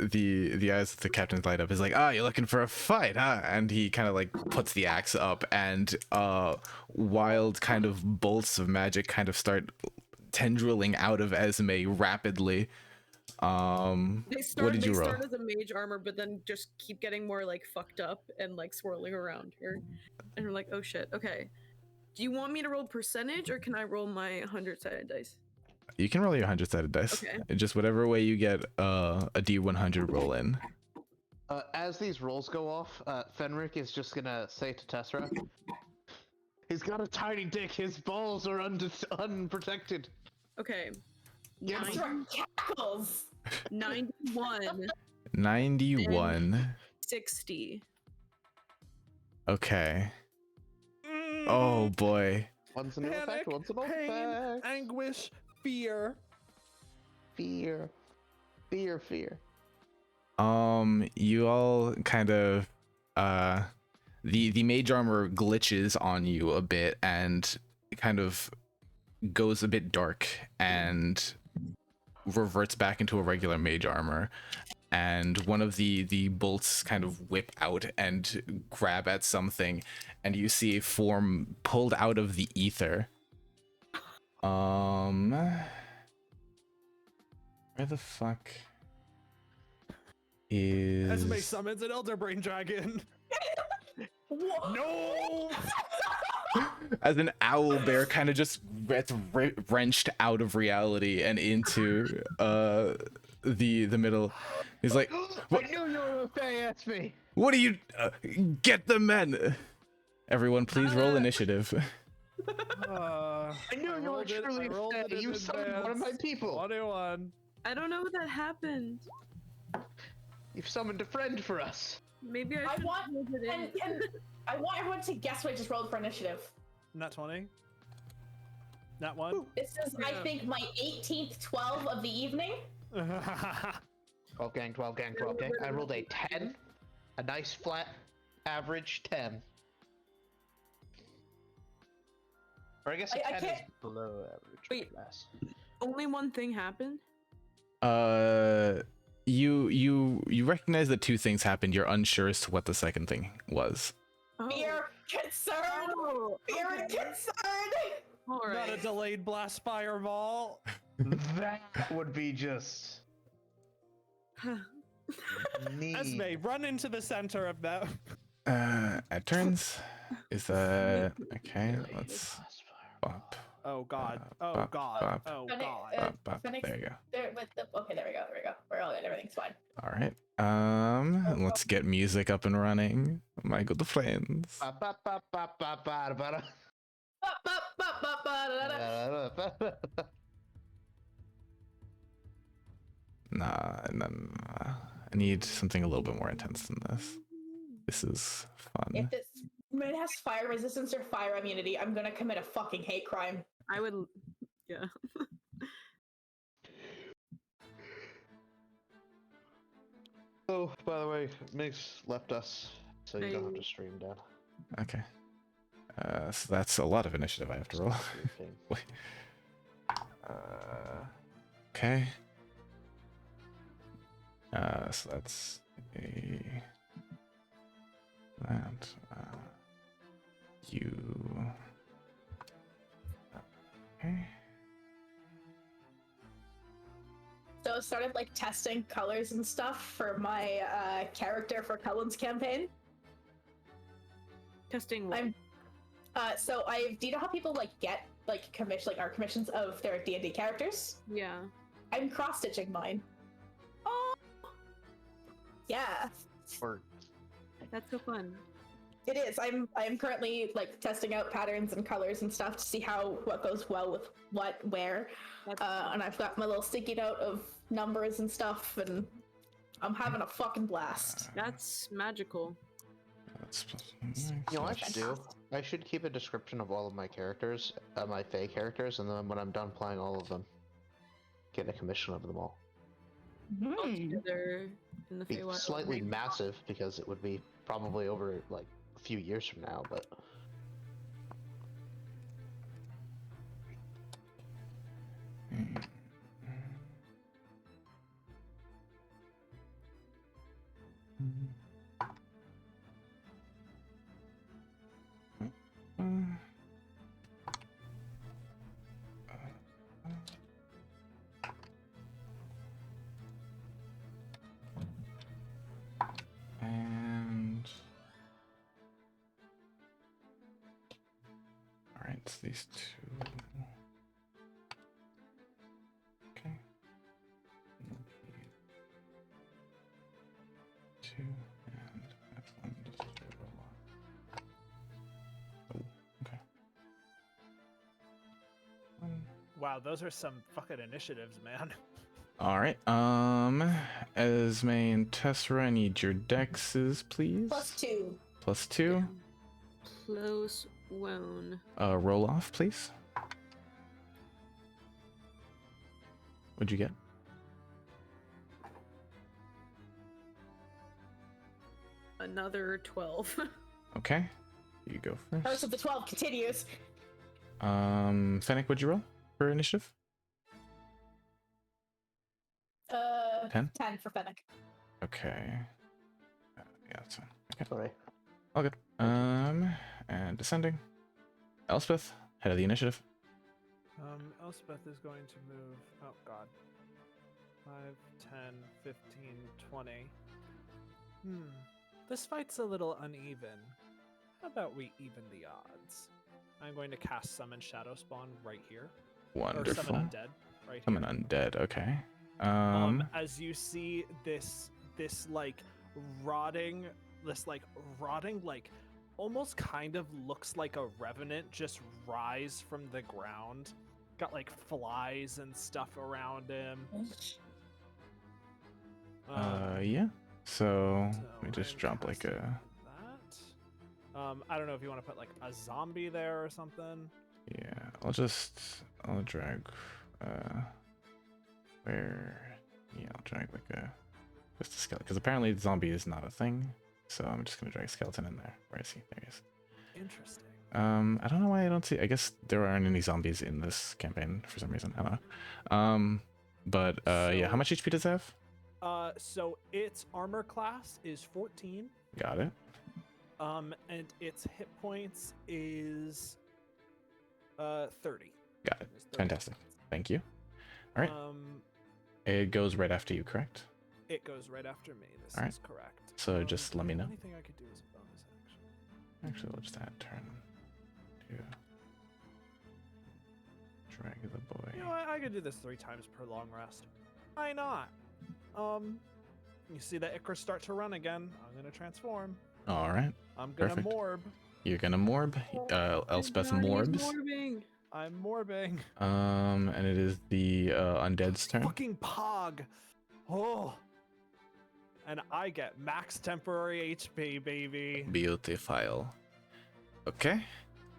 eyes of the captain's light up. Is like, you're looking for a fight, huh? And he kind of like puts the axe up, and wild kind of bolts of magic kind of start tendriling out of Esme rapidly. They start. What did you they roll? start as a mage armor, but then just keep getting more like fucked up and like swirling around her. And we're like, "Oh shit, okay." Do you want me to roll percentage, or can I roll my 100-sided dice? You can roll your 100-sided dice. Okay. Just whatever way you get a D100 roll in. As these rolls go off, Fenric is just gonna say to Tessera, "He's got a tiny dick. His balls are unprotected." Okay. Get Nine- him. Cackles. 91, 91. 60. Okay. Oh boy. One's a new effect, Panic, one's an old pain, effect. anguish, fear. Fear. Fear. You all kind of the mage armor glitches on you a bit and kind of goes a bit dark and reverts back into a regular mage armor, and one of the bolts kind of whip out and grab at something, and you see a form pulled out of the ether. Where the fuck is Esme summons an Elder Brain Dragon. Whoa. No! as an owl bear kind of just gets wrenched out of reality and into the middle. He's like, I knew you were gonna say me. what do you get the men? Everyone please roll initiative. I knew you were truly a you summoned one of my people. 21. I don't know what that happened. You've summoned a friend for us. Maybe I I should want- hold it in. And I want everyone to guess what I just rolled for initiative. Not 20. Not 1. This is, I Yeah. think, my 18th 12 of the evening. 12 gang, 12 gang, 12 gang. I rolled a 10. A nice flat average 10. Or I guess a I 10 is can't- below average. Wait. Less. Only one thing happened. You recognize that 2 things happened. You're unsure as to what the second thing was. Oh. Fear, concern, Oh, fear, and okay. concern. All Not a right. delayed blast fireball. That would be just neat. Esme, run into the center of them. At turns. Is that okay? Let's bop. Oh god. Oh Bop, god. bop, Oh Phoenix, god. uh, bop. Phoenix- There you go. Okay, there we go. We're all good. Everything's fine. All right. Let's get music up and running. Michael the Flames. Ba, ba, ba, ba, ba, ba, ba, Ba, ba, ba, ba, ba, da, da. da. Nah. I need something a little bit more intense than this. This is fun. If this moon has fire resistance or fire immunity, I'm gonna commit a fucking hate crime. I would. Yeah. Oh, by the way, Mix left us, so you don't have Hey. to stream down. Okay. So that's a lot of initiative I have to roll. Wait. Okay. So that's that. You. Okay. So I started like testing colors and stuff for my character for Cullen's campaign. Testing what? I'm so do you know how people like get like art commissions of their D&D characters? Yeah. I'm cross stitching mine. Oh, Yeah, Or that's so fun. it is. I'm currently like testing out patterns and colors and stuff to see what goes well with what where. That's And I've got my little sticky note of numbers and stuff, and I'm having a fucking blast. that's magical. That's you know what I should do? I should keep a description of all of my characters, my Fae characters, and then when I'm done playing all of them, get a commission of them all. Hmm. altogether in the Be Feywild. slightly massive because it would be probably over like a few years from now, but And all right, it's these two. Okay. Two and that's one. Just do a lot. Oh, okay. One. Wow, those are some fucking initiatives, man. All right. Esme and Tessera, I need your dexes, please. +2. +2. Close one. Roll off, please. What'd you get? Another 12. Okay. You go Curse first. of the 12 continues. Fennec, what'd you roll for initiative? 10? 10 for Fennec. Okay. Yeah, that's fine. Okay. sorry. All good. And descending. Elspeth, head of the initiative. Elspeth is going to move. Oh god. 5, 10, 15, 20. This fight's a little uneven. How about we even the odds? I'm going to cast Summon Shadow Spawn right here. Or Wonderful. Summon Undead right here. Summon undead. Okay. As you see this like rotting, like almost kind of looks like a revenant just rise from the ground. Got like flies and stuff around him. Yeah. So let me I'm just drop like casting a. that. I don't know if you want to put like a zombie there or something. Yeah. I'll drag. Where? Yeah, I'll drag like a. Just a skeleton, because apparently the zombie is not a thing. So I'm just gonna drag a skeleton in there. Where is he? There he is. Interesting. I don't know why I don't see. I guess there aren't any zombies in this campaign for some reason. I don't know. But yeah, how So- much HP does it have? So its armor class is 14. Got it. And its hit points is 30. Got it. It's 30 Fantastic. points. Thank you. All right. It goes right after you, correct? It goes right after me. This All right. is correct. So just let me know. The only thing I could do is a bonus action. Actually, we'll just add turn to drag the boy. You know what? I could do this 3 times per long rest. Why not? You see that Icarus start to run again. I'm gonna transform. All right. I'm gonna Perfect. morb. You're gonna morb. Elspeth God, he's morbs. morbing. I'm morbing. And it is the undead's turn. Fucking pog. Oh. And I get max temporary HP, baby. Beautiful. Okay.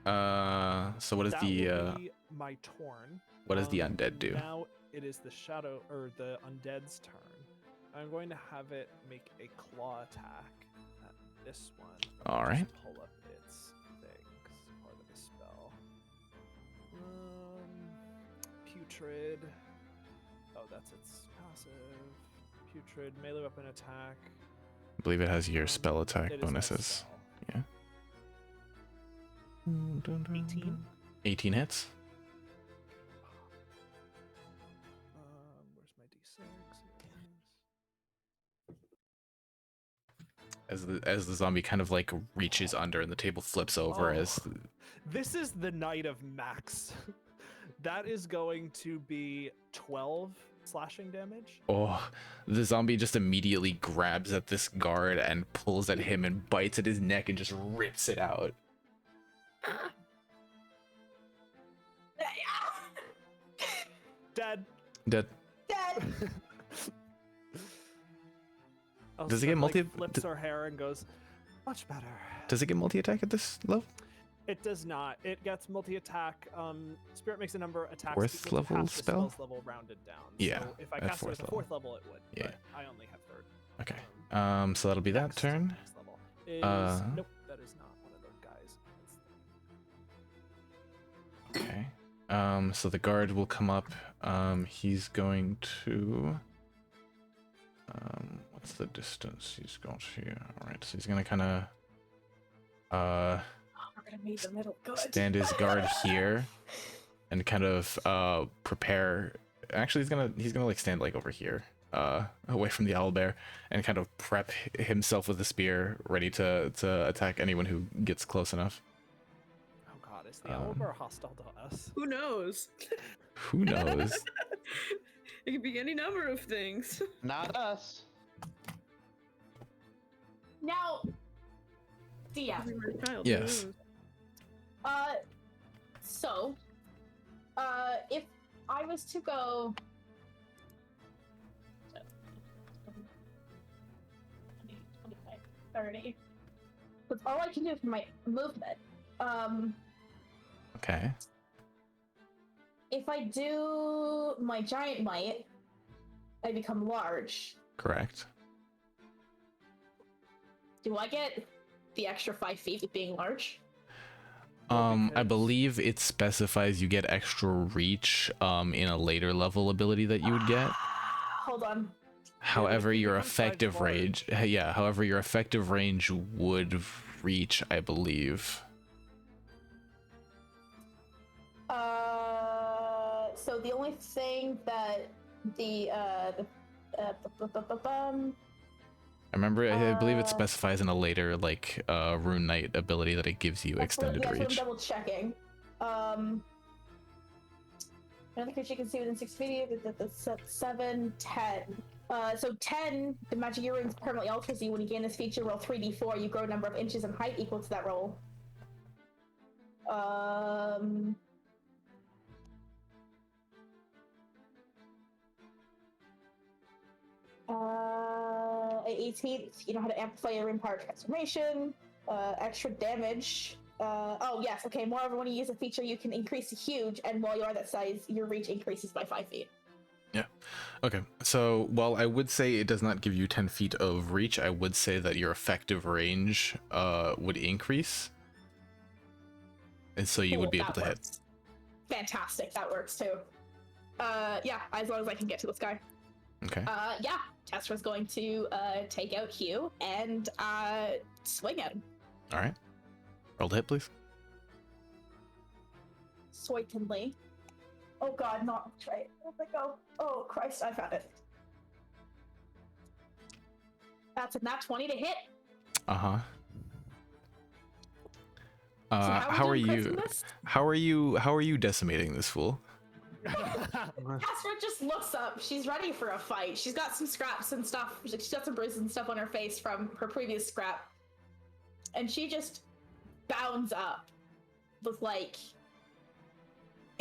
So what is That the will be my turn. what does the undead do? Now it is the shadow or the undead's turn. I'm going to have it make a claw attack at this one. All Just right. Pull up its thing 'cause it's part of the spell. Putrid. Oh, that's its passive. Putrid melee weapon attack. I believe it has your spell attack It is my bonuses. spell. Yeah. 18. 18 hits. Where's my d6? As the zombie kind of like reaches under and the table flips over as Oh. This is the Knight of Max. That is going to be 12 slashing damage. oh, the zombie just immediately grabs at this guard and pulls at him and bites at his neck and just rips it out. Dead. Dead. Dead. Does it get multi- Flips her hair and goes, much better. Does it get multi attack at this low? It does not. It gets multi-attack. Spirit makes a number of attacks. Fourth equal to level half the spell? spell's level rounded down. Yeah, So if I at cast it fourth at the fourth level, it would. Yeah. But I only have third. Okay. So that'll be that Next turn. level is nope. That is not one of those guys. That's Okay. So the guard will come up. He's going to. What's the distance he's got here? All right. So he's gonna kind of. We're gonna meet the middle. Good. Stand his guard here, and kind of prepare. Actually, he's gonna like stand like over here, away from the owlbear, and kind of prep himself with a spear, ready to attack anyone who gets close enough. oh god, is the owlbear hostile to us? Who knows? Who knows? It could be any number of things. Not us. Now, DM. We were a child, who Yes. knows? So, if I was to go, 20, 25, 30. That's all I can do for my movement. Okay. If I do my giant might, I become large. Correct. Do I get the extra 5 feet with being large? I because- believe it specifies you get extra reach in a later level ability that you would get. Hold on. However, you your become size effective large. range, yeah. However, your effective range would reach, I believe. So the only thing that the I remember, I believe it Uh, specifies in a later like Rune Knight ability that it gives you extended that's what I'm reach. double checking. Another creature you can see within 6 feet. That's 7, 10. So 10, the magic earrings permanently alters you. When you gain this feature, roll 3d4. You grow a number of inches in height equal to that roll. At 18th, you know how to amplify your rune power transformation. Extra damage. Oh yes, okay. Moreover, when you use a feature, you can increase to huge, and while you are that size, your reach increases by 5 feet. Okay, so while I would say it does not give you 10 feet of reach, I would say that your effective range would increase. And so you would Cool, be able that to hit. works. Fantastic, that works too. Yeah, as long as I can get to this guy. Okay. Yeah, Testra's going to take out Hugh and swing at him. All right. Roll to hit, please. Certainly. Oh god, not right. Where'd they go? Oh Christ, I found it. That's a nat 20 to hit. Uh-huh. So How are we doing crits in you? this? How are you decimating this fool? Testra just looks up. She's ready for a fight. She's got some scraps and stuff. She's got some bruises and stuff on her face from her previous scrap. And she just bounds up with like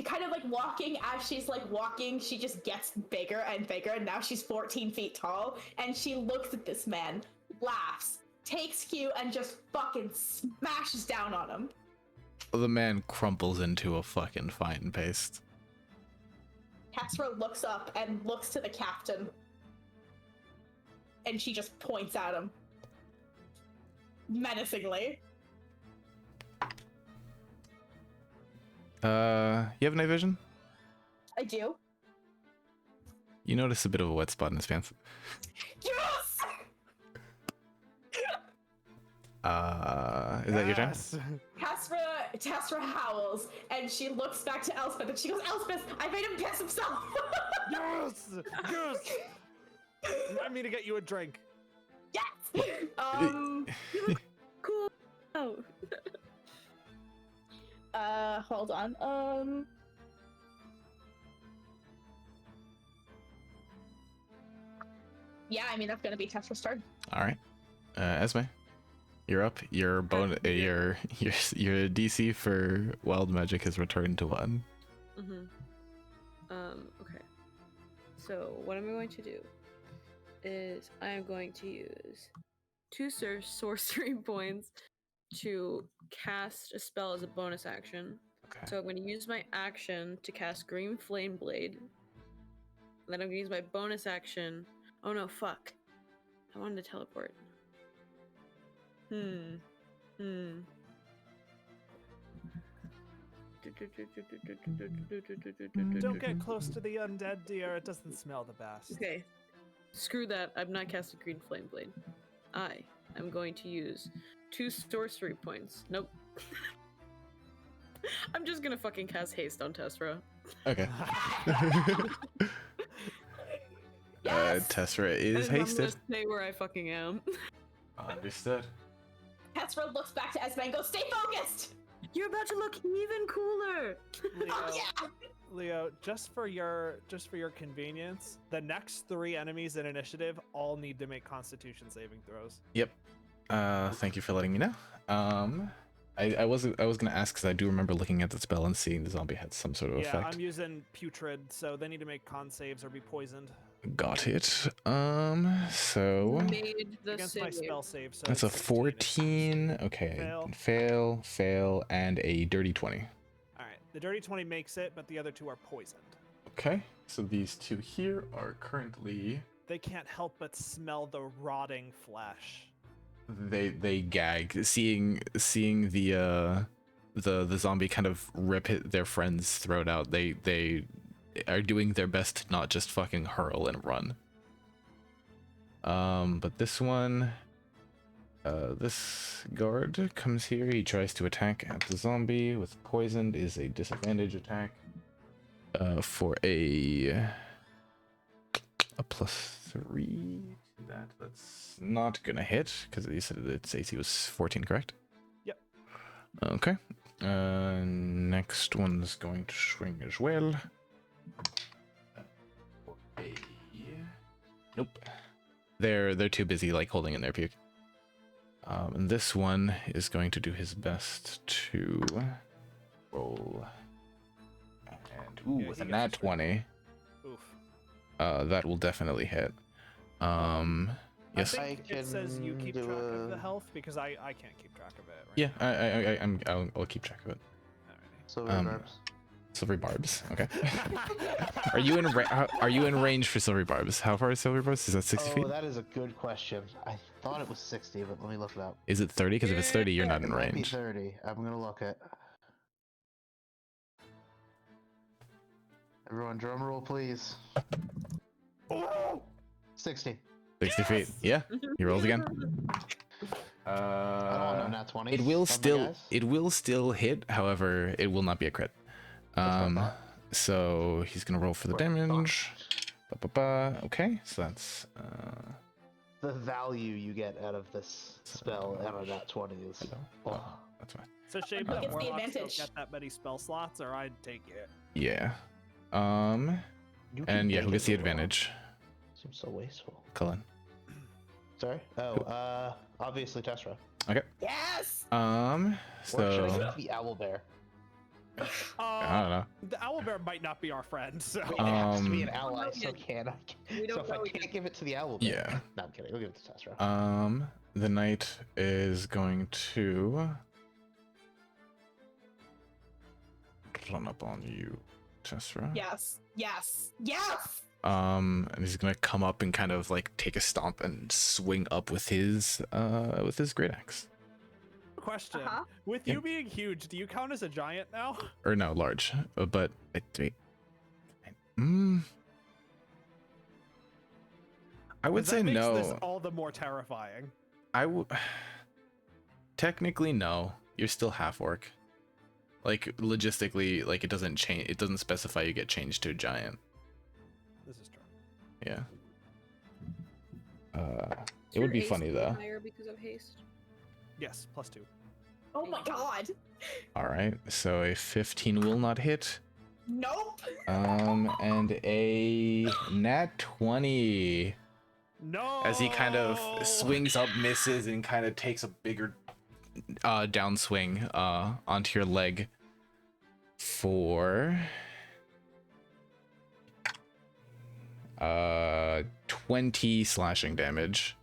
kind of like walking. As she's like walking, she just gets bigger and bigger, and now she's 14 feet tall. And she looks at this man, laughs, takes Q, and just fucking smashes down on him. The man crumples into a fucking fine paste. Tesra looks up and looks to the captain. And she just points at him. Menacingly. You have night vision? I do. You notice a bit of a wet spot in his pants. Yes! Is that your turn? Yes. Tesra howls, and she looks back to Elspeth, and she goes, Elspeth, I made him piss himself! Yes! Yes! Remind me to get you a drink. Yes! Cool. Oh. Hold on. Yeah, I mean, that's gonna be Testra's turn. All right. Esme, you're up. Your your DC for wild magic has returned to 1. Okay. So what I'm going to do is I am going to use 2 sorcery points to cast a spell as a bonus action. Okay. So I'm going to use my action to cast Green Flame Blade. Then I'm going to use my bonus action. Oh no, fuck. I wanted to teleport. Don't get close to the undead, dear. It doesn't smell the best. Okay. Screw that. I've not casted Green Flame Blade. I am going to use 2 sorcery points. Nope. I'm just gonna fucking cast haste on Tessera. Okay. Yes! Tessera is And hasted. I'm gonna stay where I fucking am. Understood. Tessera looks back to Esme and goes, "Stay focused." You're about to look even cooler. Leo, Oh yeah. Leo, just for your convenience, the next 3 enemies in initiative all need to make Constitution saving throws. Yep. Thank you for letting me know. I was gonna ask because I do remember looking at the spell and seeing the zombie had some sort of Yeah, effect. I'm using putrid, so they need to make con saves or be poisoned Got it. So Made the against my save. spell save. So that's a it's 16. 14. Okay. Fail, and a dirty 20. All right, the dirty 20 makes it, but the other 2 are poisoned. Okay. So these 2 here are currently They can't help but smell the rotting flesh. they gag seeing the zombie kind of rip their friend's throat out. They are doing their best to not just fucking hurl and run. But this one, this guard comes here. He tries to attack at the zombie with poisoned. Is a disadvantage attack. For a +3 to that. That's not gonna hit because you said its AC was 14, correct? Yep. Okay. Next one's going to swing as well. Nope. They're too busy like holding in their puke. And this one is going to do his best to roll. And Yeah, with he a gets nat a swing. 20, Oof. that will definitely hit. Yes. I think I it says you can keep do track of the a- health because I can't keep track of it. Right Yeah, now. I'll keep track of it. So Um, Silvery barbs. Okay. Are you in range for silvery barbs? How far is silvery barbs? Is that 60 feet? Oh, that is a good question. I thought it was 60, but let me look it up. Is it 30? Because if it's 30, you're not It in might be range. 30. I'm gonna look at. Everyone, drum roll, please. 60. 60 feet. Yeah. You rolled again. I don't want no nat 20. It will still hit. However, it will not be a crit. what I thought. So he's gonna roll for the What I thought. damage. Ba-ba-ba. Okay, so that's The value you get out of this spell out of nat 20 is. Oh. that's fine. It's a shame Who that gets the warlocks don't advantage? get that many spell slots, or I'd take it. Yeah. You can And yeah, make who gets it the go wrong. advantage? Seems so wasteful. Cullen. Sorry? Oh, obviously Tessera. Yes. Or should I give So it to the owlbear? I don't know. The owlbear might not be our friend, so. It has to be an Um, ally, know so yet. can I? We So don't if I know can't yet. give it to the owlbear. Yeah. No, I'm kidding. We'll give it to Tessera. The knight is going to run up on you, Tessera. Yes. Yes. Yes. And he's gonna come up and kind of like take a stomp and swing up with his great axe. Question. Uh-huh. With Yeah. you being huge, do you count as a giant now? Or no, large. But I would 'Cause say that makes no. this all the more terrifying. I would technically no. You're still half orc. Like logistically, like it doesn't change. It doesn't specify you get changed to a giant. This is true. Yeah. Is It would your be AC funny though. Higher because of haste. Yes, +2. Oh my god. All right. So a 15 will not hit. Nope. And a nat 20 No. as he kind of swings up, misses, and kind of takes a bigger downswing onto your leg for 20 slashing damage.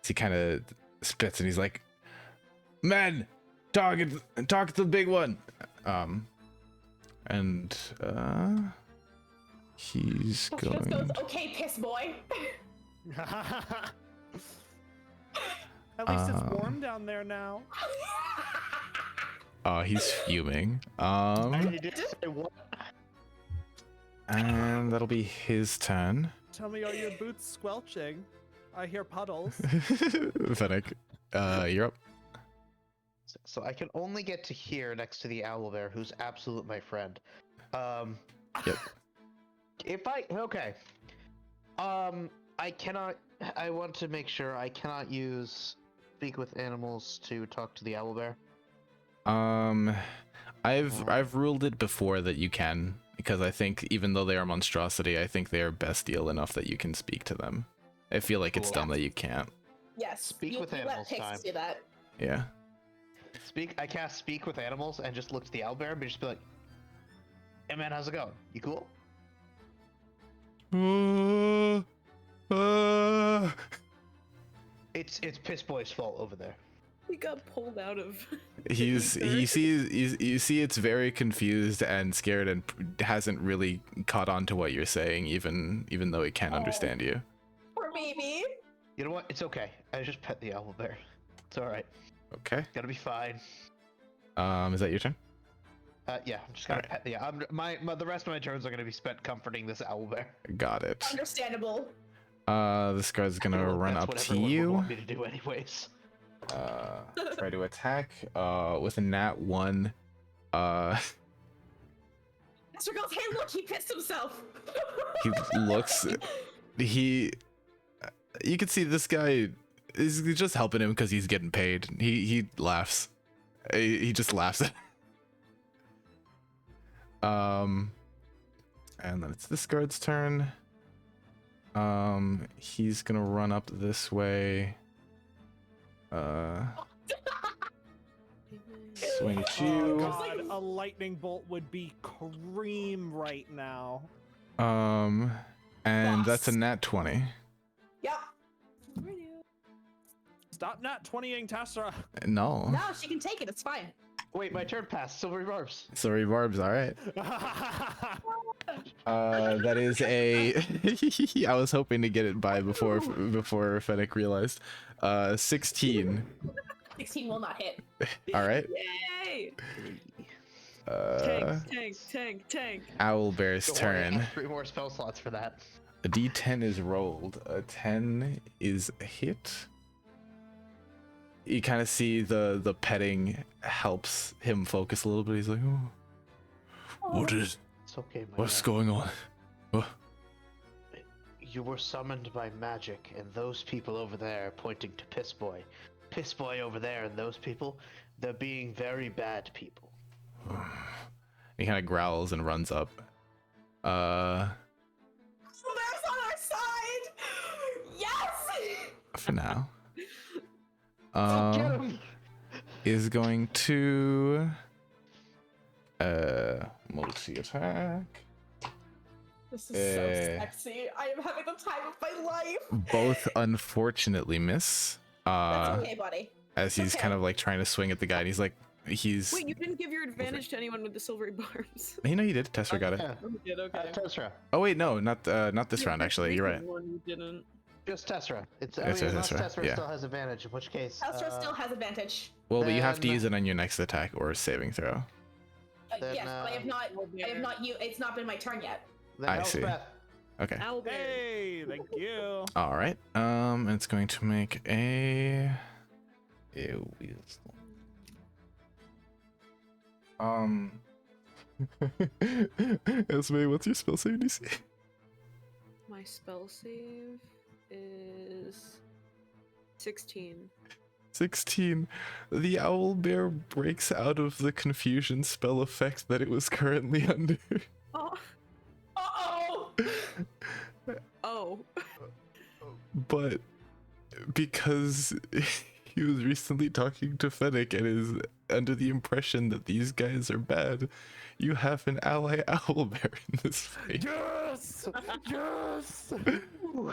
he kind of spits and he's like, "Men, target the big one." And he's Testra just going. goes, "Okay, piss boy." At least it's Um, warm down there now. He's fuming. You did say what? And that'll be his turn. Tell me, are your boots squelching? I hear puddles. Fennec, you're up. So I can only get to here next to the owlbear, who's absolute my friend. Yep. I cannot. I want to make sure I cannot use speak with animals to talk to the owlbear. I've ruled it before that you can, because I think even though they are monstrosity, I think they are bestial enough that you can speak to them. I feel like it's Cool. dumb that you can't. Yes. Speak with you let animals pigs time. do that. Yeah. I cast speak with animals and just look to the owlbear and just be like, "Hey man, how's it going? You cool?" It's Piss Boy's fault over there. He got pulled out of. You see it's very confused and scared and hasn't really caught on to what you're saying, even though it can understand you. Poor baby. You know what? It's okay. I just pet the owlbear. It's all right. Okay. Gonna be fine. Is that your turn? Yeah, I'm just gonna pet the. The rest of my turns are gonna be spent comforting this owlbear. Got it. Understandable. This guy's gonna Well, run that's up what to everyone would you. want me to do anyways. Try to attack. With a nat 1. Testra goes, "Hey, look, he pissed himself." He looks. You can see this guy is just helping him because he's getting paid. He laughs. He just laughs. And then it's this guard's turn. He's gonna run up this way. Swing at Oh you. god, a lightning bolt would be cream right now. And that's a Boss. nat 20. Yep. Stop not 20ing Tessera. No. No, she can take it. It's fine. Wait, my turn passed. Silvery barbs. Sorry, Barbs. All right. That is a. I was hoping to get it by before Fennec realized. 16. 16 will not hit. All right. Yay! Uh, Tank. Owlbear's Don't worry, I turn. have 3 more spell slots for that. A D10 is rolled. A 10 is a hit. You kind of see the petting helps him focus a little bit. He's like, "Oh, It's okay, my what's man. going on?" Oh, You were summoned by magic, and those people over there, pointing to Piss Boy. Piss Boy over there, and those people, they're being very bad people. he kind of growls and runs up. There's on our side. Yes. For now. Get him! Is going to multi-attack. This is so sexy. I am having the time of my life. Both unfortunately miss. That's okay, buddy. As he's okay. kind of like trying to swing at the guy, and he's like, Wait, you didn't give your advantage to anyone with the silvery barbs. you know, you did. Tessera got it. Yeah, Oh, you did, okay. Tessera. Oh wait, no, not this Yeah, round. there's Actually, you're right. One you didn't. Just Tessera. It's It's unless Tessera, Tessera yeah. still has advantage, in which case... Testra still has advantage. Well, but you have to Then- use it on your next attack or saving throw. Then, Yes, but I have not. I have not. It's not been my turn yet. Then I see. Elspeth. Okay. Owlbear. Hey, thank you. All right. It's going to make a. Esme, what's your spell save DC? My spell save is 16. 16. The owlbear breaks out of the confusion spell effect that it was currently under. Oh. Oh. Oh. But because he was recently talking to Fennec and is under the impression that these guys are bad, you have an ally owlbear in this fight. Yes! Yes! We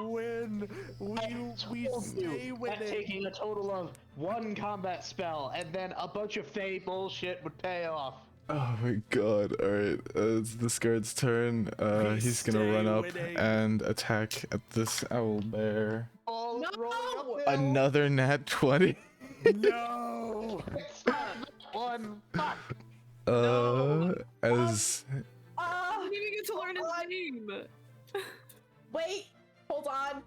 win. We stay that winning. taking a total of 1 combat spell and then a bunch of Fey bullshit would pay off. Oh my god, alright. It's this guard's turn. We He's gonna stay run up winning. and attack at this owl bear. All No! rolling uphill. Another nat 20. No. It's not one. Fuck. As Ah, You didn't get to learn his name. wait, hold on.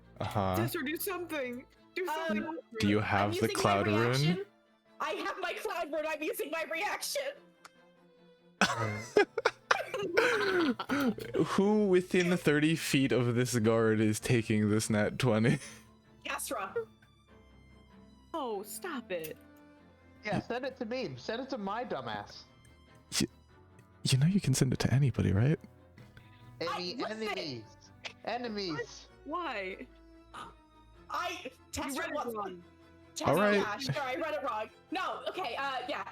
Tester, do something. Do something. do you I'm have the using my cloud rune? reaction. I have my cloud rune. I'm using my reaction. Who within 30 feet of this guard is taking this nat 20? Gastra. Oh, stop it. Yeah, send it to me. Send it to my dumbass. You know you can send it to anybody, right? Any listen. enemies? Enemies. Why? I You Testra read it wants wrong. Testra, Alright. Yeah, sure, I read it wrong. No, okay, yeah.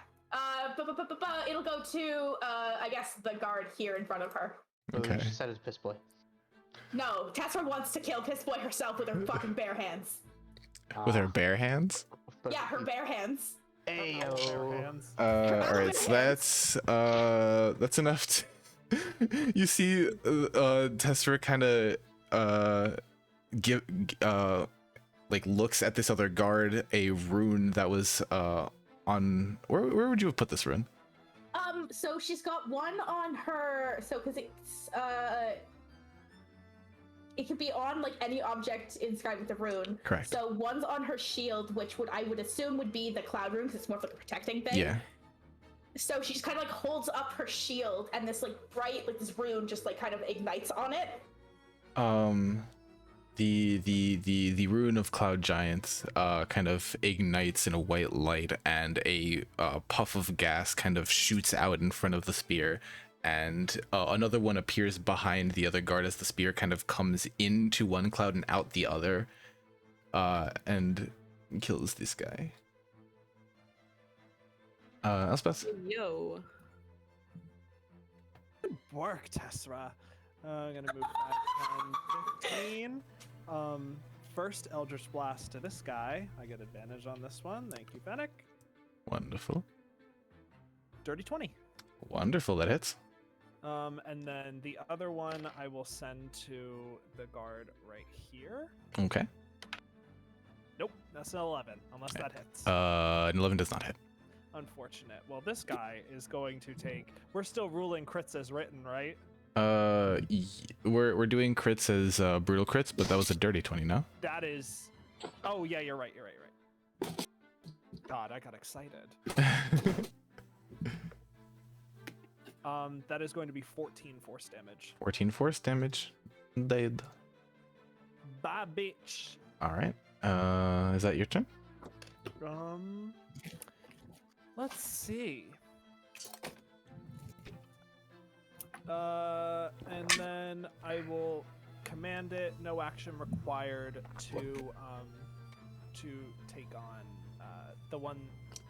It'll go to, I guess, the guard here in front of her. Okay. She said it's piss boy. No, Testra wants to kill Piss Boy herself with her fucking bare hands. With her bare hands? Yeah, her bare hands. Ayo. Alright, so that's enough to you see Tessera kinda looks at this other guard, a rune that was on where would you have put this rune? So she's got one on her, so because it could be on like any object inscribed with the rune. Correct. So one's on her shield, which I would assume would be the cloud rune, because it's more of like a protecting thing. Yeah. So she just kind of like holds up her shield, and this like bright like this rune just like kind of ignites on it. The rune of Cloud Giants kind of ignites in a white light, and a puff of gas kind of shoots out in front of the spear, and another one appears behind the other guard as the spear kind of comes into one cloud and out the other, and kills this guy. Elspeth? Yo. Good work, Tessera. I'm gonna move 5, 10, 15. First Eldritch Blast to this guy. I get advantage on this one. Thank you, Fennec. Wonderful. Dirty 20. Wonderful, that hits. And then the other one I will send to the guard right here. Okay. Nope, that's an 11, unless that hits. An 11 does not hit. Unfortunate. Well, this guy is going to take. We're still ruling crits as written, right? We're doing crits as brutal crits, but that was a dirty 20, no? That is. Oh yeah, you're right. You're right. God, I got excited. That is going to be 14 force damage. 14 force damage. Dead. Bye, bitch. All right. Is that your turn? Let's see. And then I will command it. No action required to take on the one.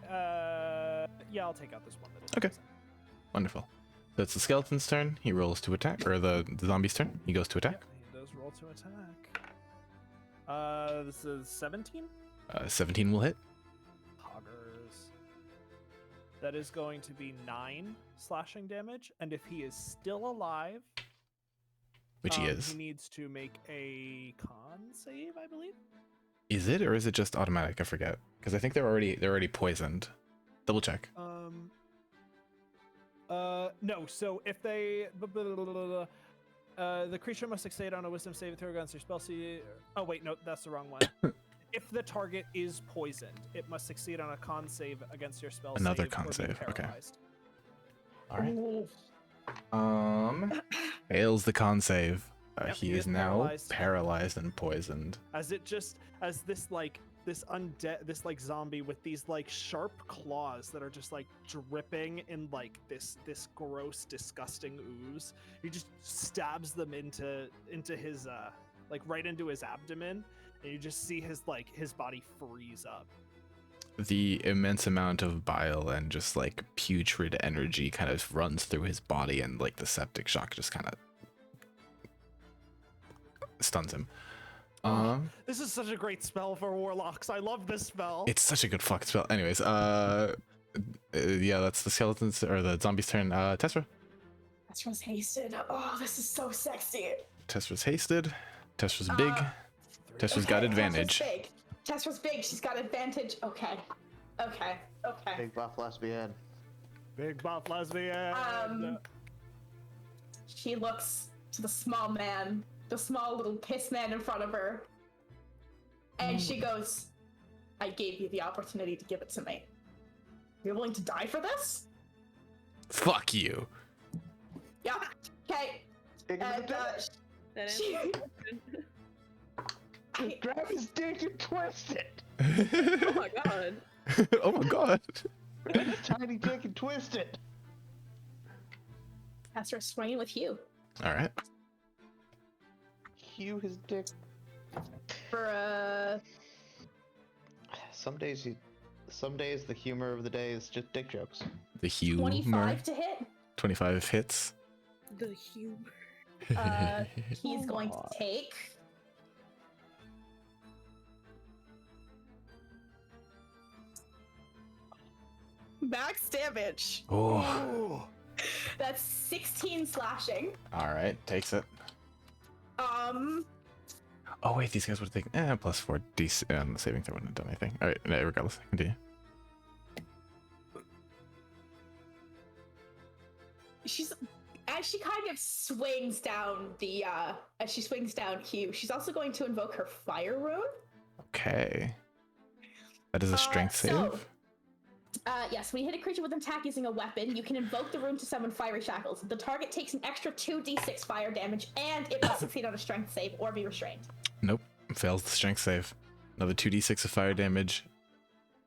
Yeah, I'll take out this one. That is Okay. poison. Wonderful. So it's the skeleton's turn. He rolls to attack, or the zombie's turn. He goes to attack. Yep, he does roll to attack. This is 17. 17 will hit. Hoggers. That is going to be 9 slashing damage, and if he is still alive, Which he is. he needs to make a con save, I believe. Is it, or is it just automatic? I forget, because I think they're already poisoned. Double check. No. So if they, the creature must succeed on a Wisdom saving throw against your spell. Oh wait, no, that's the wrong one. If the target is poisoned, it must succeed on a con save against your spell. Another save con or be save, okay. paralyzed. All right. Fails the con save. Yep, He he is is now paralyzed and poisoned. As this undead, this like zombie with these like sharp claws that are just like dripping in like this gross, disgusting ooze. He just stabs them into his like right into his abdomen, and you just see his body freeze up. The immense amount of bile and just like putrid energy kind of runs through his body, and like the septic shock just kind of stuns him. This is such a great spell for warlocks. I love this spell. It's such a good fucking spell. Anyways, yeah, that's the skeletons or the zombies' turn. Tessera. Testra's hasted. Oh, this is so sexy. Tessera's hasted. Tessera's big. Tessera's got advantage. Testra's big. Testra's big. She's got advantage. Okay. Big buff lesbian. Big buff lesbian. She looks to the small man, the small little piss man in front of her, and she goes, I gave you the opportunity to give it to me. You're willing to die for this? Fuck you. Yeah. Okay. Take him to death. That She- is- Grab his dick and twist it. oh my god. Oh my god. Grab his tiny dick and twist it. Testra's swinging with Hugh All right. Hew his dick. for Some days the humor of the day is just dick jokes. The humor. 25 to hit. 25 hits. The humor. He's going to take. Max damage. Oh. That's 16 slashing. All right. Takes it. Um, Oh wait, these guys would have taken plus 4 DC on the saving throw wouldn't have done anything. All right, no, regardless, continue. she's as she kind of swings down the as she swings down Hugh, she's also going to invoke her fire rune. Okay. That is a strength so- save. Yes, when you hit a creature with an attack using a weapon, you can invoke the rune to summon fiery shackles. The target takes an extra 2d6 fire damage, and it must succeed on a strength save or be restrained. Nope, fails the strength save. Another 2d6 of fire damage,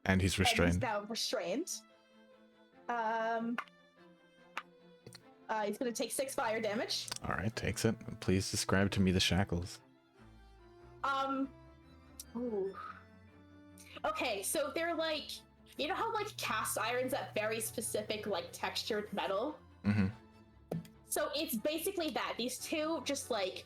and he's And restrained. he's now restrained. He's going to take 6 fire damage. All right, takes it. Please describe to me the shackles. Ooh. Okay, so they're like, you know how like cast iron's that very specific like textured metal? Mm-hmm. So it's basically that. These two just like,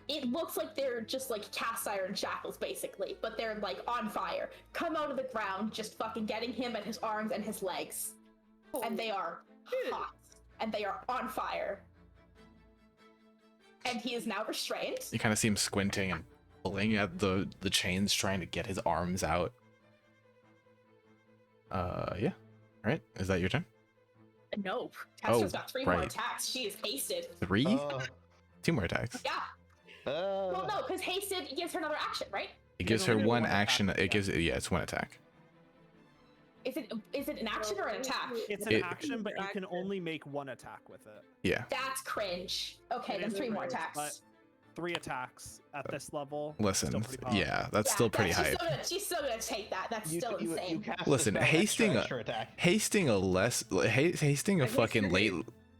it looks like they're just like cast iron shackles basically, but they're like on fire. Come out of the ground, just fucking getting him at his arms and his legs. And they are hot. And they are on fire. And he is now restrained. You kind of see him squinting and pulling at the chains, trying to get his arms out. Yeah. All right, is that your turn? Nope. Testra's Oh, got 3 more right. attacks. She is hasted. 3? Oh. 2 more attacks. Yeah. Well, no, because hasted gives her another action, right? It gives can her only do one one action. attack, It gives it. Yeah, it's 1 attack. Is it an action or an attack? It's an It- action, but you can only make 1 attack with it. Yeah. That's cringe. Okay, It then is 3 more cringe, attacks. but 3 attacks at this level. Listen. still pretty powerful. Yeah, that's still pretty she's hype. She's still gonna take that. That's still insane. cast Listen, the spell hasting extra attack. Hasting a fucking late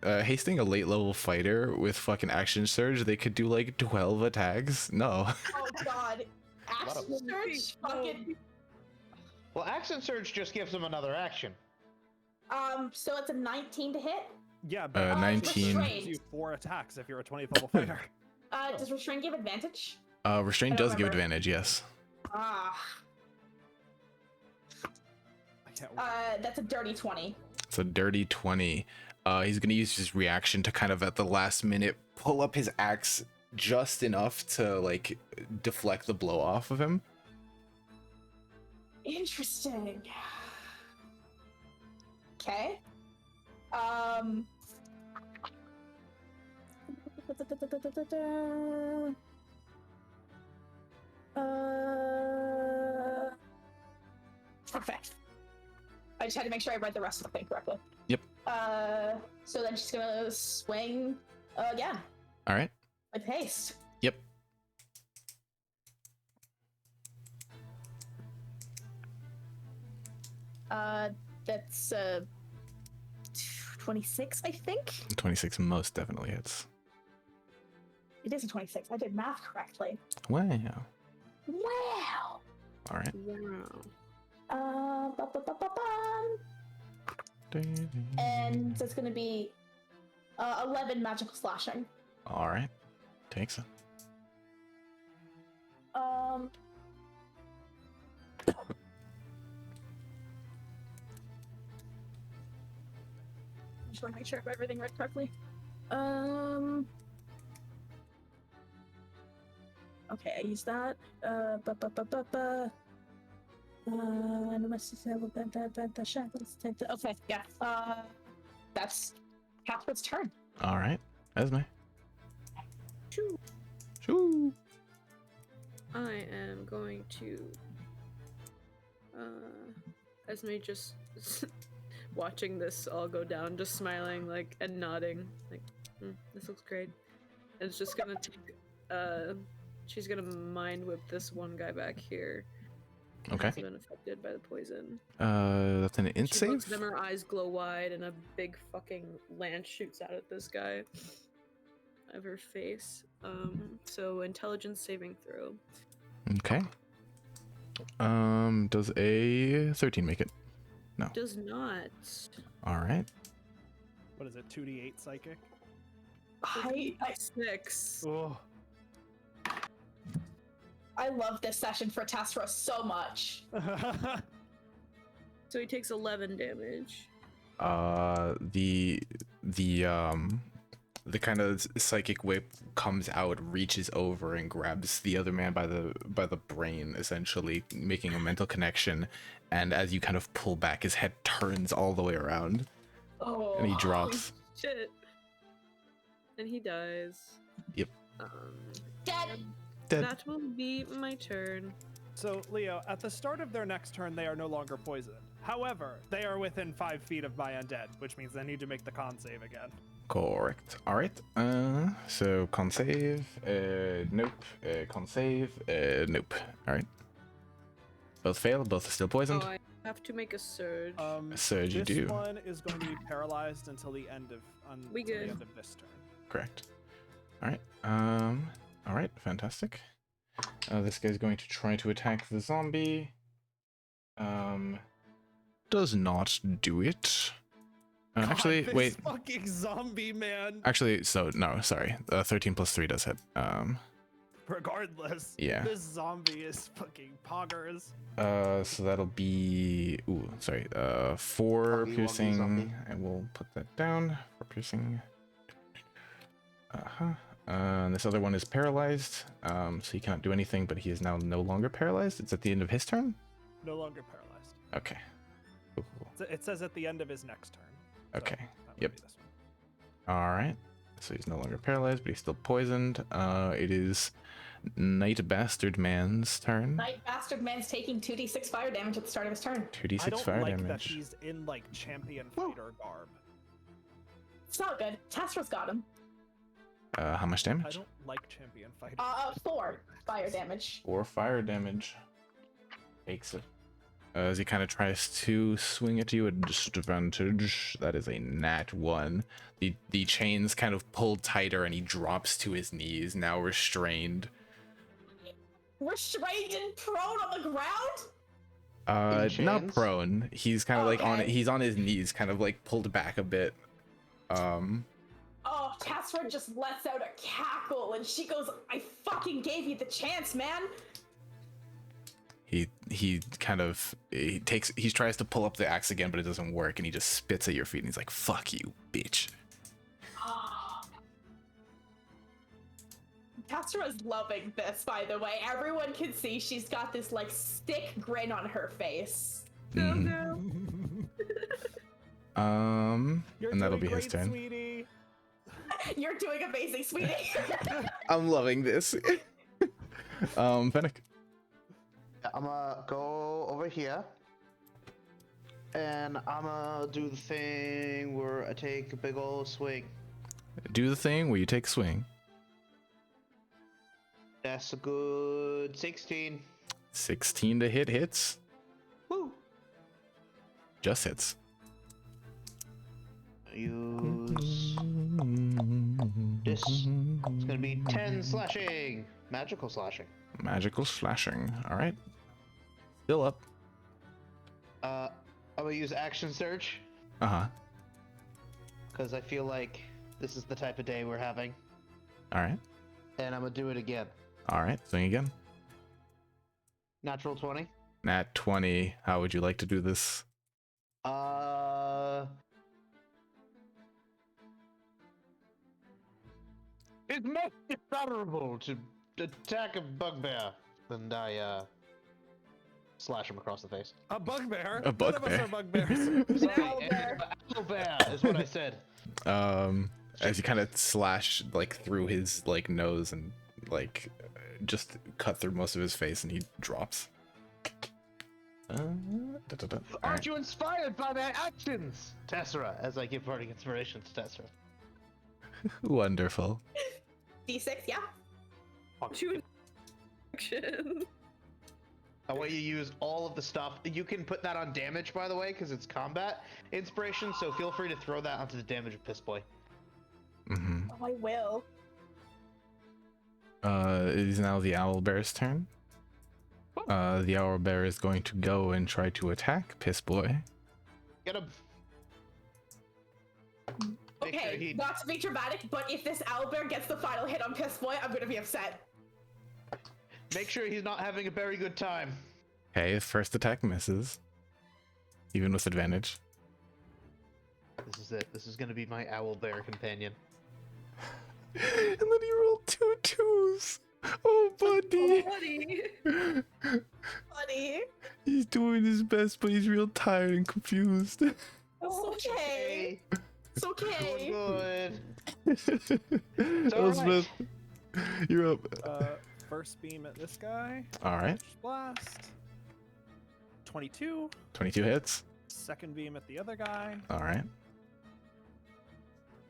hasting a late level fighter with fucking action surge, they could do like 12 attacks. No. Oh god. What Action surge? Fucking. Well, action surge just gives him another action. So it's a 19 to hit. Yeah, but 19. Restrained. gives you 4 attacks if you're a 20th level fighter. Does restrain give advantage? Restraint I don't does give remember. advantage, yes. Ah. I can't wait. That's a dirty 20. It's a dirty 20. He's gonna use his reaction to kind of at the last minute pull up his axe just enough to like deflect the blow off of him. Interesting. Okay. Perfect. I just had to make sure I read the rest of the thing correctly. Yep. So then she's gonna swing again All right. with haste. Yep. That's 26, I think. 26 most definitely hits. It is a 26. I did math correctly. Wow. Wow. All right. Wow. And that's gonna be 11 magical slashing. All right. Takes it. just want to make sure I have everything read correctly. Okay, I used that. Okay, yeah. That's Catherine's turn. All right, Esme. Choo. Shoo. I am going to Esme just watching this all go down, just smiling like and nodding, like this looks great. And it's just gonna take she's gonna mind whip this one guy back here. Okay. Who's been affected by the poison. That's an int She looks save. at them, her eyes glow wide, and a big fucking lance shoots out at this guy of her face. So intelligence saving throw. Okay. Does a 13 make it? No. Does not. All right. What is it? 2d8 psychic. I 6. Oh. I love this session for Tastros so much. So he takes 11 damage. The kind of psychic whip comes out, reaches over, and grabs the other man by the brain, essentially making a mental connection. And as you kind of pull back, his head turns all the way around, Oh. and he drops. Shit. And he dies. Yep. Dead. Dead. That will be my turn. So, Leo, at the start of their next turn, they are no longer poisoned. However, they are within 5 feet of my undead, which means they need to make the con save again. Correct. All right. So con save. Nope. Con save. Nope. All right. Both fail. Both are still poisoned. Oh, I have to make a surge. A surge you This do. one is going to be paralyzed until the end of We until good. the end of this turn. Correct. All right. All right. Fantastic. This guy's going to try to attack the zombie. Does not do it. Actually, God, wait. this fucking zombie, man. Actually, so no, sorry. 13 plus 3 does hit. Regardless. Yeah. This zombie is fucking poggers. So that'll be 4 Zombie, piercing. zombie. And we'll put that down for piercing. And this other one is paralyzed. So he cannot do anything, but he is now no longer paralyzed. It's at the end of his turn. No longer paralyzed. Okay. Cool. It says at the end of his next turn. So Okay. that would Yep. be this one. All right. So he's no longer paralyzed, but he's still poisoned. It is Night Bastard Man's turn. Night Bastard Man's taking 2d6 fire damage at the start of his turn. 2d6 I don't fire like that damage. he's in like champion fighter garb. It's not good. Tastros got him. How much I damage? don't like champion fighter. 4 fire damage. 4 fire damage. Takes it. As he kind of tries to swing at you at disadvantage. That is a nat 1. The chains kind of pull tighter and he drops to his knees, now restrained. Restrained and prone on the ground? In Not chains? prone. He's kind of like on Okay. he's on his knees, kind of like pulled back a bit. Oh, Tastros just lets out a cackle and she goes, I fucking gave you the chance, man. He tries to pull up the axe again, but it doesn't work, and he just spits at your feet and he's like, "Fuck you, bitch." Tastros loving this, by the way. Everyone can see she's got this like stick grin on her face. Mhm. You're And that'll doing be his great, turn. Sweetie. You're doing amazing, sweetie. I'm loving this. Fennec. I'm gonna go over here. And I'm gonna do the thing where I take a big ol' swing. Do the thing where you take a swing. That's a good 16. 16 to hits. Woo! Just hits. Use this. It's gonna be 10 slashing. Magical slashing. Magical slashing. All right. Still up. I'm gonna use action surge Uh-huh. because I feel like this is the type of day we're having, All right. and I'm gonna do it again. All right. Swing again. Natural 20. Nat 20. How would you like to do this? is most dishonorable to attack a bugbear. And I slash him across the face. A bugbear. A None of us bugbear. are bugbears. Sorry, owlbear. owlbear is what I said. As you kind of slash like through his like nose and like just cut through most of his face, and he drops. Alright. Aren't you inspired by their actions, Tessera? As I give parting inspiration to Tessera. Wonderful. D6, yeah. Shoot. Action. I want you to use all of the stuff. You can put that on damage, by the way, because it's combat inspiration. So feel free to throw that onto the damage of Piss Boy. Mm-hmm. Oh, I will. It is now the owlbear's turn. The owlbear is going to go and try to attack Piss Boy. Get him. Make sure Okay, he- not to be dramatic, but if this owlbear gets the final hit on Piss Boy, I'm gonna be upset. Make sure he's not having a very good time. Okay, first attack misses, even with advantage. This is it. This is going to be my owlbear companion. And then he rolled 2 2s. Oh, buddy. Buddy. Buddy. He's doing his best, but he's real tired and confused. It's okay. It's Doing okay. good. Elspeth, you're up. First beam at this guy. All right, Blast. 22. 22 hits. Second beam at the other guy. All right,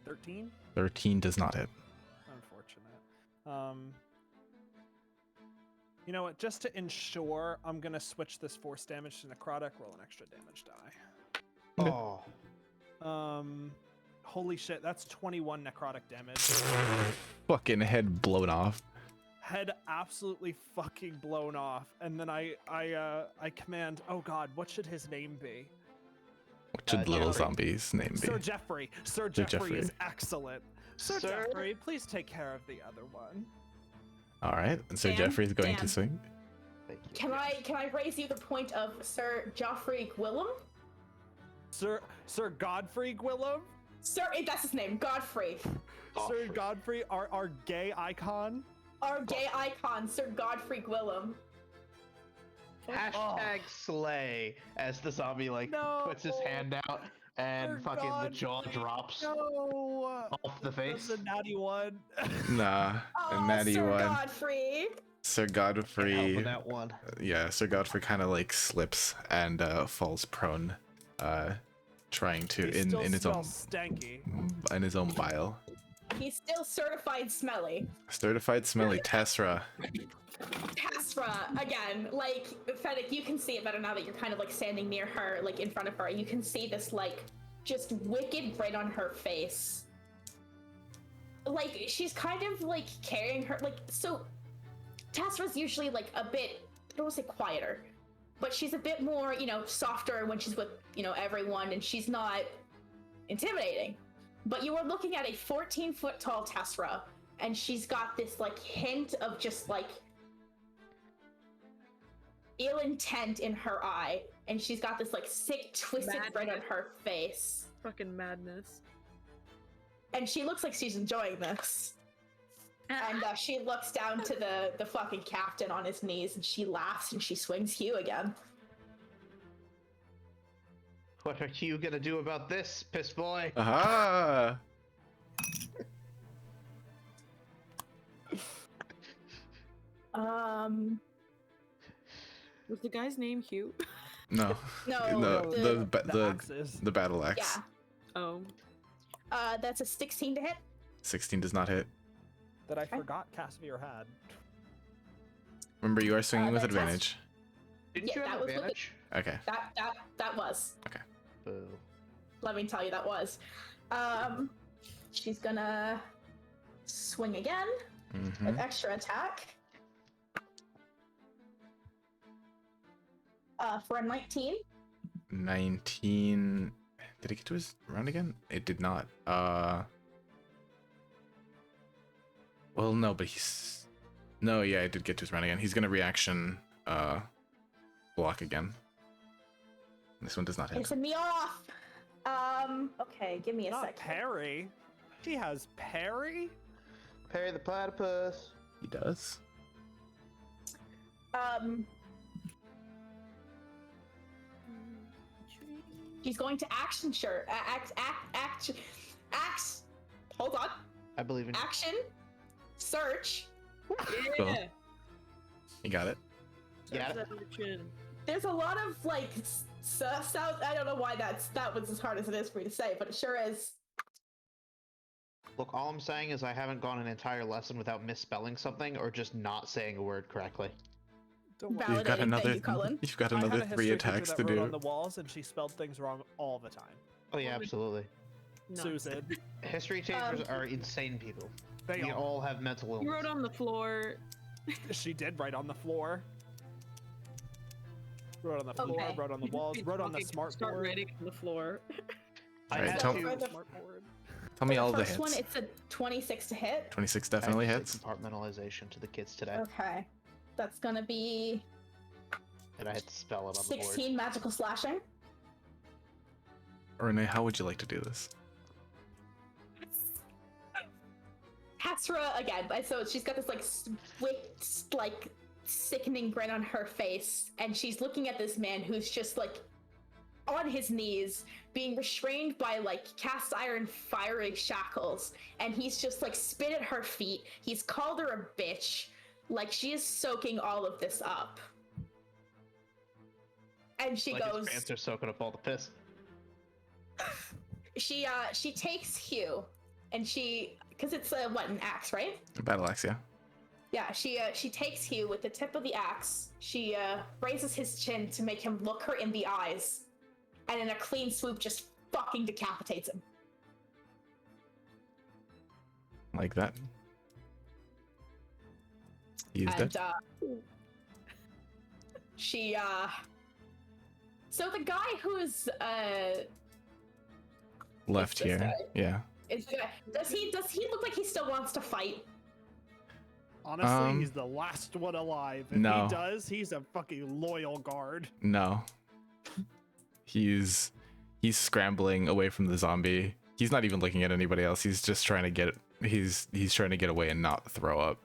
13. 13 does not hit. Unfortunate. You know what? Just to ensure, I'm gonna switch this force damage to necrotic. Roll an extra damage die. Oh. Holy shit, that's 21 necrotic damage. Fucking head blown off. Head absolutely fucking blown off, and then I command. Oh God, what should his name be? What should little Jeffrey. zombie's name be? Sir Jeffrey. Sir Sir Jeffrey Jeffrey. is excellent. Sir Sir- Jeffrey, please take care of the other one. All right, and so Dan, Jeffrey's going Dan. to swing. Thank you. Can I raise you the point of Sir Joffrey Gwillem? Sir Godfrey Gwillem. Sir, that's his name, Godfrey. Sir Godfrey, our gay icon. Our gay icon, Sir Godfrey Gwillem. Hashtag slay as the zombie No. puts his hand out and Sir fucking the jaw Godfrey, drops No. off the face. That's a natty one. Nah, Oh, a natty Sir one. Godfrey. Sir Can't help Godfrey. with that one. Yeah, Sir Godfrey kind of like slips and falls prone, trying to He in still his own smells stanky. bile. He's still certified smelly. Certified smelly Tessera. Tasra, again, like, Fennec, you can see it better now that you're kind of like standing near her, like in front of her. You can see this like just wicked grin on her face. Like, she's kind of like carrying her, like, so Tasra's usually like a bit, I don't want to say quieter, but she's a bit more, you know, softer when she's with, you know, everyone, and she's not intimidating. But you are looking at a 14-foot tall Tessera, and she's got this like hint of just like ill intent in her eye, and she's got this like sick, twisted grin on her face, Fucking madness. and she looks like she's enjoying this. And she looks down to the fucking captain on his knees, and she laughs and she swings Hugh again. What are you gonna do about this, Piss Boy? Aha! Was the guy's name Hugh? No. No, No, The axes. the battle axe. yeah. Oh. That's a 16 to hit. 16 does not hit. That I forgot Casimir had. Remember, you are swinging with that test- advantage. Didn't Yeah, you that have was with advantage? Okay. That was. Boo. Let me tell you, that was. She's gonna swing again Mm-hmm. with extra attack. For a 19. 19. Did it get to his round again? It did not. Well, no, but he's. No, yeah, it did get to his round again. He's gonna reaction block again. This one does not hit. Pissing me off. Okay, give me a Not second. parry. He has parry. Parry the platypus. He does. He's going to action hold on. I believe in you. Action. Search. Cool. You got it. Yeah. There's a lot of like sound. I don't know why that was as hard as it is for me to say, but it sure is. Look, all I'm saying is I haven't gone an entire lesson without misspelling something or just not saying a word correctly. Don't worry. You've got Validating, another. thank you, Cullen. You've got I had another a 3 history attacks teacher to that wrote do. on the walls, and she spelled things wrong all the time. Oh yeah, absolutely. Susan, History teachers are insane people. they We are. all have mental illness. You wrote on the floor. She did write on the floor. Wrote on the floor. Okay. Wrote on the walls. Wrote on the Start smartboard. writing on the floor. I Alright, had tell- to For the- Smartboard. Tell me for all the the first one, hits. it's a 26 to hit. 26 I had definitely to say hits. compartmentalization to the kids today, Okay. That's gonna be and I had to spell it on the board. 16 magical slashing. Renee, how would you like to do this? Hasra again. So she's got this like like sickening grin on her face, and she's looking at this man who's just like on his knees, being restrained by like cast iron fiery shackles, and he's just like spit at her feet. He's called her a bitch. Like she is soaking all of this up, and she Like goes. his pants are soaking up all the piss. She takes Hugh, and because it's an axe, right? Battle axe, yeah. Yeah, she takes Hugh with the tip of the axe. She raises his chin to make him look her in the eyes, and in a clean swoop, just fucking decapitates him. Like that. He's And dead. she so the guy who's Left this here. guy. Yeah. does he look like he still wants to fight? Honestly, he's the last one alive. If no. he does, he's a fucking loyal guard. No. He's scrambling away from the zombie. He's not even looking at anybody else. He's just trying to get he's trying to get away and not throw up.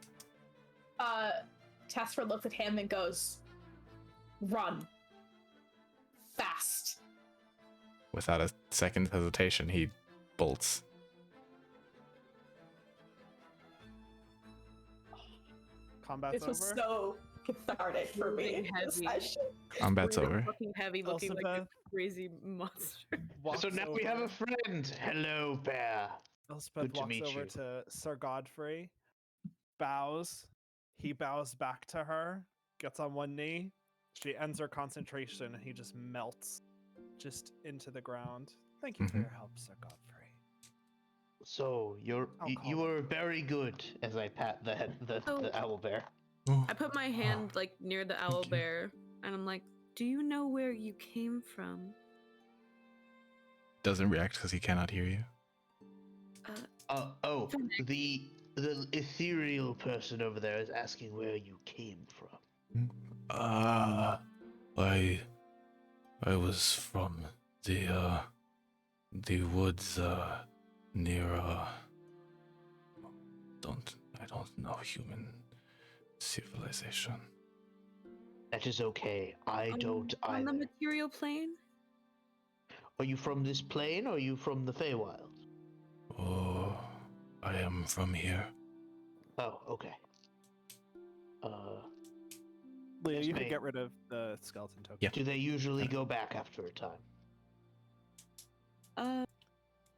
Tasper looks at him and goes, "Run. Fast." Without a second hesitation, he bolts. Combat's This was over. so cathartic for me. Moving This heavy. session. Combat's Really over. Fucking heavy, looking like a Elspeth. crazy monster. Walks So now we have over- a friend. Hello, bear. Elspeth Good to walks meet over you. to Sir Godfrey, bows. He bows back to her, gets on one knee. She ends her concentration, and he just melts just into the ground. Thank you for Mhm. your help, Sir Godfrey. So I'll you call were very good. As I pat the Oh. owl bear. I put my hand like near the owl you. bear, and I'm like, "Do you know where you came from?" Doesn't react because he cannot hear you. The ethereal person over there is asking where you came from. I was from the woods near I don't know human civilization. That is okay. I don't On the either. material plane. Are you from this plane or are you from the Feywild? Oh, I am from here. Oh, okay. Leah, Yes, you can mate. get rid of the skeleton token. Yeah. Do they usually go back after a time?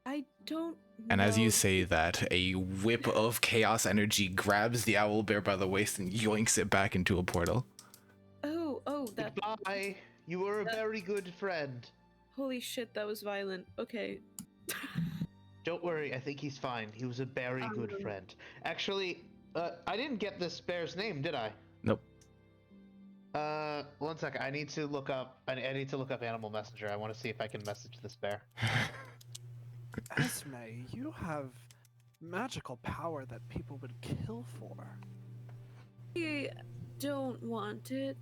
I don't. And as you know. say that, a whip of chaos energy grabs the owl bear by the waist and yoinks it back into a portal. Oh, that. Goodbye. You were a very good friend. Holy shit, that was violent. Okay. Don't worry, I think he's fine. He was a very good friend. Actually, I didn't get this bear's name, did I? Nope. 1 second. I need to look up. I need to look up Animal Messenger. I want to see if I can message this bear. Esme, you have magical power that people would kill for. I don't want it.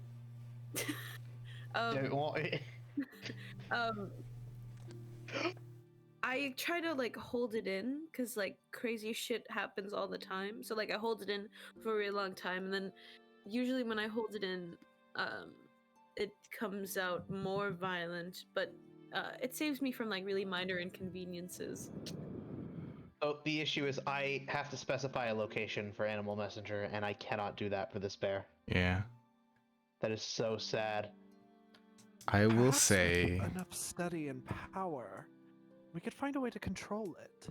Don't want- Um, I try to like hold it in because like crazy shit happens all the time. So like I hold it in for a really long time, and then usually when I hold it in, it comes out more violent. But it saves me from like really minor inconveniences. Oh, the issue is I have to specify a location for Animal Messenger, and I cannot do that for this bear. Yeah. That is so sad. I will Perhaps with say, enough study and power, we could find a way to control it.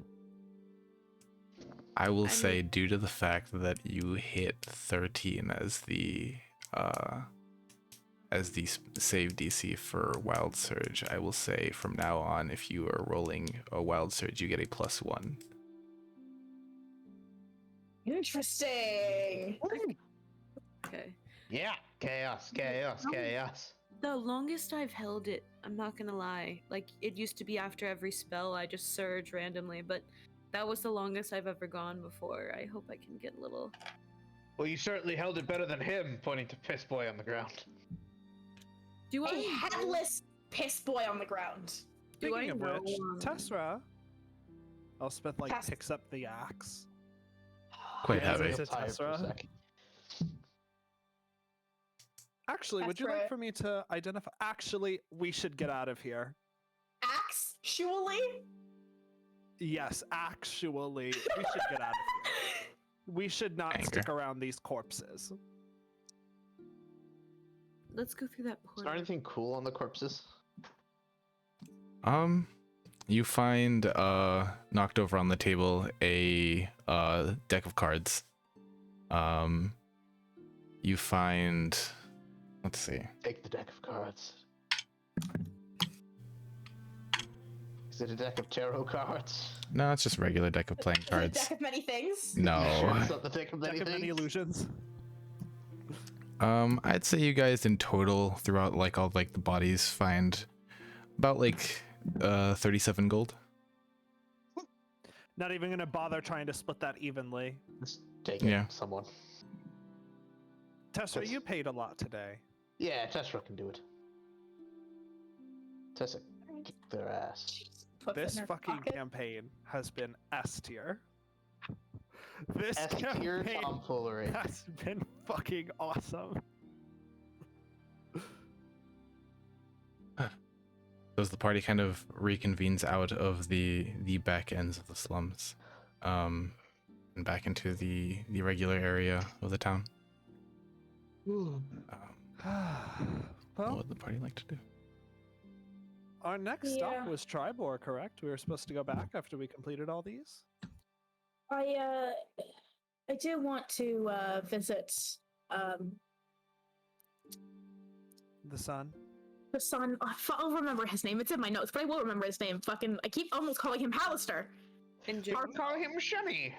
I will I say, mean- due to the fact that you hit 13 as the save DC for Wild Surge, I will say from now on, if you are rolling a Wild Surge, you get a +1. Interesting. Okay. Yeah, chaos, chaos, chaos. The longest I've held it, I'm not gonna lie. Like it used to be after every spell, I just surge randomly, but that was the longest I've ever gone before. I hope I can get a little. Well, you certainly held it better than him, pointing to Piss Boy on the ground. Do A I know- headless piss boy on the ground. Do I Speaking of know, which, Tessera, Elspeth like Tess- picks up the axe. Quite Yeah, heavy. it's a Tired for a Tessera. sec. Actually, would you like for me to identify? Actually, we should get out of here. Actually? Yes, actually, we should get out of here. We should not Anger. stick around these corpses. Let's go through that Is there portal. anything cool on the corpses? You find knocked over on the table a deck of cards. You find, let's see. Take the deck of cards. Is it a deck of tarot cards? No, it's just a regular deck of playing Is it a cards. deck of many things? No. Sure, it's not the deck of many Deck of many things? illusions. I'd say you guys in total throughout like all like the bodies find about like 37 gold. Not even gonna bother trying to split that evenly. Let's take it, Yeah. someone. Tessa, Yes. you paid a lot today. Yeah, Tessera can do it. Tessa, kick their ass. Puts it in This her fucking pocket. campaign has been S tier. This S-tier campaign tomfoolery. has been fucking awesome. As the party kind of reconvenes out of the back ends of the slums, and back into the regular area of the town. Ooh. What Well, would the party like to do? our next Yeah. stop was Tribor, correct? We were supposed to go back after we completed all these? I do want to visit The sun? the son. I'll remember his name. It's in my notes, but I will remember his name. I keep almost calling him Hallister. And Or call him Shemmy.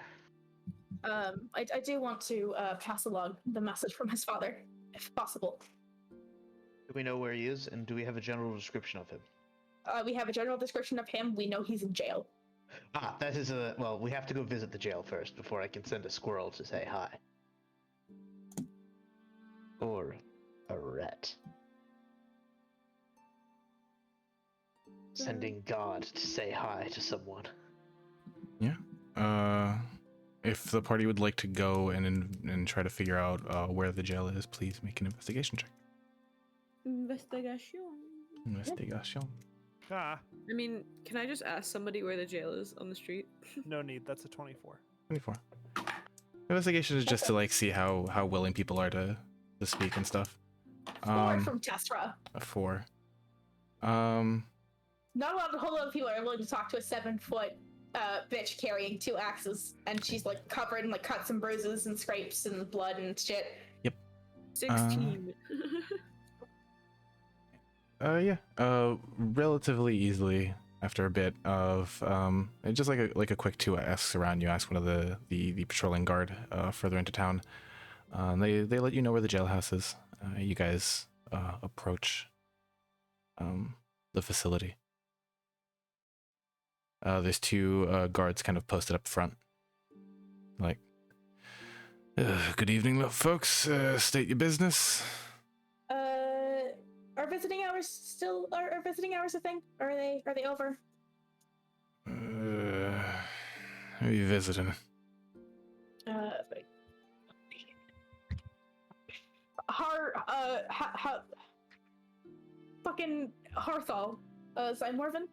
I do want to pass along the message from his father, if possible. Do we know where he is, and do we have a general description of him? We have a general description of him. We know he's in jail. Ah, that is a... Well, we have to go visit the jail first before I can send a squirrel to say hi. Or a rat. Sending God to say hi to someone. If the party would like to go and try to figure out where the jail is, please make an investigation check. Investigation. Investigation. Ah, I mean, can I just ask somebody where the jail is on the street? no need. That's a 24. 24. Investigation is just to like see how willing people are to speak and stuff. Or from Tessera. A 4. Not a whole lot of people are willing to talk to a 7-foot bitch carrying 2 axes, and she's like covered in like cuts and bruises and scrapes and blood and shit. 16. Relatively easily after a bit of just like a quick 2 asks around. You ask one of the patrolling guard further into town. They let you know where the jailhouse is. You guys approach the facility. There's 2 guards kind of posted up front. Like, good evening, folks. State your business. Are visiting hours still are visiting hours a thing? Are they over? Who are you visiting? Wait. Fucking Harthal. Zymorvan?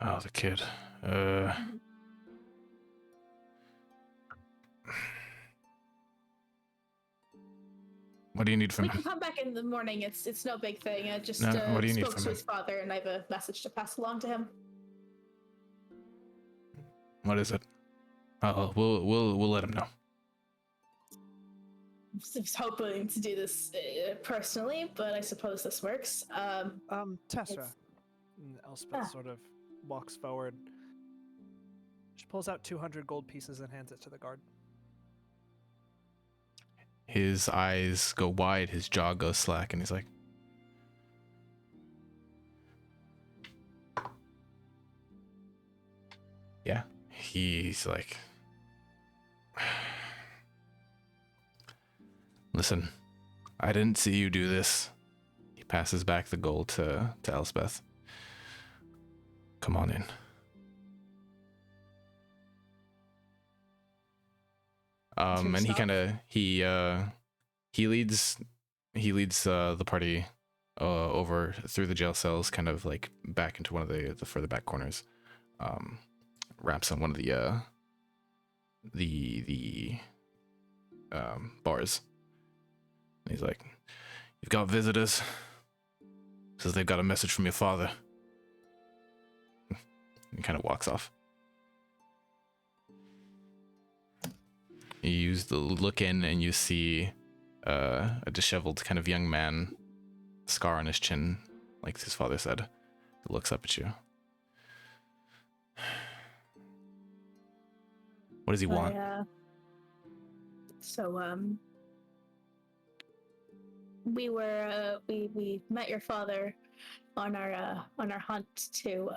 Oh, the kid. What do you need from We can him? come back in the morning. It's no big thing. I just No, what do you need spoke from to him? his father, and I have a message to pass along to him. What is it? Oh, we'll let him know. I was hoping to do this personally, but I suppose this works. Tessera. It's- And Elspeth Ah. sort of walks forward. She pulls out 200 gold pieces and hands it to the guard. His eyes go wide, his jaw goes slack, and he's like, yeah. He's like, listen, I didn't see you do this. He passes back the gold to Elspeth. Come on in. And he yourself. kind of he leads the party over through the jail cells, kind of like back into one of the further back corners. Wraps on one of the bars. And he's like, "You've got visitors." Says they've got a message from your father. He kind of walks off. You look in and you see a disheveled kind of young man, scar on his chin, like his father said. He looks up at you. What does he want? We met your father on our hunt to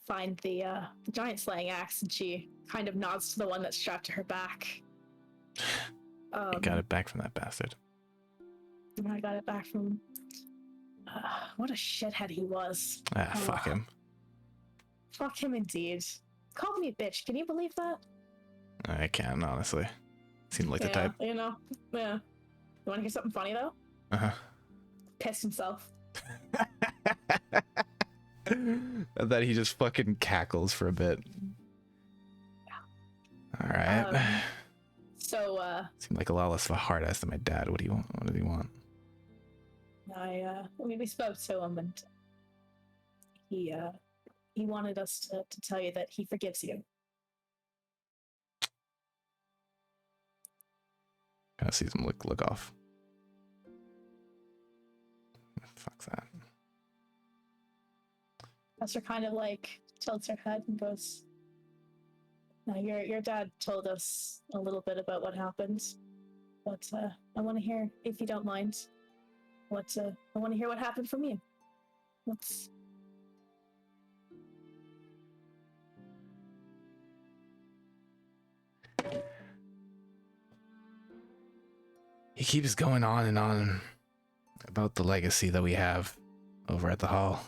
find the giant slaying axe, and she kind of nods to the one that's strapped to her back. He got it back from that bastard. I got it back from. What a shithead he was. Fuck him. Fuck him indeed. Called me a bitch. Can you believe that? I can, honestly. Seemed like the Yeah, type. you know. Yeah. You want to hear something funny though? Uh-huh. Pissed himself. That he just fucking cackles for a bit. All right. So Seemed like a lot less of a hard ass than my dad. What do you want? What does he want? we spoke to him, and he wanted us to tell you that he forgives you. Kind of sees him look off. Fuck's that. Esther kind of like tilts her head and goes, "No, your dad told us a little bit about what happened, but I want to hear, if you don't mind, I want to hear what happened from you. What's..." He keeps going on and on about the legacy that we have over at the hall.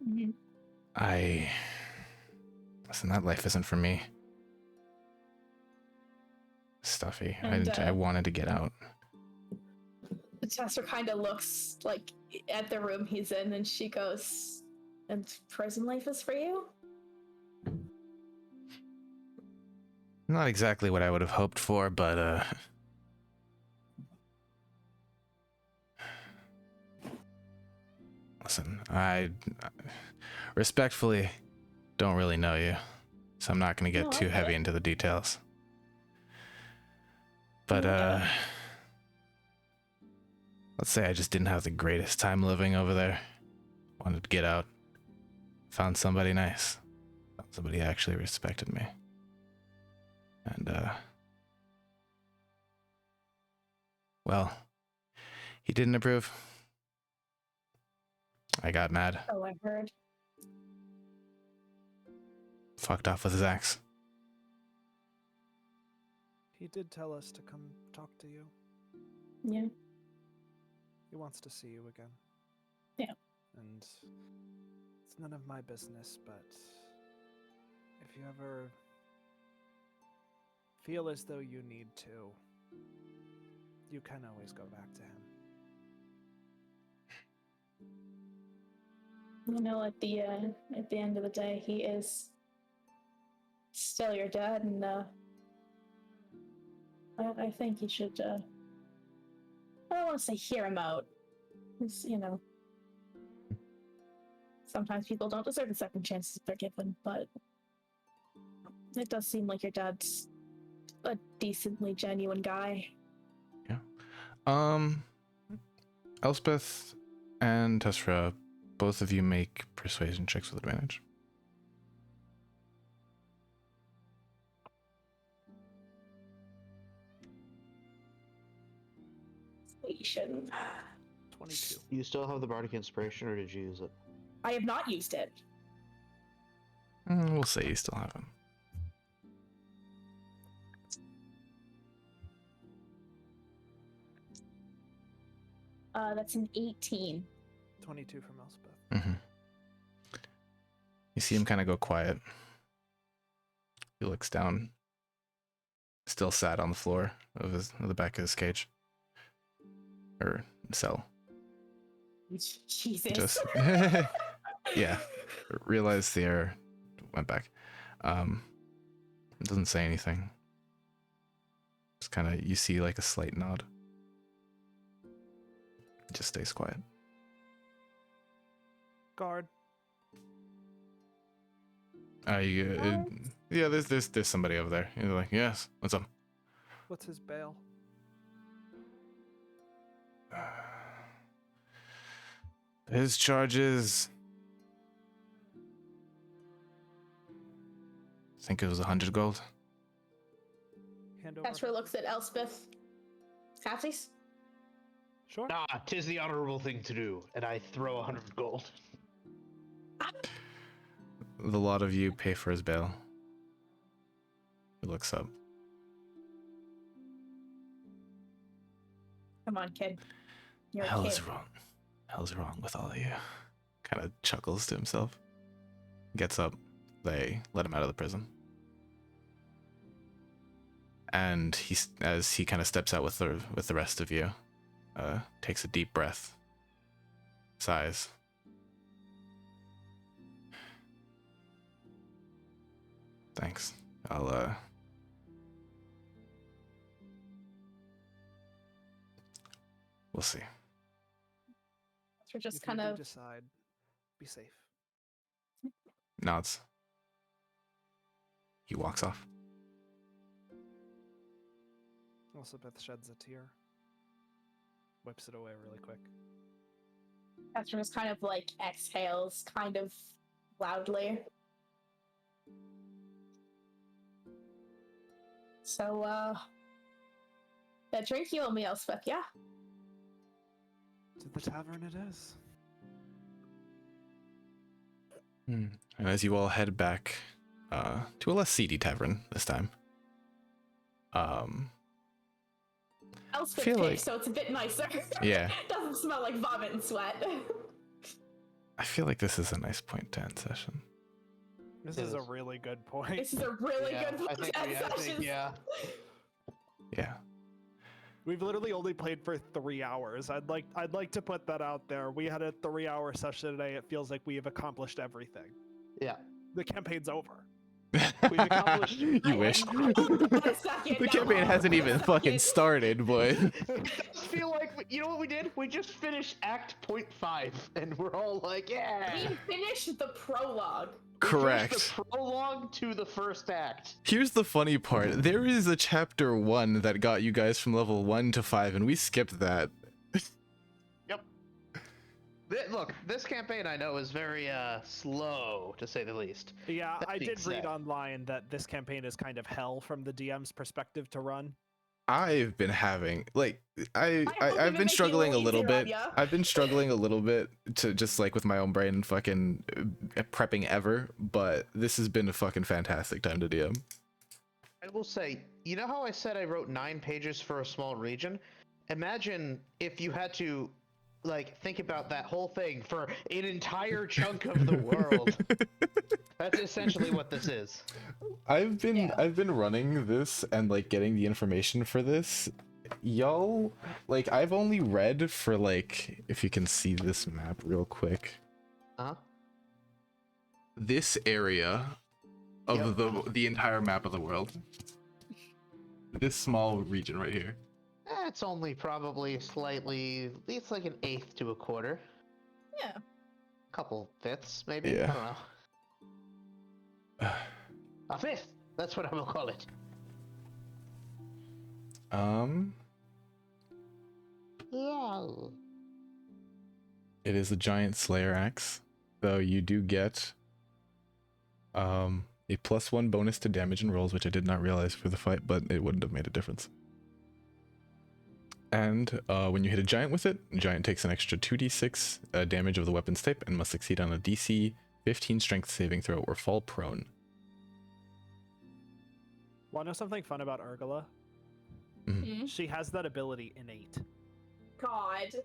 Mhm. Listen, that life isn't for me. Stuffy. And, I wanted to get out. Tessa kind of looks like at the room he's in, and she goes, "And prison life is for you?" Not exactly what I would have hoped for, but listen, I respectfully don't really know you, so I'm not going to get No, I too get heavy it. into the details. But Yeah. let's say I just didn't have the greatest time living over there. Wanted to get out. Found somebody nice. Found somebody who actually respected me. And well, he didn't approve. I got mad. Oh, I heard. Fucked off with his axe. He did tell us to come talk to you. Yeah. He wants to see you again. Yeah. And It's none of my business, but if you ever feel as though you need to, you can always go back to him. You know, at the end of the day, he is still your dad, and I think you should. I don't want to say hear him out. It's, you know, sometimes people don't deserve the second chances they're given, but it does seem like your dad's a decently genuine guy. Elspeth and Tessera, both of you make persuasion checks with advantage. We shouldn't. 22. You still have the bardic inspiration, or did you use it? I have not used it. We'll say you still have him. That's an 18. 22 from Elspeth. Mm-hmm. You see him kind of go quiet. He looks down, still sat on the floor of the back of his cage or cell. Jesus. Just yeah, realized the error, went back. Doesn't say anything. Just kind of, you see like a slight nod. Just stays quiet. Guard. Yeah, there's somebody over there. You're like, yes, what's up? What's his bail? His charges, I think it was 100 gold. Hand over. Casper looks at Elspeth. Halfsies? Sure. Nah, 'tis the honorable thing to do, and I throw 100 gold. The lot of you pay for his bail. He looks up. Come on, kid. You're Hell a is kid. wrong. Hell's wrong with all of you. Kind of chuckles to himself. Gets up. They let him out of the prison. And as he kind of steps out with the rest of you, takes a deep breath. Sighs. Thanks. We'll see. We're just If you kind do of. decide, be safe. Nods. He walks off. Elspeth sheds a tear. Wipes it away really quick. Casper just kind of like exhales, kind of loudly. So, that drink you owe me, Elspeth, yeah? To the tavern it is. And as you all head back to a less seedy tavern this time, Elspeth feel cake, like- so it's a bit nicer. Yeah. Doesn't smell like vomit and sweat. I feel like this is a nice point to end session. This It is a is. really good point. This is a really Yeah, good I think, session. yeah. Yeah. We've literally only played for 3 hours. I'd like to put that out there. We had a 3-hour session today. It feels like we have accomplished everything. Yeah. The campaign's over. We've accomplished- You wish. The campaign hasn't even fucking started, but It does feel like, you know what we did? We just finished Act 0.5, and we're all like, yeah! We finished the prologue. We finished correct. the prologue to the first act. Here's the funny part. There is a chapter 1 that got you guys from level 1 to 5, and we skipped that. Yep. Look, this campaign I know is very slow, to say the least. Yeah, That I being did read said- online that this campaign is kind of hell from the DM's perspective to run. I've been having like I've hope we've been been struggling a making it little easier on bit. ya. I've been struggling a little bit to just like with my own brain and fucking prepping ever, but this has been a fucking fantastic time to DM. I will say, you know how I said I wrote 9 pages for a small region? Imagine if you had to like think about that whole thing for an entire chunk of the world. That's essentially what this is. I've been Yeah. I've been running this and like getting the information for this. Y'all, like I've only read for like, if you can see this map real quick, Huh? this area of the entire map of the world. This small region right here. It's only probably slightly. It's like an eighth to a quarter. Yeah. Couple fifths, maybe. Yeah. I don't know. A fifth. That's what I will call it. Yeah. It is a giant Slayer axe, though you do get a +1 bonus to damage and rolls, which I did not realize for the fight, but it wouldn't have made a difference. And when you hit a giant with it, the giant takes an extra 2d6 damage of the weapon's type and must succeed on a DC 15 strength saving throw or fall prone. Want to know something fun about Urgula? Mhm. She has that ability innate. God.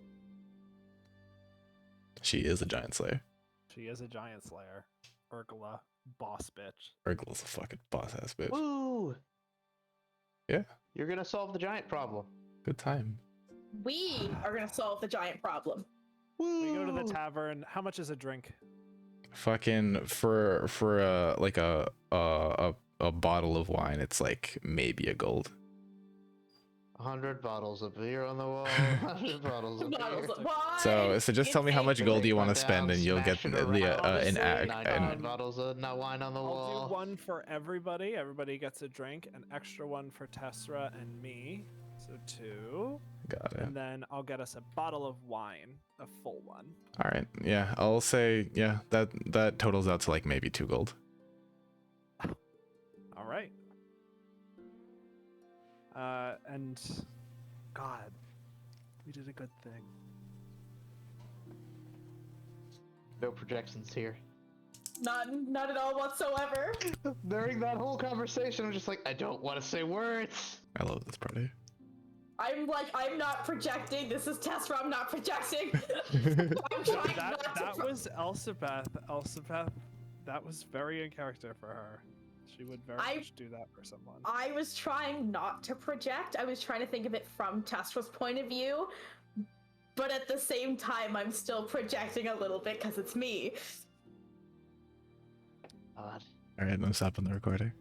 She is a giant slayer. She is a giant slayer. Urgula, boss bitch. Urgula's a fucking boss ass bitch. Woo! Yeah. You're gonna solve the giant problem. Good time. We are gonna solve the giant problem. Woo! We go to the tavern. How much is a drink? Fucking for like a bottle of wine, it's like maybe a gold. 100 bottles of beer on the wall. 100 bottles of Bottles beer. of wine. So just tell me how much Insane. gold you want to Run spend, down, and you'll get smash the it around. Honestly, an 99 bottles of wine on the I'll wall. do one for everybody. Everybody gets a drink. An extra one for Tessera and me. So 2. Got it. And then I'll get us a bottle of wine, a full one. All right. Yeah, I'll say that totals out to like maybe 2 gold. All right. And God, we did a good thing. No projections here. Not at all whatsoever. During that whole conversation, I'm just like, I don't want to say words. I love this party. I'm not projecting. This is Tessera. I'm not projecting. I'm trying not That to. was Elsabeth. Elsabeth, that was very in character for her. She would very much do that for someone. I was trying not to project. I was trying to think of it from Tessera's point of view, but at the same time, I'm still projecting a little bit because it's me. God. All right, I'm stopping the recording.